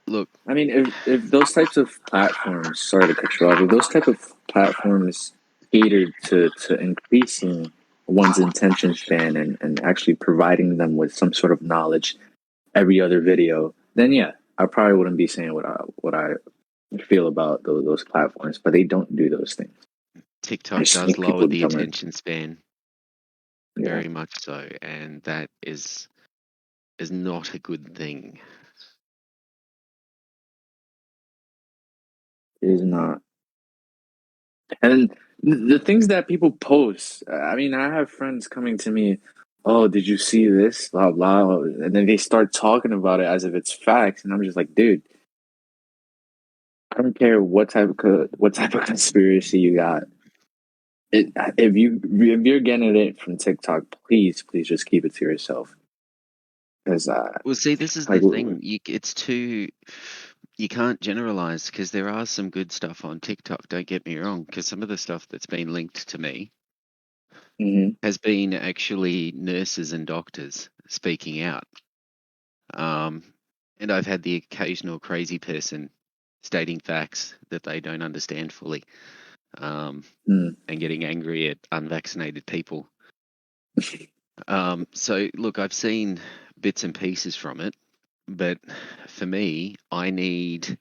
S7: look,
S9: I mean, if those types of platforms, sorry to cut you off, if those type of platforms catered to increasing one's attention span and actually providing them with some sort of knowledge every other video, then yeah, I probably wouldn't be saying what I feel about those platforms. But they don't do those things.
S7: TikTok does lower the attention span, very much so, and that is not a good thing.
S9: It is not. And the things that people post. I mean, I have friends coming to me, "Oh, did you see this?" Blah blah, and then they start talking about it as if it's facts, and I'm just like, dude, I don't care what type of conspiracy you got. If you're getting it from TikTok, please just keep it to yourself. Because
S7: Well, see, this is the
S9: like
S7: thing. You can't generalize because there are some good stuff on TikTok. Don't get me wrong, because some of the stuff that's been linked to me has been actually nurses and doctors speaking out. And I've had the occasional crazy person stating facts that they don't understand fully, and getting angry at unvaccinated people. So look, I've seen bits and pieces from it, but for me, I need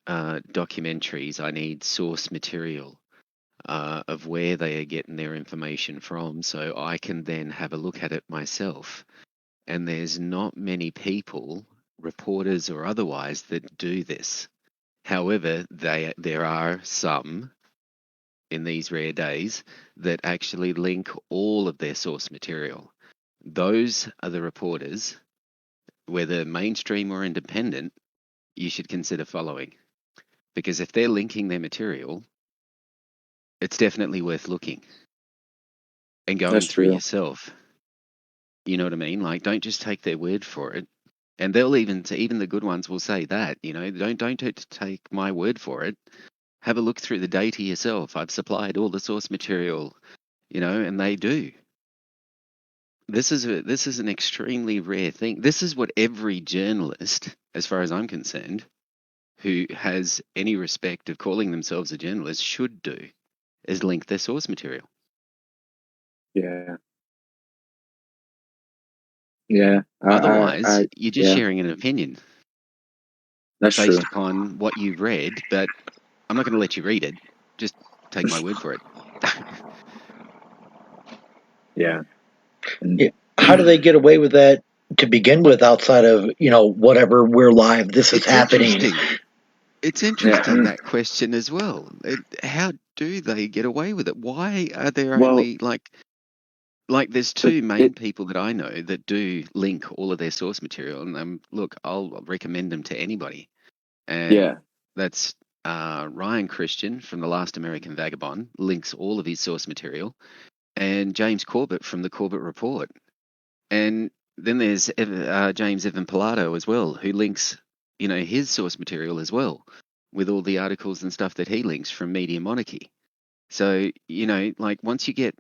S7: documentaries. I need source material of where they are getting their information from, so I can then have a look at it myself. And there's not many people, reporters or otherwise, that do this. However, there are some in these rare days that actually link all of their source material. Those are the reporters, whether mainstream or independent, you should consider following. Because if they're linking their material, it's definitely worth looking and going
S9: That's
S7: through
S9: true.
S7: yourself. You know what I mean? Like, don't just take their word for it. And they'll even the good ones will say that, don't take my word for it. Have a look through the data yourself. I've supplied all the source material, and they do. This is an extremely rare thing. This is what every journalist, as far as I'm concerned, who has any respect of calling themselves a journalist should do, is link their source material.
S9: Yeah. Yeah.
S7: Otherwise, you're just
S9: yeah.
S7: sharing an opinion.
S9: That's
S7: based
S9: true.
S7: upon what you've read, but I'm not going to let you read it. Just take my word for it.
S9: Yeah.
S8: Yeah. How do they get away with that to begin with outside of, whatever, we're live, this is
S7: It's
S8: happening?
S7: interesting. It's interesting, that question as well. How do they get away with it? Why are there only like there's two main people that I know that do link all of their source material, and look, I'll recommend them to anybody. And that's Ryan Christian from The Last American Vagabond links all of his source material, and James Corbett from the Corbett Report. And then there's James Evan Pilato as well, who links, his source material as well, with all the articles and stuff that he links from Media Monarchy. So, once you get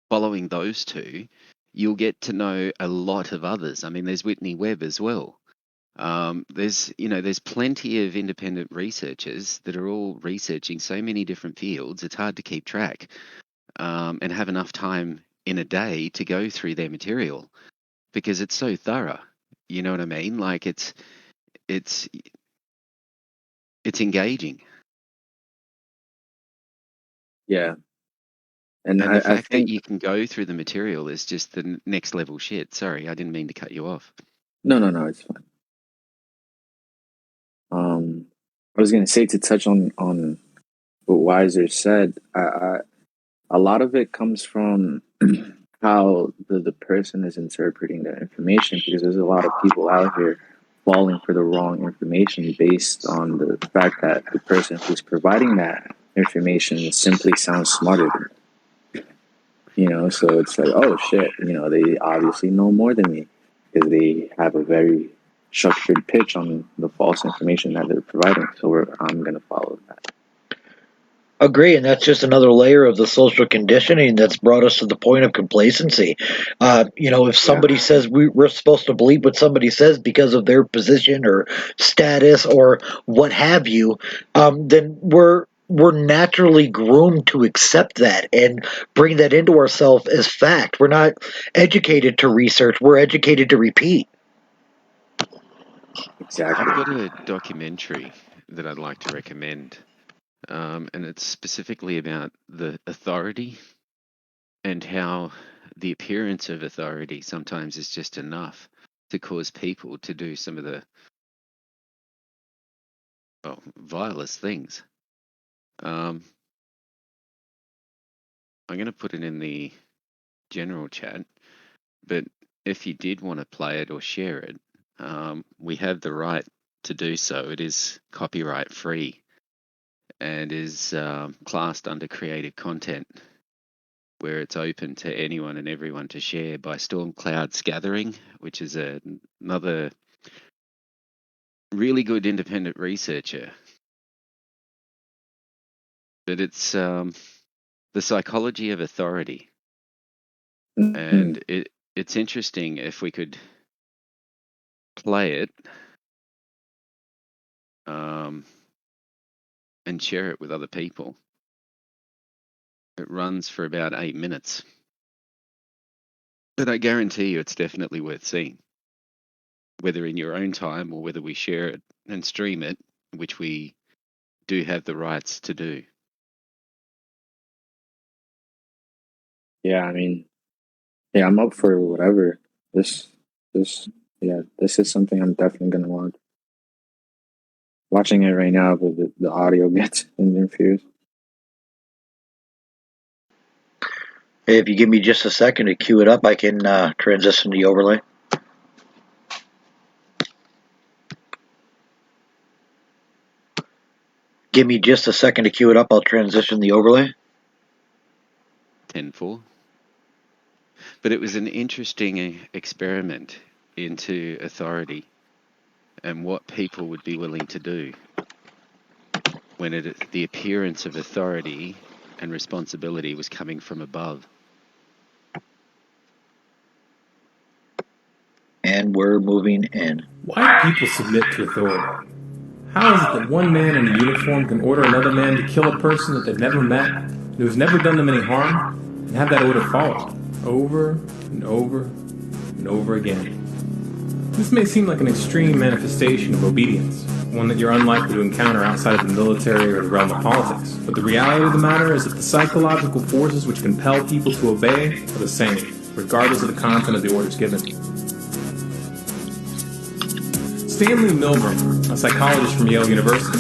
S7: following those two, you'll get to know a lot of others. I mean, there's Whitney Webb as well. There's plenty of independent researchers that are all researching so many different fields. It's hard to keep track and have enough time in a day to go through their material because it's so thorough. You know what I mean? Like it's engaging.
S9: Yeah.
S7: And the fact
S9: I think
S7: that you can go through the material is just the next level shit. Sorry, I didn't mean to cut you off.
S9: no, it's fine. I was gonna say, to touch on what Weiser said. A lot of it comes from how the person is interpreting the information, because there's a lot of people out here falling for the wrong information based on the fact that the person who's providing that information simply sounds smarter than them. So it's like, oh shit, they obviously know more than me because they have a very structured pitch on the false information that they're providing. So I'm going to follow that.
S8: Agree, and that's just another layer of the social conditioning that's brought us to the point of complacency. If somebody says we're supposed to believe what somebody says because of their position or status or what have you, then we're naturally groomed to accept that and bring that into ourselves as fact. We're not educated to research; we're educated to repeat.
S9: Exactly.
S7: I've got a documentary that I'd like to recommend. And it's specifically about the authority and how the appearance of authority sometimes is just enough to cause people to do some of the vilest things. I'm going to put it in the general chat, but if you did want to play it or share it, we have the right to do so. It is copyright free and is classed under creative content, where it's open to anyone and everyone to share by Storm Clouds Gathering, which is another really good independent researcher. But it's the psychology of authority. And it's interesting if we could play it and share it with other people. It runs for about 8 minutes. But I guarantee you it's definitely worth seeing, whether in your own time or whether we share it and stream it, which we do have the rights to do.
S9: Yeah, I mean, yeah, I'm up for whatever. This is something I'm definitely gonna watch. Watching it right now, but the audio gets interferes.
S8: If you give me just a second to queue it up, I can transition the overlay. Give me just a second to queue it up. I'll transition the overlay.
S7: 10-4. But it was an interesting experiment into authority and what people would be willing to do when the appearance of authority and responsibility was coming from above.
S8: And we're moving in.
S15: Why do people submit to authority? How is it that one man in a uniform can order another man to kill a person that they've never met and who's never done them any harm, and have that order followed over and over and over again? This may seem like an extreme manifestation of obedience, one that you're unlikely to encounter outside of the military or the realm of politics. But the reality of the matter is that the psychological forces which compel people to obey are the same, regardless of the content of the orders given. Stanley Milgram, a psychologist from Yale University,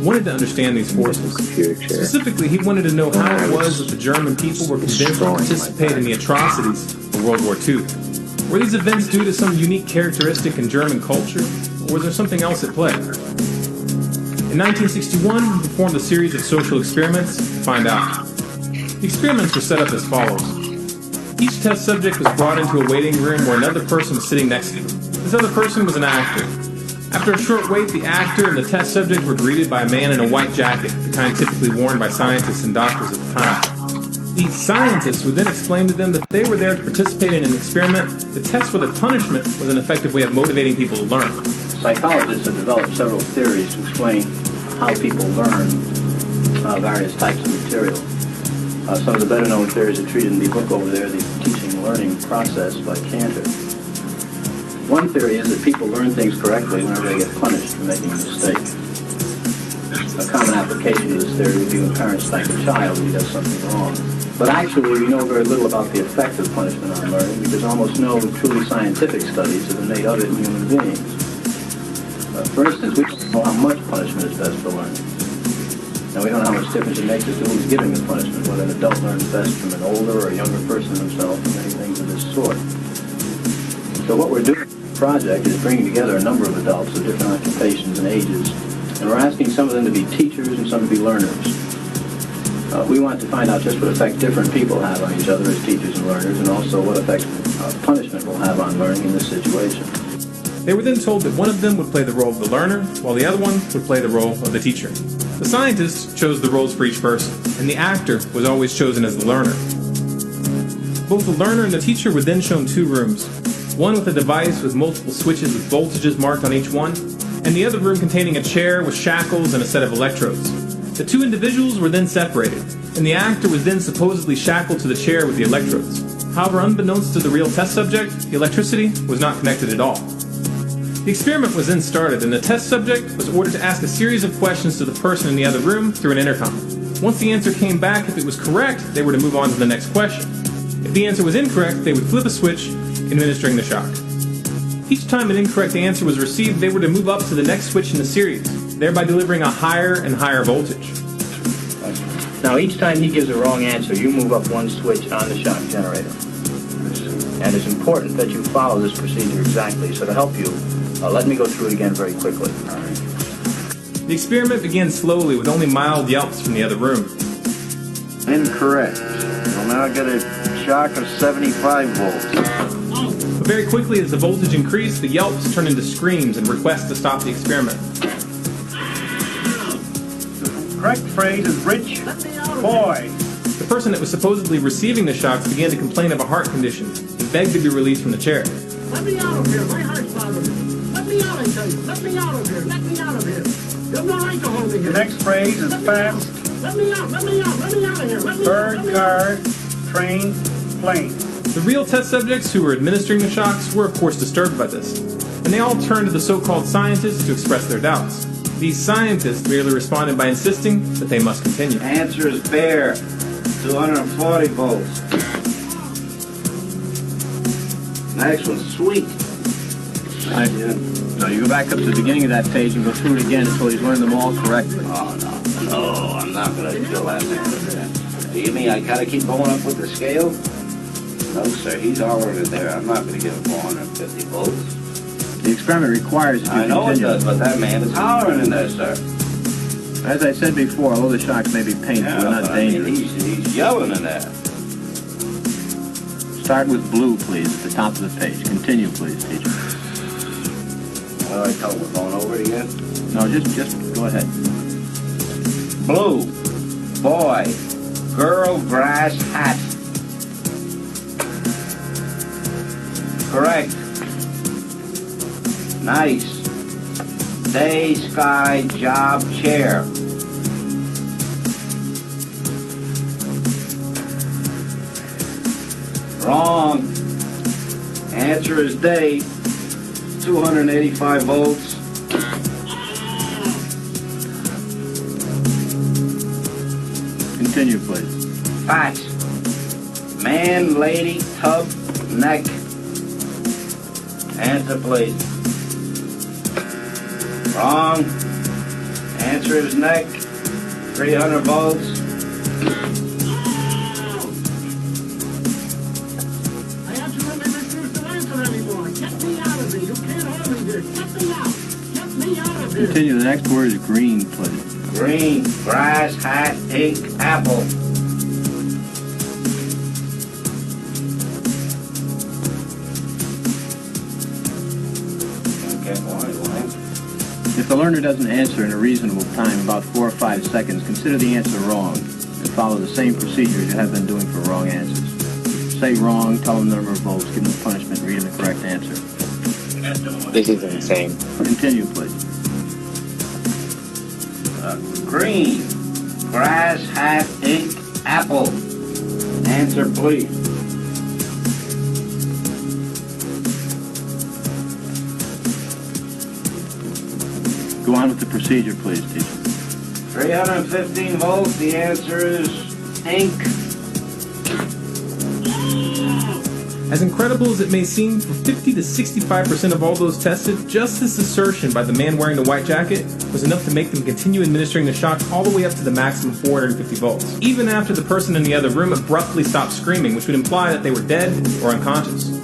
S15: wanted to understand these forces. Specifically, he wanted to know how it was that the German people were convinced to participate in the atrocities of World War II. Were these events due to some unique characteristic in German culture, or was there something else at play? In 1961, he performed a series of social experiments to find out. The experiments were set up as follows. Each test subject was brought into a waiting room where another person was sitting next to them. This other person was an actor. After a short wait, the actor and the test subject were greeted by a man in a white jacket, the kind typically worn by scientists and doctors at the time. These scientists would then explain to them that they were there to participate in an experiment. The test for the punishment was an effective way of motivating people to learn.
S16: Psychologists have developed several theories to explain how people learn various types of material. Some of the better-known theories are treated in the book over there, The Teaching and Learning Process by Cantor. One theory is that people learn things correctly whenever they get punished for making a mistake. A common application of this theory would be when parents spank a child when he does something wrong. But actually, we know very little about the effect of punishment on learning because almost no truly scientific studies have been made of it in human beings. For instance, we don't know how much punishment is best for learning. And we don't know how much difference it makes as to who's giving the punishment, whether an adult learns best from an older or a younger person themselves, and many things of this sort. So what we're doing in the project is bringing together a number of adults of different occupations and ages, and we're asking some of them to be teachers and some to be learners. We want to find out just what effect different people have on each other as teachers and learners, and also what effect punishment will have on learning in this situation.
S15: They were then told that one of them would play the role of the learner, while the other one would play the role of the teacher. The scientists chose the roles for each person, and the actor was always chosen as the learner. Both the learner and the teacher were then shown two rooms, one with a device with multiple switches with voltages marked on each one, and the other room containing a chair with shackles and a set of electrodes. The two individuals were then separated, and the actor was then supposedly shackled to the chair with the electrodes. However, unbeknownst to the real test subject, the electricity was not connected at all. The experiment was then started, and the test subject was ordered to ask a series of questions to the person in the other room through an intercom. Once the answer came back, if it was correct, they were to move on to the next question. If the answer was incorrect, they would flip a switch, administering the shock. Each time an incorrect answer was received, they were to move up to the next switch in the series, thereby delivering a higher and higher voltage.
S16: Now, each time he gives a wrong answer, you move up one switch on the shock generator. And it's important that you follow this procedure exactly. So to help you, let me go through it again very quickly.
S15: The experiment began slowly with only mild yelps from the other room.
S17: Incorrect. We'll now get a shock of 75 volts.
S15: But very quickly, as the voltage increased, the yelps turned into screams and requests to stop the experiment.
S16: The correct phrase is rich boy.
S15: The person that was supposedly receiving the shocks began to complain of a heart condition and begged to be released from the chair.
S18: Let me out of here. My heart's bothering me. Let me out, I tell you. Let me out of here. Let me out of here. You have no right to hold me here.
S16: The next phrase is fast.
S18: Let me out. Let me out. Let me out of here. Let me
S16: Bird,
S18: out.
S16: car, train, plane.
S15: The real test subjects who were administering the shocks were of course disturbed by this, and they all turned to the so-called scientists to express their doubts. These scientists merely responded by insisting that they must continue.
S17: Answer is fair. 240 volts. Next one's sweet.
S16: So you go back up to the beginning of that page and go through it again until he's learned them all correctly.
S17: Oh, no, I'm not going to kill that man. Do you mean I gotta keep going up with the scale? No, sir, he's already there. I'm not going to give him 450 volts.
S16: The experiment requires that you
S17: I know
S16: continue.
S17: it does, but that man is hollering in there, sir.
S16: As I said before, although the shocks may be painful, they're not
S17: but I mean,
S16: dangerous.
S17: he's yelling in there.
S16: Start with blue, please, at the top of the page. Continue, please, teacher.
S17: All right, tell him we're going over it again.
S16: No, just go ahead.
S17: Blue, boy, girl, grass, hat. Correct. Nice. Day, sky, job, chair. Wrong. Answer is day. 285 volts.
S16: Continue, please.
S17: Fat. Man, lady, tub, neck. Answer, please. Wrong. Answer is neck. 300 volts.
S18: I absolutely refuse to answer anymore. Get me out of here. You can't hold me here. Get me out. Get me out of here.
S16: Continue. The next word is green, please.
S17: Green, grass, hat, ink, apple.
S16: If the learner doesn't answer in a reasonable time, about 4 or 5 seconds, consider the answer wrong and follow the same procedure you have been doing for wrong answers. Say wrong, tell them the number of volts, give them the punishment, read them the correct answer.
S9: This is insane.
S16: Continue, please.
S17: Green, grass, hat, ink, apple. Answer, please.
S16: Go on with the procedure, please, teacher.
S17: 315 volts. The answer is ink.
S15: As incredible as it may seem, for 50 to 65% of all those tested, just this assertion by the man wearing the white jacket was enough to make them continue administering the shock all the way up to the maximum 450 volts, even after the person in the other room abruptly stopped screaming, which would imply that they were dead or unconscious.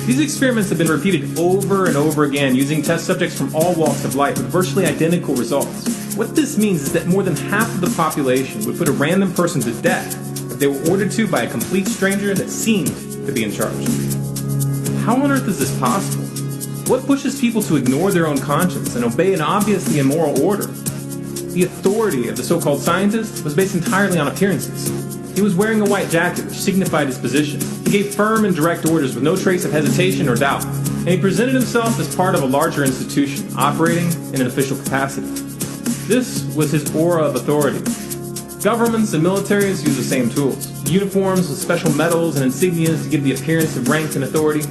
S15: These experiments have been repeated over and over again using test subjects from all walks of life with virtually identical results. What this means is that more than half of the population would put a random person to death if they were ordered to by a complete stranger that seemed to be in charge. How on earth is this possible? What pushes people to ignore their own conscience and obey an obviously immoral order? The authority of the so-called scientist was based entirely on appearances. He was wearing a white jacket, which signified his position. He gave firm and direct orders with no trace of hesitation or doubt, and he presented himself as part of a larger institution, operating in an official capacity. This was his aura of authority. Governments and militaries use the same tools. Uniforms with special medals and insignias to give the appearance of rank and authority,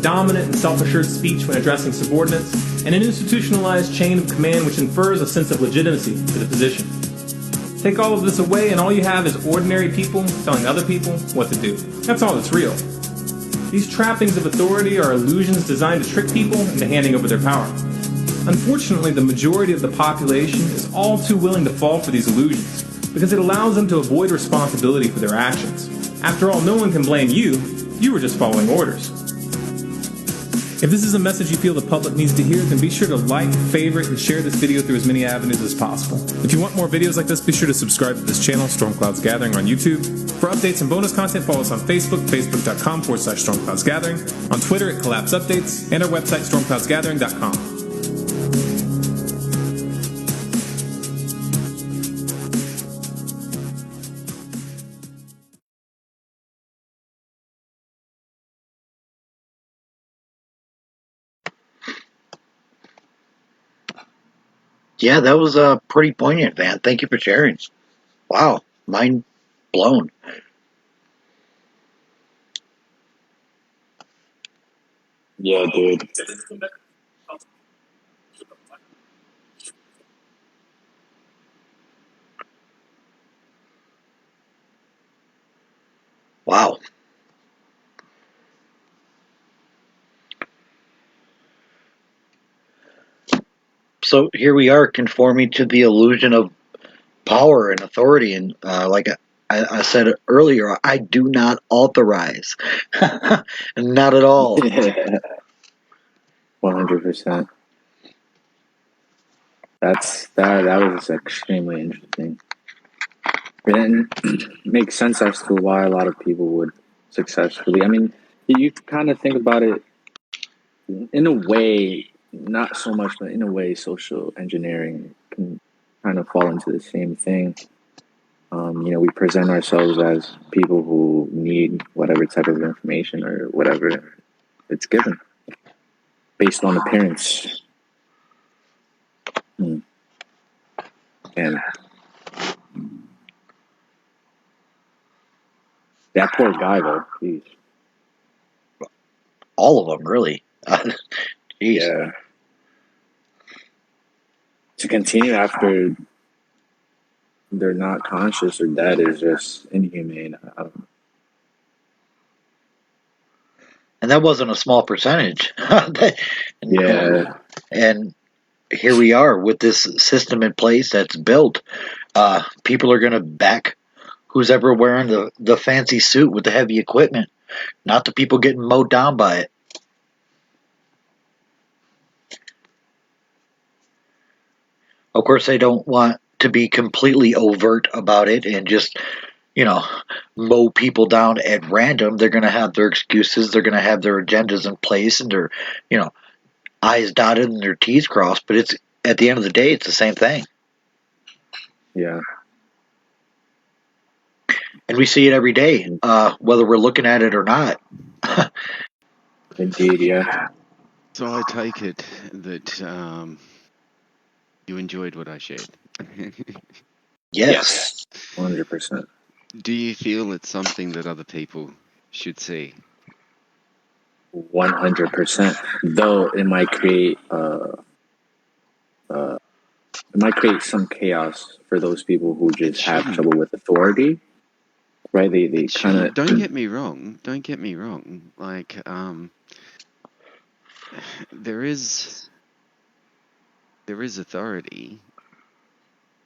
S15: dominant and self-assured speech when addressing subordinates, and an institutionalized chain of command which infers a sense of legitimacy to the position. Take all of this away and all you have is ordinary people telling other people what to do. That's all that's real. These trappings of authority are illusions designed to trick people into handing over their power. Unfortunately, the majority of the population is all too willing to fall for these illusions, because it allows them to avoid responsibility for their actions. After all, no one can blame you. You were just following orders. If this is a message you feel the public needs to hear, then be sure to like, favorite, and share this video through as many avenues as possible. If you want more videos like this, be sure to subscribe to this channel, Stormclouds Gathering, on YouTube. For updates and bonus content, follow us on Facebook, facebook.com/StormcloudsGathering, on Twitter at Collapse Updates, and our website, stormcloudsgathering.com.
S8: Yeah, that was pretty poignant, Van. Thank you for sharing. Wow, mind blown.
S9: Yeah, dude.
S8: Wow. So here we are conforming to the illusion of power and authority. And like I said earlier, I do not authorize. Not at all.
S9: 100%. That was extremely interesting. And it makes sense as to why a lot of people would successfully. I mean, you kind of think about it in a way, not so much, but in a way, social engineering can kind of fall into the same thing. We present ourselves as people who need whatever type of information or whatever it's given based on appearance. And that poor guy, though, please.
S8: All of them, really. Jeez.
S9: Yeah. To continue after they're not conscious or dead is just inhumane. I don't know.
S8: And that wasn't a small percentage.
S9: Yeah.
S8: And here we are with this system in place that's built. People are going to back who's ever wearing the fancy suit with the heavy equipment, not the people getting mowed down by it. Of course, they don't want to be completely overt about it and just, mow people down at random. They're going to have their excuses. They're going to have their agendas in place and their, I's dotted and their T's crossed. But it's at the end of the day, it's the same thing.
S9: Yeah.
S8: And we see it every day, whether we're looking at it or not.
S9: Indeed, yeah.
S7: So I take it that you enjoyed what I shared.
S8: Yes.
S9: 100%.
S7: Do you feel it's something that other people should see?
S9: 100%. Though it might create some chaos for those people who just have trouble with authority. Right? They kind of
S7: Don't get me wrong. Like there is authority,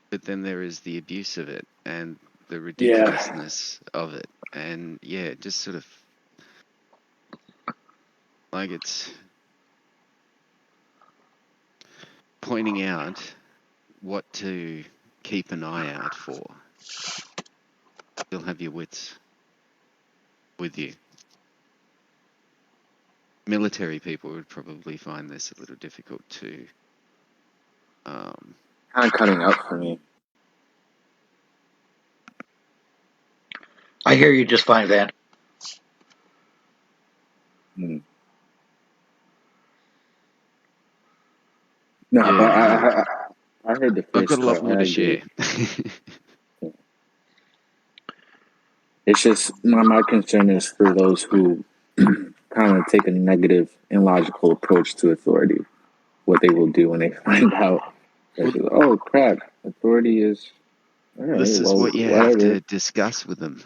S7: but then there is the abuse of it and the ridiculousness of it. And just sort of like it's pointing out what to keep an eye out for. You'll have your wits with you. Military people would probably find this a little difficult to
S9: kind of cutting out for me.
S8: I hear you just fine, Van.
S9: No, but I heard the first
S7: I've got a lot more to share.
S9: It's just my concern is for those who kind of take a negative and logical approach to authority. What they will do when they find out that, oh crap, authority is.
S7: This is what you have to discuss with them.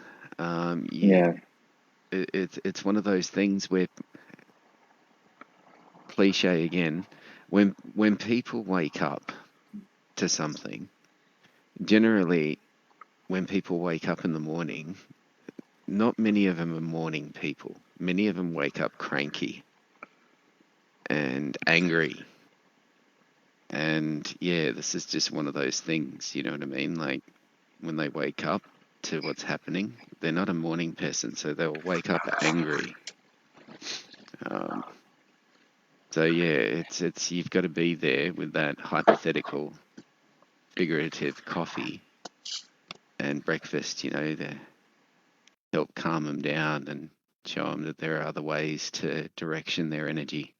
S7: It's one of those things where, cliche again, when people wake up to something, generally when people wake up in the morning, not many of them are morning people. Many of them wake up cranky and angry. And yeah, this is just one of those things, you know what I mean? Like when they wake up to what's happening, they're not a morning person, so they'll wake up angry. So yeah, it's you've got to be there with that hypothetical, figurative coffee and breakfast, you know, to help calm them down and show them that there are other ways to direction their energy,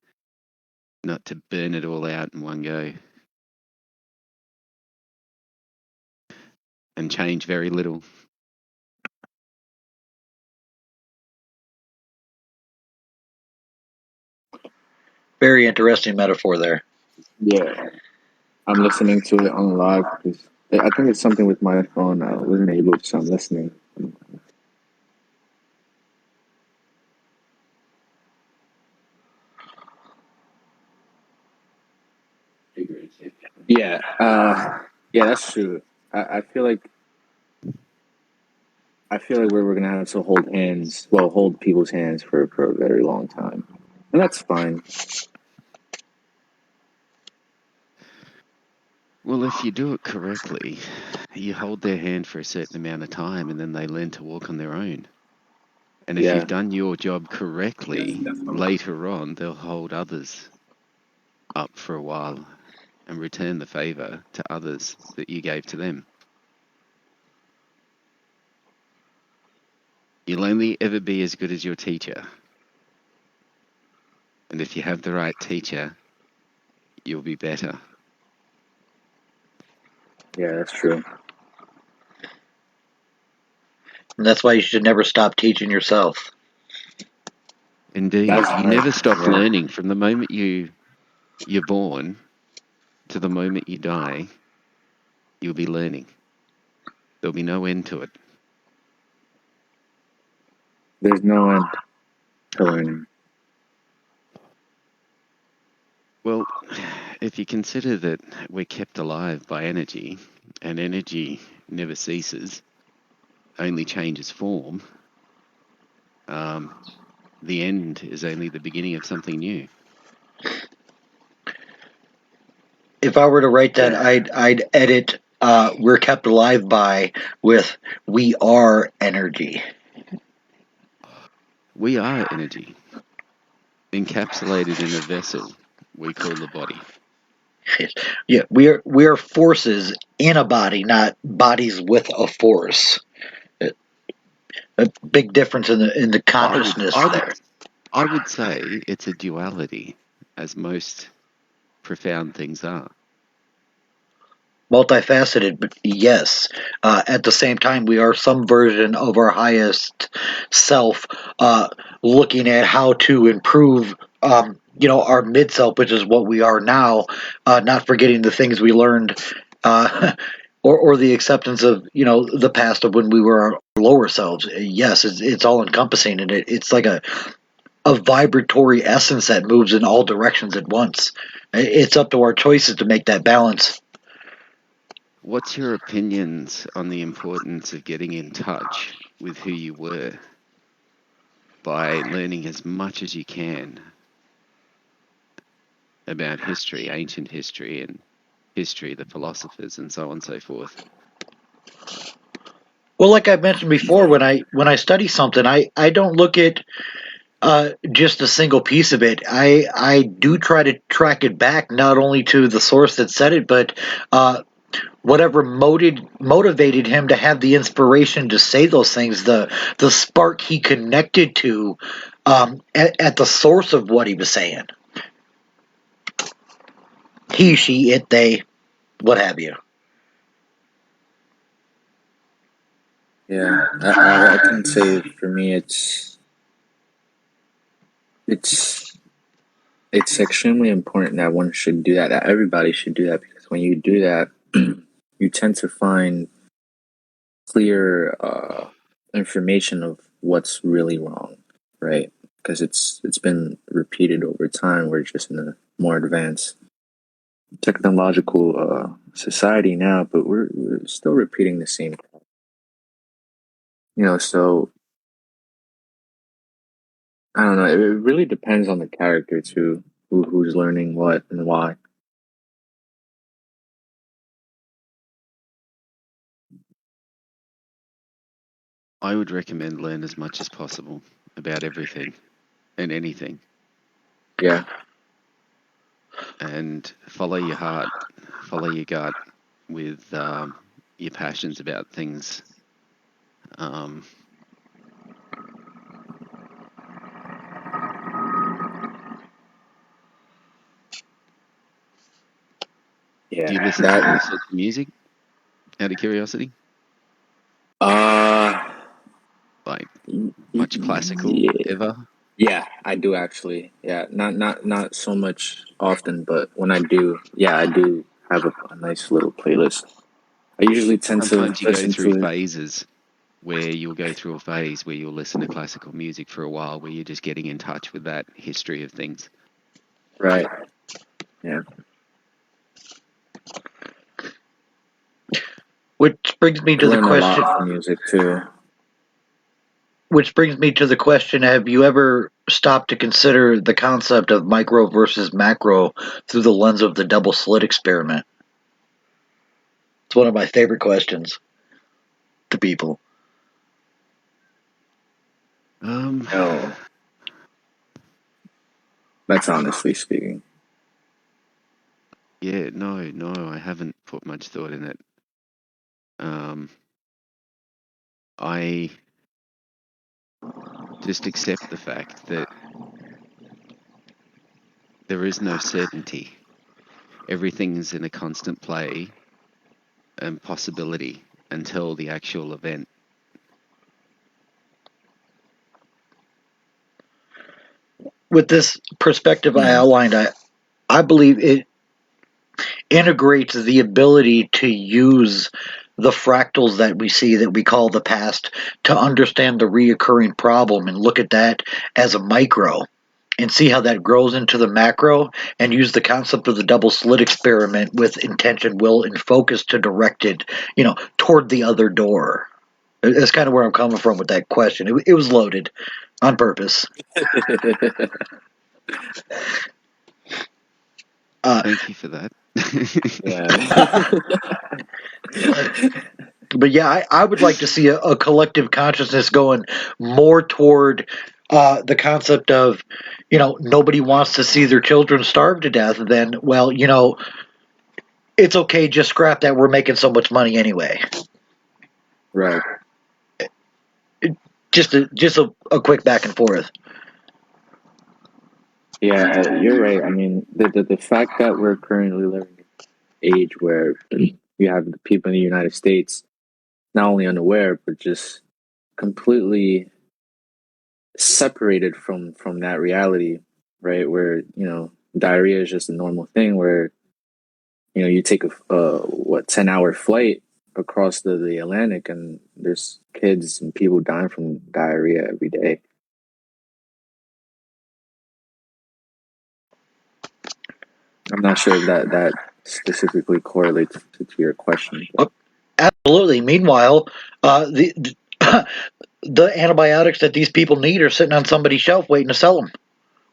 S7: not to burn it all out in one go and change very little.
S8: Very interesting metaphor there.
S9: Yeah, I'm listening to it on live because I think it's something with my phone. I wasn't able to, so I'm listening. Yeah, yeah, that's true. I feel like we're gonna have to hold people's hands for a very long time, and that's fine.
S7: Well, if you do it correctly, you hold their hand for a certain amount of time and then they learn to walk on their own. And if
S9: Yeah.
S7: you've done your job correctly, later on they'll hold others up for a while and return the favor to others that you gave to them. You'll only ever be as good as your teacher. And if you have the right teacher, you'll be better.
S9: Yeah, that's true.
S8: And that's why you should never stop teaching yourself.
S7: Indeed. You never stop learning from the moment you're born to the moment you die. You'll be learning. There'll be no end to it.
S9: There's no end to learning.
S7: Well, if you consider that we're kept alive by energy, and energy never ceases, only changes form, the end is only the beginning of something new.
S8: If I were to write that, I'd edit "we're kept alive by" with "we are energy."
S7: We are energy, encapsulated in a vessel we call the body.
S8: Yeah, we're forces in a body, not bodies with a force. A big difference in the consciousness there.
S7: I would say it's a duality, as most profound things are.
S8: Multifaceted, but yes. At the same time, we are some version of our highest self, looking at how to improve, our mid self, which is what we are now. Not forgetting the things we learned, or the acceptance of the past of when we were our lower selves. Yes, it's all encompassing, and it's like a vibratory essence that moves in all directions at once. It's up to our choices to make that balance.
S7: What's your opinions on the importance of getting in touch with who you were by learning as much as you can about history, ancient history, and history, the philosophers, and so on and so forth?
S8: Well, like I mentioned before, when I study something, I don't look at just a single piece of it. I do try to track it back, not only to the source that said it, but whatever motivated him to have the inspiration to say those things, the spark he connected to at the source of what he was saying. He, she, it, they, what have you.
S9: Yeah, I can say for me, it's extremely important that one should do that. That everybody should do that, because when you do that, you tend to find clear information of what's really wrong, right? Because it's been repeated over time. We're just in a more advanced technological society now, but we're still repeating the same. So I don't know. It really depends on the character too, who's learning what and why.
S7: I would recommend learn as much as possible about everything and anything.
S9: Yeah.
S7: And follow your heart, follow your gut with your passions about things.
S9: Yeah.
S7: Do you listen to any sort of music out of curiosity? Like much classical ever?
S9: Yeah, I do actually. Yeah, not so much often, but when I do, yeah, I do have a nice little playlist. I usually tend to
S7: Sometimes you go
S9: listen
S7: through
S9: to it.
S7: phases where you'll go through a phase where you'll listen to classical music for a while, where you're just getting in touch with that history of things.
S9: Right. Yeah.
S8: Which brings me to the
S9: Learn a
S8: question.
S9: lot from music too.
S8: Which brings me to the question: have you ever stopped to consider the concept of micro versus macro through the lens of the double slit experiment? It's one of my favorite questions to people.
S9: No. That's honestly speaking.
S7: Yeah, no, I haven't put much thought in it. I just accept the fact that there is no certainty. Everything's in a constant play and possibility until the actual event.
S8: With this perspective I outlined, I believe it integrates the ability to use the fractals that we see that we call the past to understand the reoccurring problem and look at that as a micro and see how that grows into the macro and use the concept of the double slit experiment with intention, will, and focus to direct it, toward the other door. That's kind of where I'm coming from with that question. It was loaded on purpose.
S7: Thank you for that.
S8: But yeah, I would like to see a collective consciousness going more toward the concept of, nobody wants to see their children starve to death. Then, well, it's okay, just scrap that. We're making so much money anyway.
S9: Right.
S8: Just a quick back and forth.
S9: Yeah, you're right. I mean, the fact that we're currently living in an age where you have the people in the United States not only unaware but just completely separated from that reality, right? Where diarrhea is just a normal thing. Where you take a 10-hour flight across the Atlantic, and there's kids and people dying from diarrhea every day. I'm not sure if that specifically correlates to your question.
S8: Absolutely. Meanwhile, the antibiotics that these people need are sitting on somebody's shelf waiting to sell them,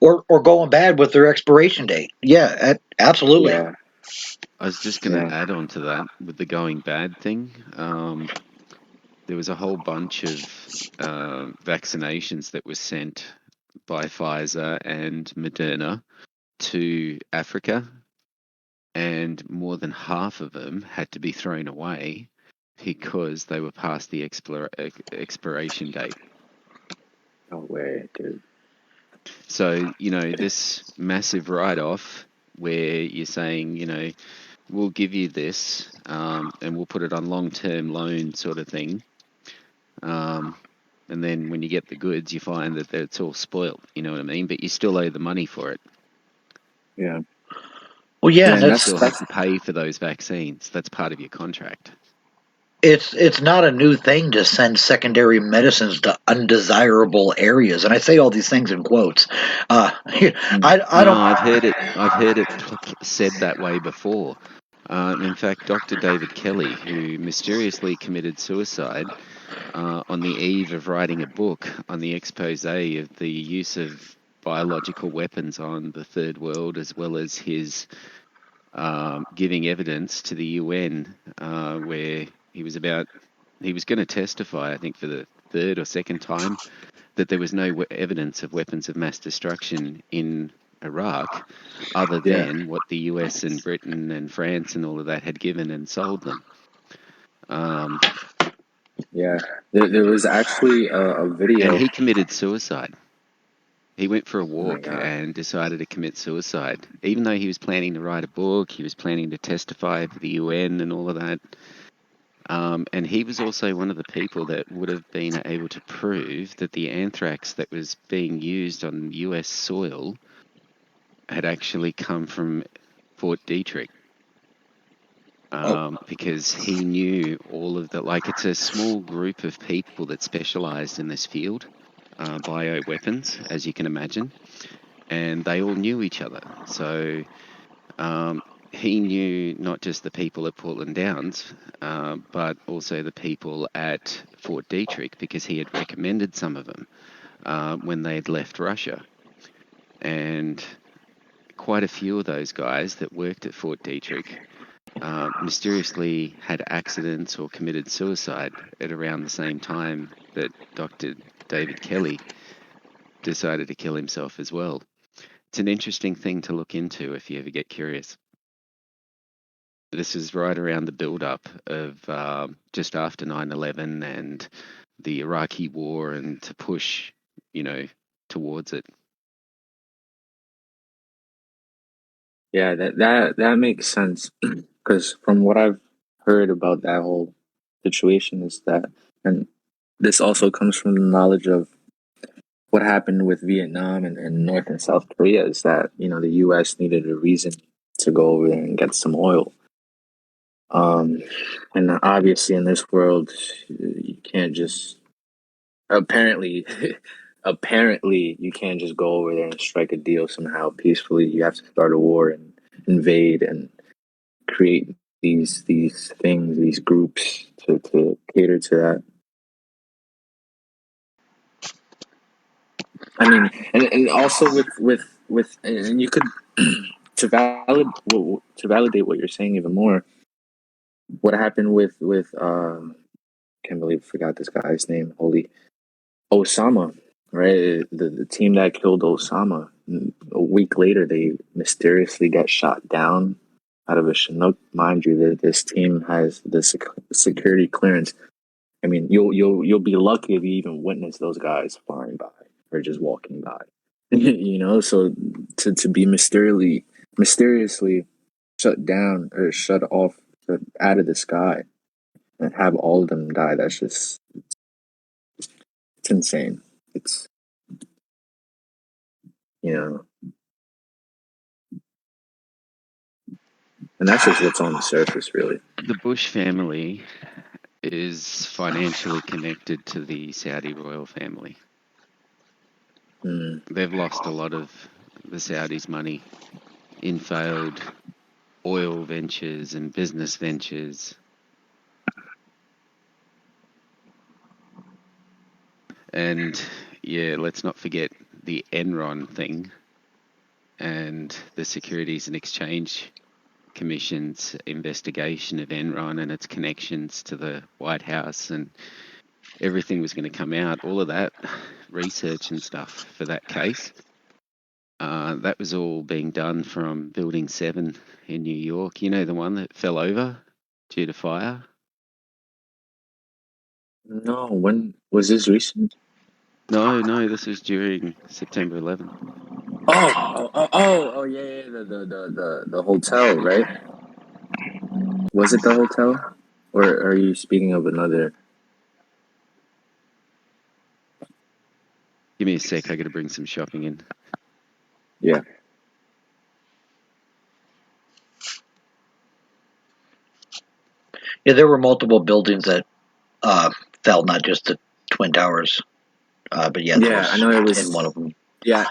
S8: or going bad with their expiration date. Yeah, absolutely.
S7: Yeah. I was just going to add on to that with the going bad thing. There was a whole bunch of vaccinations that were sent by Pfizer and Moderna to Africa, and more than half of them had to be thrown away because they were past the expiration date.
S9: No way, dude.
S7: So, this massive write-off where you're saying, we'll give you this and we'll put it on long-term loan sort of thing. And then when you get the goods, you find that it's all spoiled, you know what I mean? But you still owe the money for it.
S9: Yeah.
S8: Well, yeah,
S7: and you still have to pay for those vaccines. That's part of your contract.
S8: It's not a new thing to send secondary medicines to undesirable areas, and I say all these things in quotes.
S7: I've heard it said that way before. In fact, Dr. David Kelly, who mysteriously committed suicide on the eve of writing a book on the expose of the use of biological weapons on the Third World, as well as his giving evidence to the UN, where he was going to testify, I think for the third or second time, that there was no evidence of weapons of mass destruction in Iraq other than what the US and Britain and France and all of that had given and sold them.
S9: There was actually a video.
S7: And he committed suicide. He went for a
S9: Oh my
S7: walk
S9: God.
S7: and decided to commit suicide. Even though he was planning to write a book, he was planning to testify for the UN and all of that. And he was also one of the people that would have been able to prove that the anthrax that was being used on US soil had actually come from Fort Detrick. Because he knew all of the, like, it's a small group of people that specialized in this field, bioweapons, as you can imagine, and they all knew each other. So he knew not just the people at Portland Downs, but also the people at Fort Detrick, because he had recommended some of them when they had left Russia. And quite a few of those guys that worked at Fort Detrick mysteriously had accidents or committed suicide at around the same time that Dr. David Kelly decided to kill himself as well. It's an interesting thing to look into if you ever get curious. This is right around the build-up of just after 9/11 and the Iraqi war, and to push, towards it.
S9: Yeah, that makes sense, because from what I've heard about that whole situation is that, and this also comes from the knowledge of what happened with Vietnam and North and South Korea, is that the U.S. needed a reason to go over there and get some oil. And obviously in this world, you can't just apparently you can't just go over there and strike a deal somehow peacefully. You have to start a war and invade and create these things, these groups to cater to that. I mean, and also with and you could to validate what you're saying even more. What happened with can't believe I forgot this guy's name. Holy Osama, right? The team that killed Osama. A week later, they mysteriously got shot down out of a Chinook. Mind you, that this team has the security clearance. I mean, you'll be lucky if you even witness those guys flying by or just walking by. So to be mysteriously shut down or shut off out of the sky and have all of them die, that's just, it's insane. It's, and that's just what's on the surface, really.
S7: The Bush family is financially connected to the Saudi royal family. They've lost a lot of the Saudis' money in failed oil ventures and business ventures. And yeah, let's not forget the Enron thing and the Securities and Exchange Commission's investigation of Enron and its connections to the White House, and everything was going to come out, all of that research and stuff for that case. That was all being done from Building 7 in New York. You know, the one that fell over due to fire?
S9: No, when was this recent?
S7: No, this was during September 11.
S9: Oh, yeah, the hotel, right? Was it the hotel? Or are you speaking of another?
S7: Give me a sec, I got to bring some shopping in.
S9: Yeah.
S8: Yeah, there were multiple buildings that fell, not just the Twin Towers. But yeah,
S9: I know it was
S8: in one of them.
S9: Yeah,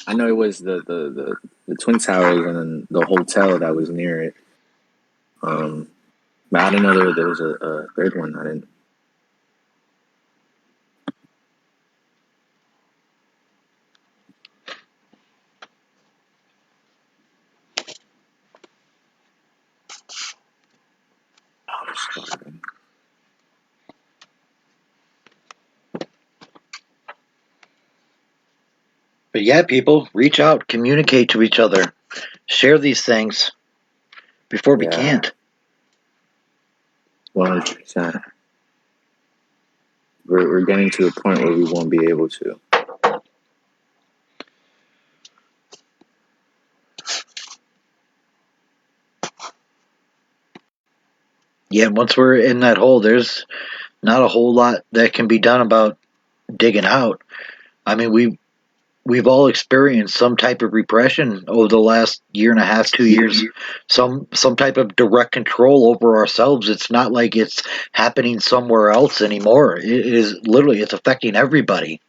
S9: I know it was the Twin Towers and then the hotel that was near it. But I didn't know there was a third one. I didn't. starting.
S8: But yeah, people, reach out, communicate to each other, share these things before we
S9: Yeah,
S8: can't.
S9: 100%. We're getting to the point where we won't be able to.
S8: Yeah, once we're in that hole, there's not a whole lot that can be done about digging out. I mean, we've all experienced some type of repression over the last year and a half, 2 years. Some type of direct control over ourselves. It's not like it's happening somewhere else anymore. It is literally, it's affecting everybody.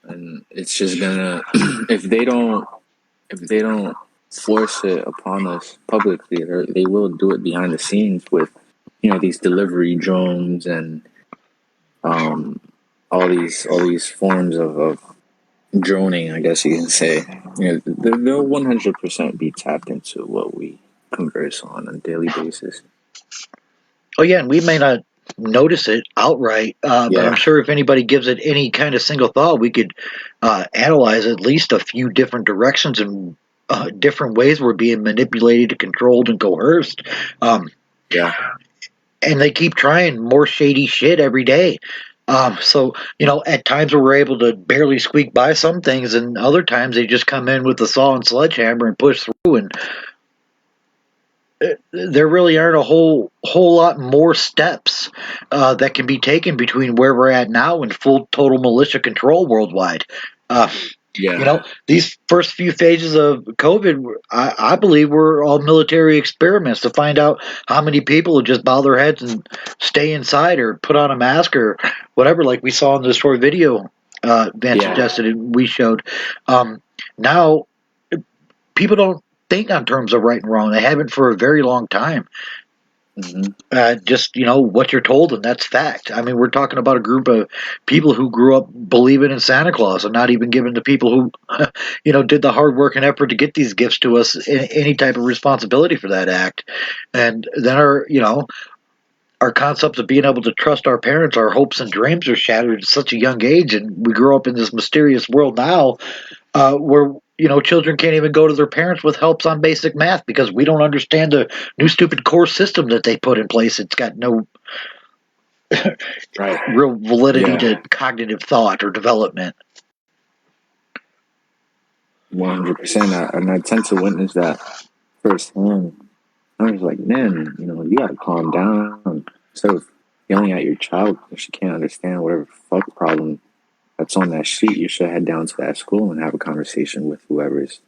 S9: And it's just gonna if they don't force it upon us publicly, they will do it behind the scenes with, these delivery drones and all these forms of droning, I guess you can say. They'll 100% be tapped into what we converse on a daily basis.
S8: Oh yeah, and we may not notice it outright, but
S9: Yeah.
S8: I'm sure if anybody gives it any kind of single thought, we could analyze at least a few different directions and different ways we're being manipulated, controlled, and coerced.
S9: Yeah.
S8: And they keep trying more shady shit every day. So, at times we're able to barely squeak by some things, and other times they just come in with the saw and sledgehammer and push through. And there really aren't a whole lot more steps that can be taken between where we're at now and full total militia control worldwide.
S9: Yeah.
S8: These first few phases of COVID, I believe, were all military experiments to find out how many people would just bow their heads and stay inside or put on a mask or whatever, like we saw in the short video Van suggested and we showed. Now, people don't think on terms of right and wrong. They haven't for a very long time. Just what you're told, and that's fact. I mean, we're talking about a group of people who grew up believing in Santa Claus and not even giving the people who did the hard work and effort to get these gifts to us any type of responsibility for that act. And then our concepts of being able to trust our parents, our hopes and dreams are shattered at such a young age, and we grow up in this mysterious world now where children can't even go to their parents with helps on basic math because we don't understand the new stupid core system that they put in place. It's got no real validity to cognitive thought or development.
S9: 100%. And I tend to witness that firsthand. I was like, man, you gotta calm down. Instead of yelling at your child if she can't understand whatever fuck problem that's on that sheet, you should head down to that school and have a conversation with whoever's,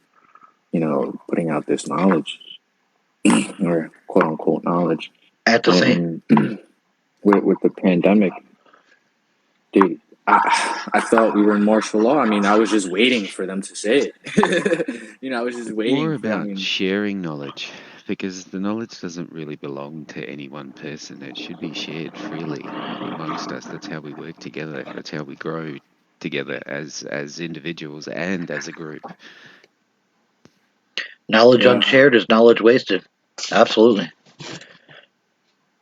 S9: putting out this knowledge or quote unquote knowledge.
S8: At the same
S9: with the pandemic, dude, I thought we were in martial law. I mean, I was just waiting for them to say it. I was just waiting.
S7: More about sharing knowledge, because the knowledge doesn't really belong to any one person. It should be shared freely amongst us. That's how we work together. That's how we grow together as individuals and as a group.
S8: Knowledge unshared is knowledge wasted. Absolutely.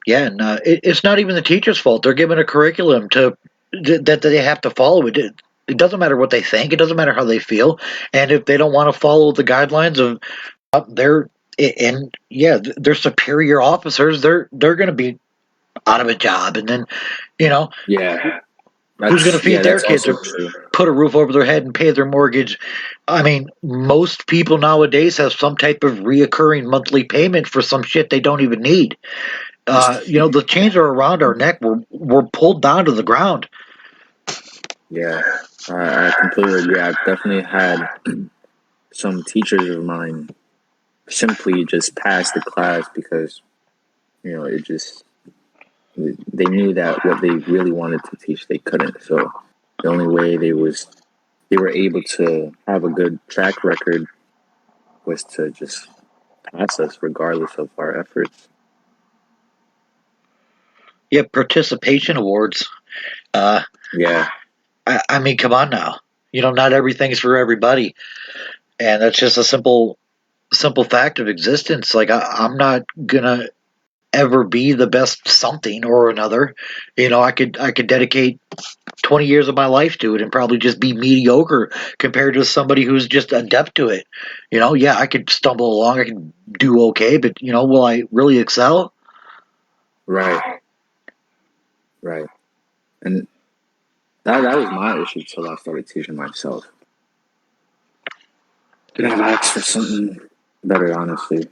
S8: Yeah, and it's not even the teacher's fault. They're given a curriculum that they have to follow. It doesn't matter what they think. It doesn't matter how they feel. And if they don't want to follow the guidelines of their superior officers, they're going to be out of a job. And then, who's going to feed their kids or put a roof over their head and pay their mortgage? I mean, most people nowadays have some type of reoccurring monthly payment for some shit they don't even need. The chains are around our neck. We're pulled down to the ground.
S9: Yeah, I completely agree. I've definitely had some teachers of mine simply just pass the class because, they knew that what they really wanted to teach, they couldn't. So the only way they were able to have a good track record was to just pass us regardless of our efforts.
S8: Yeah, participation awards.
S9: Yeah.
S8: I mean, come on now. Not everything's for everybody. And that's just a simple simple fact of existence. Like I'm not gonna ever be the best something or another. I could dedicate 20 years of my life to it and probably just be mediocre compared to somebody who's just adept to it. Yeah, I could stumble along, I could do okay, but will I really excel?
S9: Right. And that was my issue till I started teaching myself. Could have asked for something better, honestly.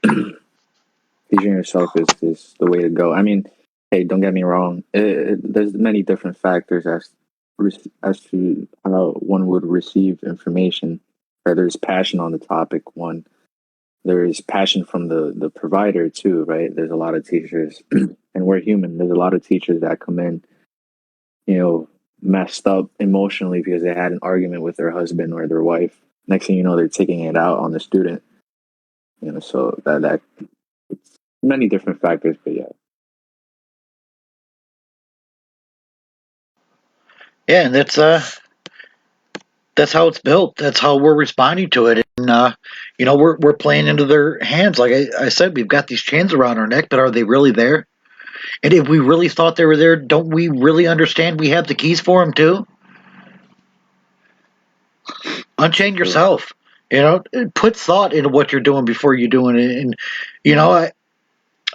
S9: Teaching yourself is the way to go. I mean, hey, don't get me wrong. There's many different factors as to how one would receive information. Right? There's passion on the topic. One, there's passion from the provider too. Right? There's a lot of teachers, and we're human. There's a lot of teachers that come in, messed up emotionally because they had an argument with their husband or their wife. Next thing you know, they're taking it out on the student. So that it's many different factors, but yeah.
S8: Yeah, and that's how it's built. That's how we're responding to it, and we're playing into their hands. Like I said, we've got these chains around our neck, but are they really there? And if we really thought they were there, don't we really understand we have the keys for them too? Unchain yourself. Put thought into what you're doing before you're doing it. And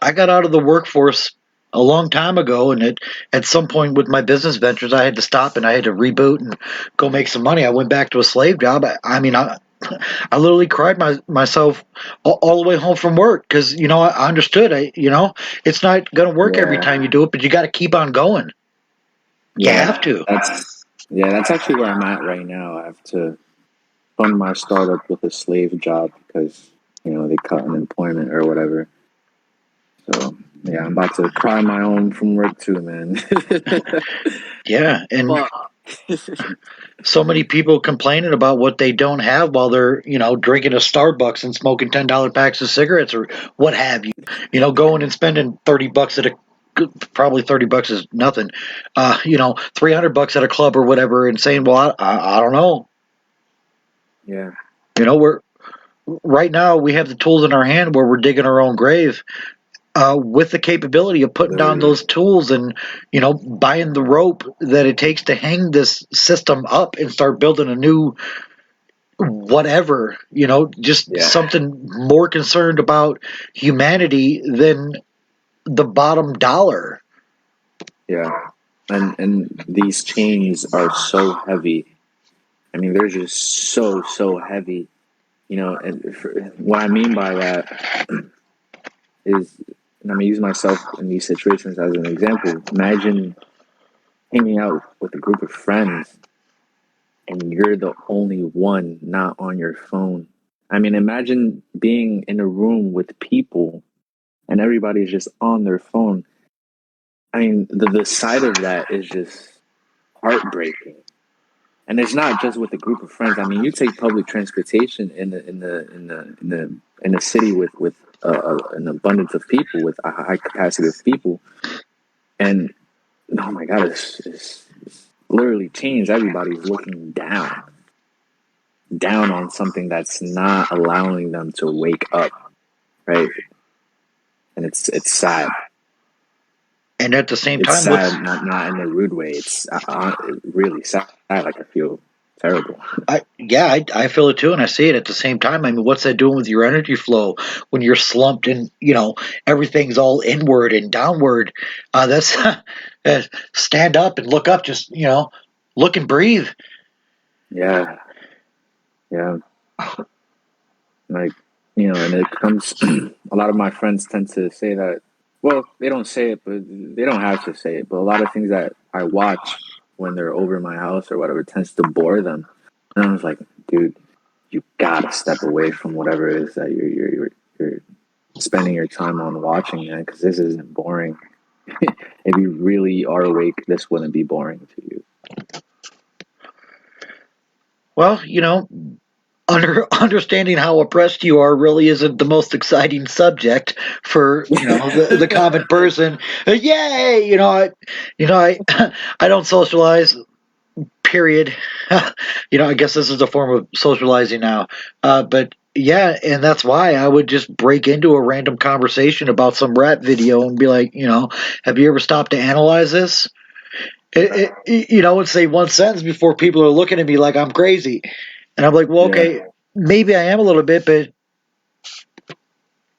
S8: I got out of the workforce a long time ago, and at some point with my business ventures, I had to stop and I had to reboot and go make some money. I went back to a slave job. I mean, I literally cried myself all the way home from work because I understood. It's not going to work every time you do it, but you got to keep on going. You have to.
S9: That's actually where I'm at right now. I have to fund my startup with a slave job because they cut unemployment or whatever. So yeah, I'm about to cry my own from work too, man.
S8: Yeah, and so many people complaining about what they don't have while they're drinking a Starbucks and smoking $10 packs of cigarettes or what have you. Going and spending $30 at probably $30 is nothing. $300 at a club or whatever, and saying, well, I don't know.
S9: Yeah.
S8: We're right now we have the tools in our hand where we're digging our own grave. With the capability of putting down those tools and buying the rope that it takes to hang this system up and start building a new whatever, something more concerned about humanity than the bottom dollar.
S9: Yeah, and these chains are so heavy. I mean, they're just so heavy. And what I mean by that is, and I'm gonna use myself in these situations as an example. Imagine hanging out with a group of friends and you're the only one not on your phone. I mean, imagine being in a room with people and everybody's just on their phone. I mean, the side of that is just heartbreaking. And it's not just with a group of friends. I mean, you take public transportation in a city with an abundance of people, with a high capacity of people, and oh my God, it's literally changed. Everybody's looking down on something that's not allowing them to wake up, right? And it's sad.
S8: And at the same
S9: it's
S8: time,
S9: sad, not in a rude way. It's really sad. Like I feel terrible.
S8: I feel it too, and I see it at the same time. I mean, what's that doing with your energy flow when you're slumped and everything's all inward and downward? That's stand up and look up. Just look and breathe.
S9: Yeah. Like and it comes. A lot of my friends tend to say that. Well, they don't say it, but they don't have to say it. But a lot of things that I watch when they're over my house or whatever tends to bore them. And I was like, dude, you gotta step away from whatever it is that you're spending your time on watching, man, because this isn't boring. If you really are awake, this wouldn't be boring to you.
S8: Well, understanding how oppressed you are really isn't the most exciting subject for the common person. Yay! I don't socialize. Period. I guess this is a form of socializing now. But Yeah, and that's why I would just break into a random conversation about some rap video and be like, have you ever stopped to analyze this? And say one sentence before people are looking at me like I'm crazy. And I'm like, well,
S9: Yeah.
S8: okay, maybe I am a little bit, but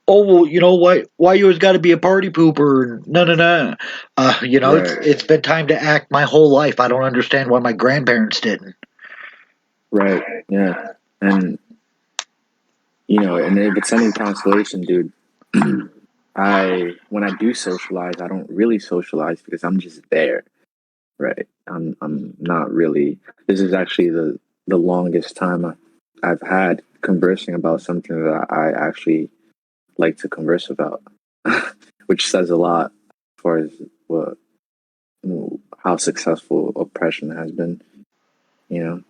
S8: oh, well, why you always got to be a party pooper? No, no, no.
S9: Right.
S8: It's been time to act my whole life. I don't understand why my grandparents didn't.
S9: Right. Yeah. And and if it's any consolation, dude, when I do socialize, I don't really socialize because I'm just there. Right. I'm not really. This is actually the longest time I've had conversing about something that I actually like to converse about, which says a lot as far as what how successful oppression has been. You know.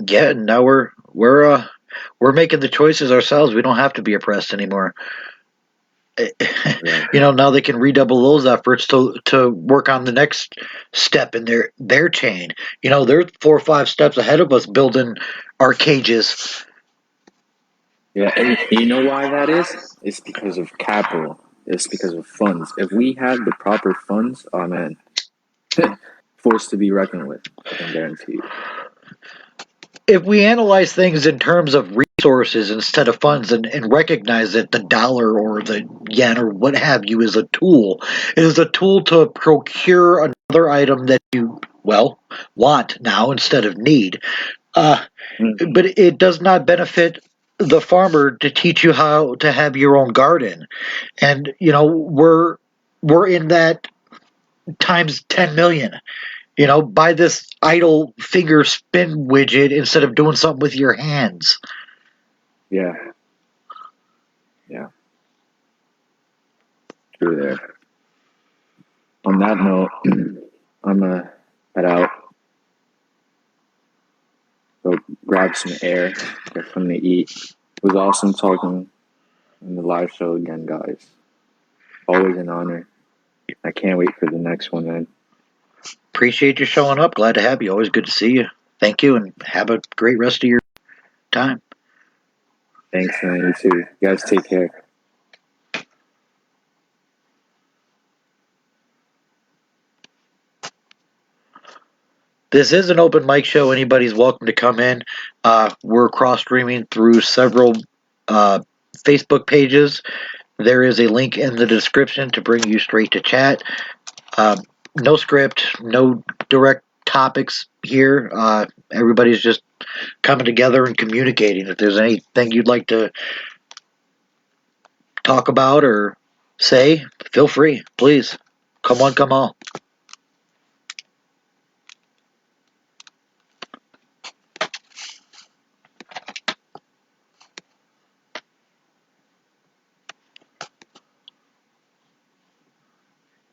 S8: Yeah, now we're making the choices ourselves. We don't have to be oppressed anymore. Now they can redouble those efforts to work on the next step in their chain. They're 4 or 5 steps ahead of us building our cages.
S9: Yeah, and you know why that is? It's because of capital. It's because of funds. If we had the proper funds, oh man, forced to be reckoned with. I can guarantee you.
S8: If we analyze things in terms of resources instead of funds and recognize that the dollar or the yen or what have you is a tool, it is a tool to procure another item that you, want now instead of need. But it does not benefit the farmer to teach you how to have your own garden. And, we're in that times 10 million. Buy this idle finger spin widget instead of doing something with your hands.
S9: Yeah. Yeah. True there. On that note, I'm gonna head out. Go grab some air, get something to eat. It was awesome talking in the live show again, guys. Always an honor. I can't wait for the next one, man.
S8: Appreciate you showing up. Glad to have you. Always good to see you. Thank you, and have a great rest of your time.
S9: Thanks, man. You too. You guys take care.
S8: This is an open mic show. Anybody's welcome to come in. We're cross streaming through several Facebook pages. There is a link in the description to bring you straight to chat. No script, no direct topics here. Everybody's just coming together and communicating. If there's anything you'd like to talk about or say, feel free. Please. Come on, come on.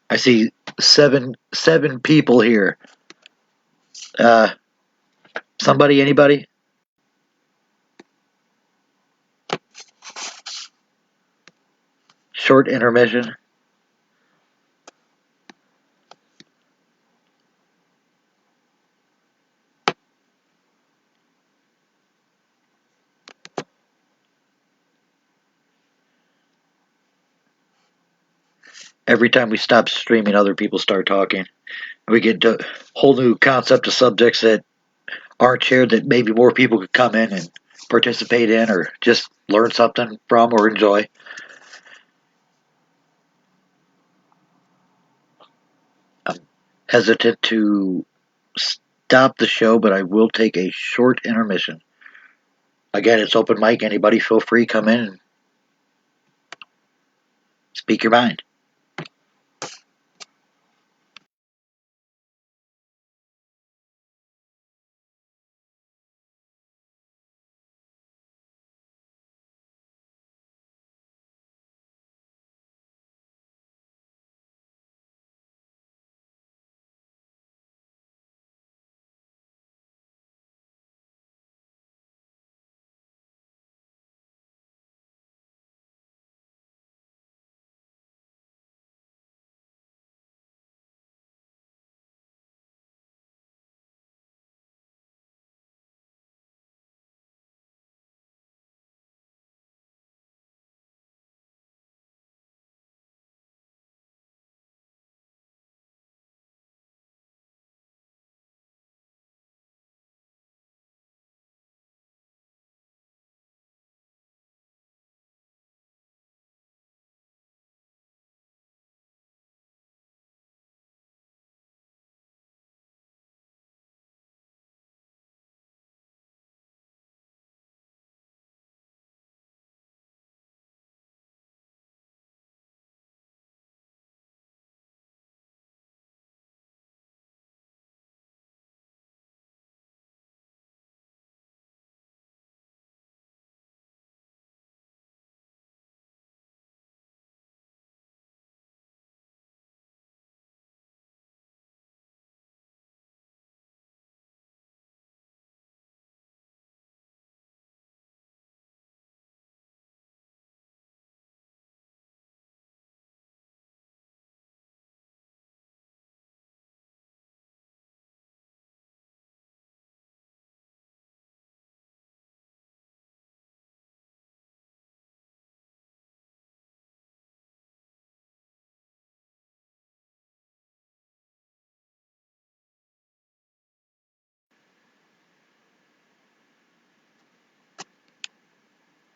S8: I see seven people here. Somebody, anybody? Short intermission. Every time we stop streaming, other people start talking. We get to a whole new concept of subjects that aren't shared that maybe more people could come in and participate in or just learn something from or enjoy. I'm hesitant to stop the show, but I will take a short intermission. Again, it's open mic. Anybody feel free, come in and speak your mind.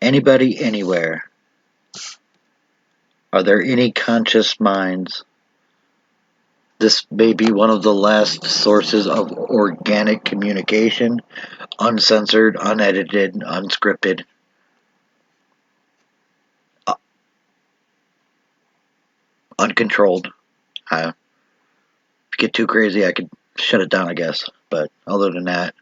S8: Anybody, anywhere? Are there any conscious minds? This may be one of the last sources of organic communication, uncensored, unedited, unscripted. Uncontrolled. If you get too crazy, I could shut it down, I guess. But other than that,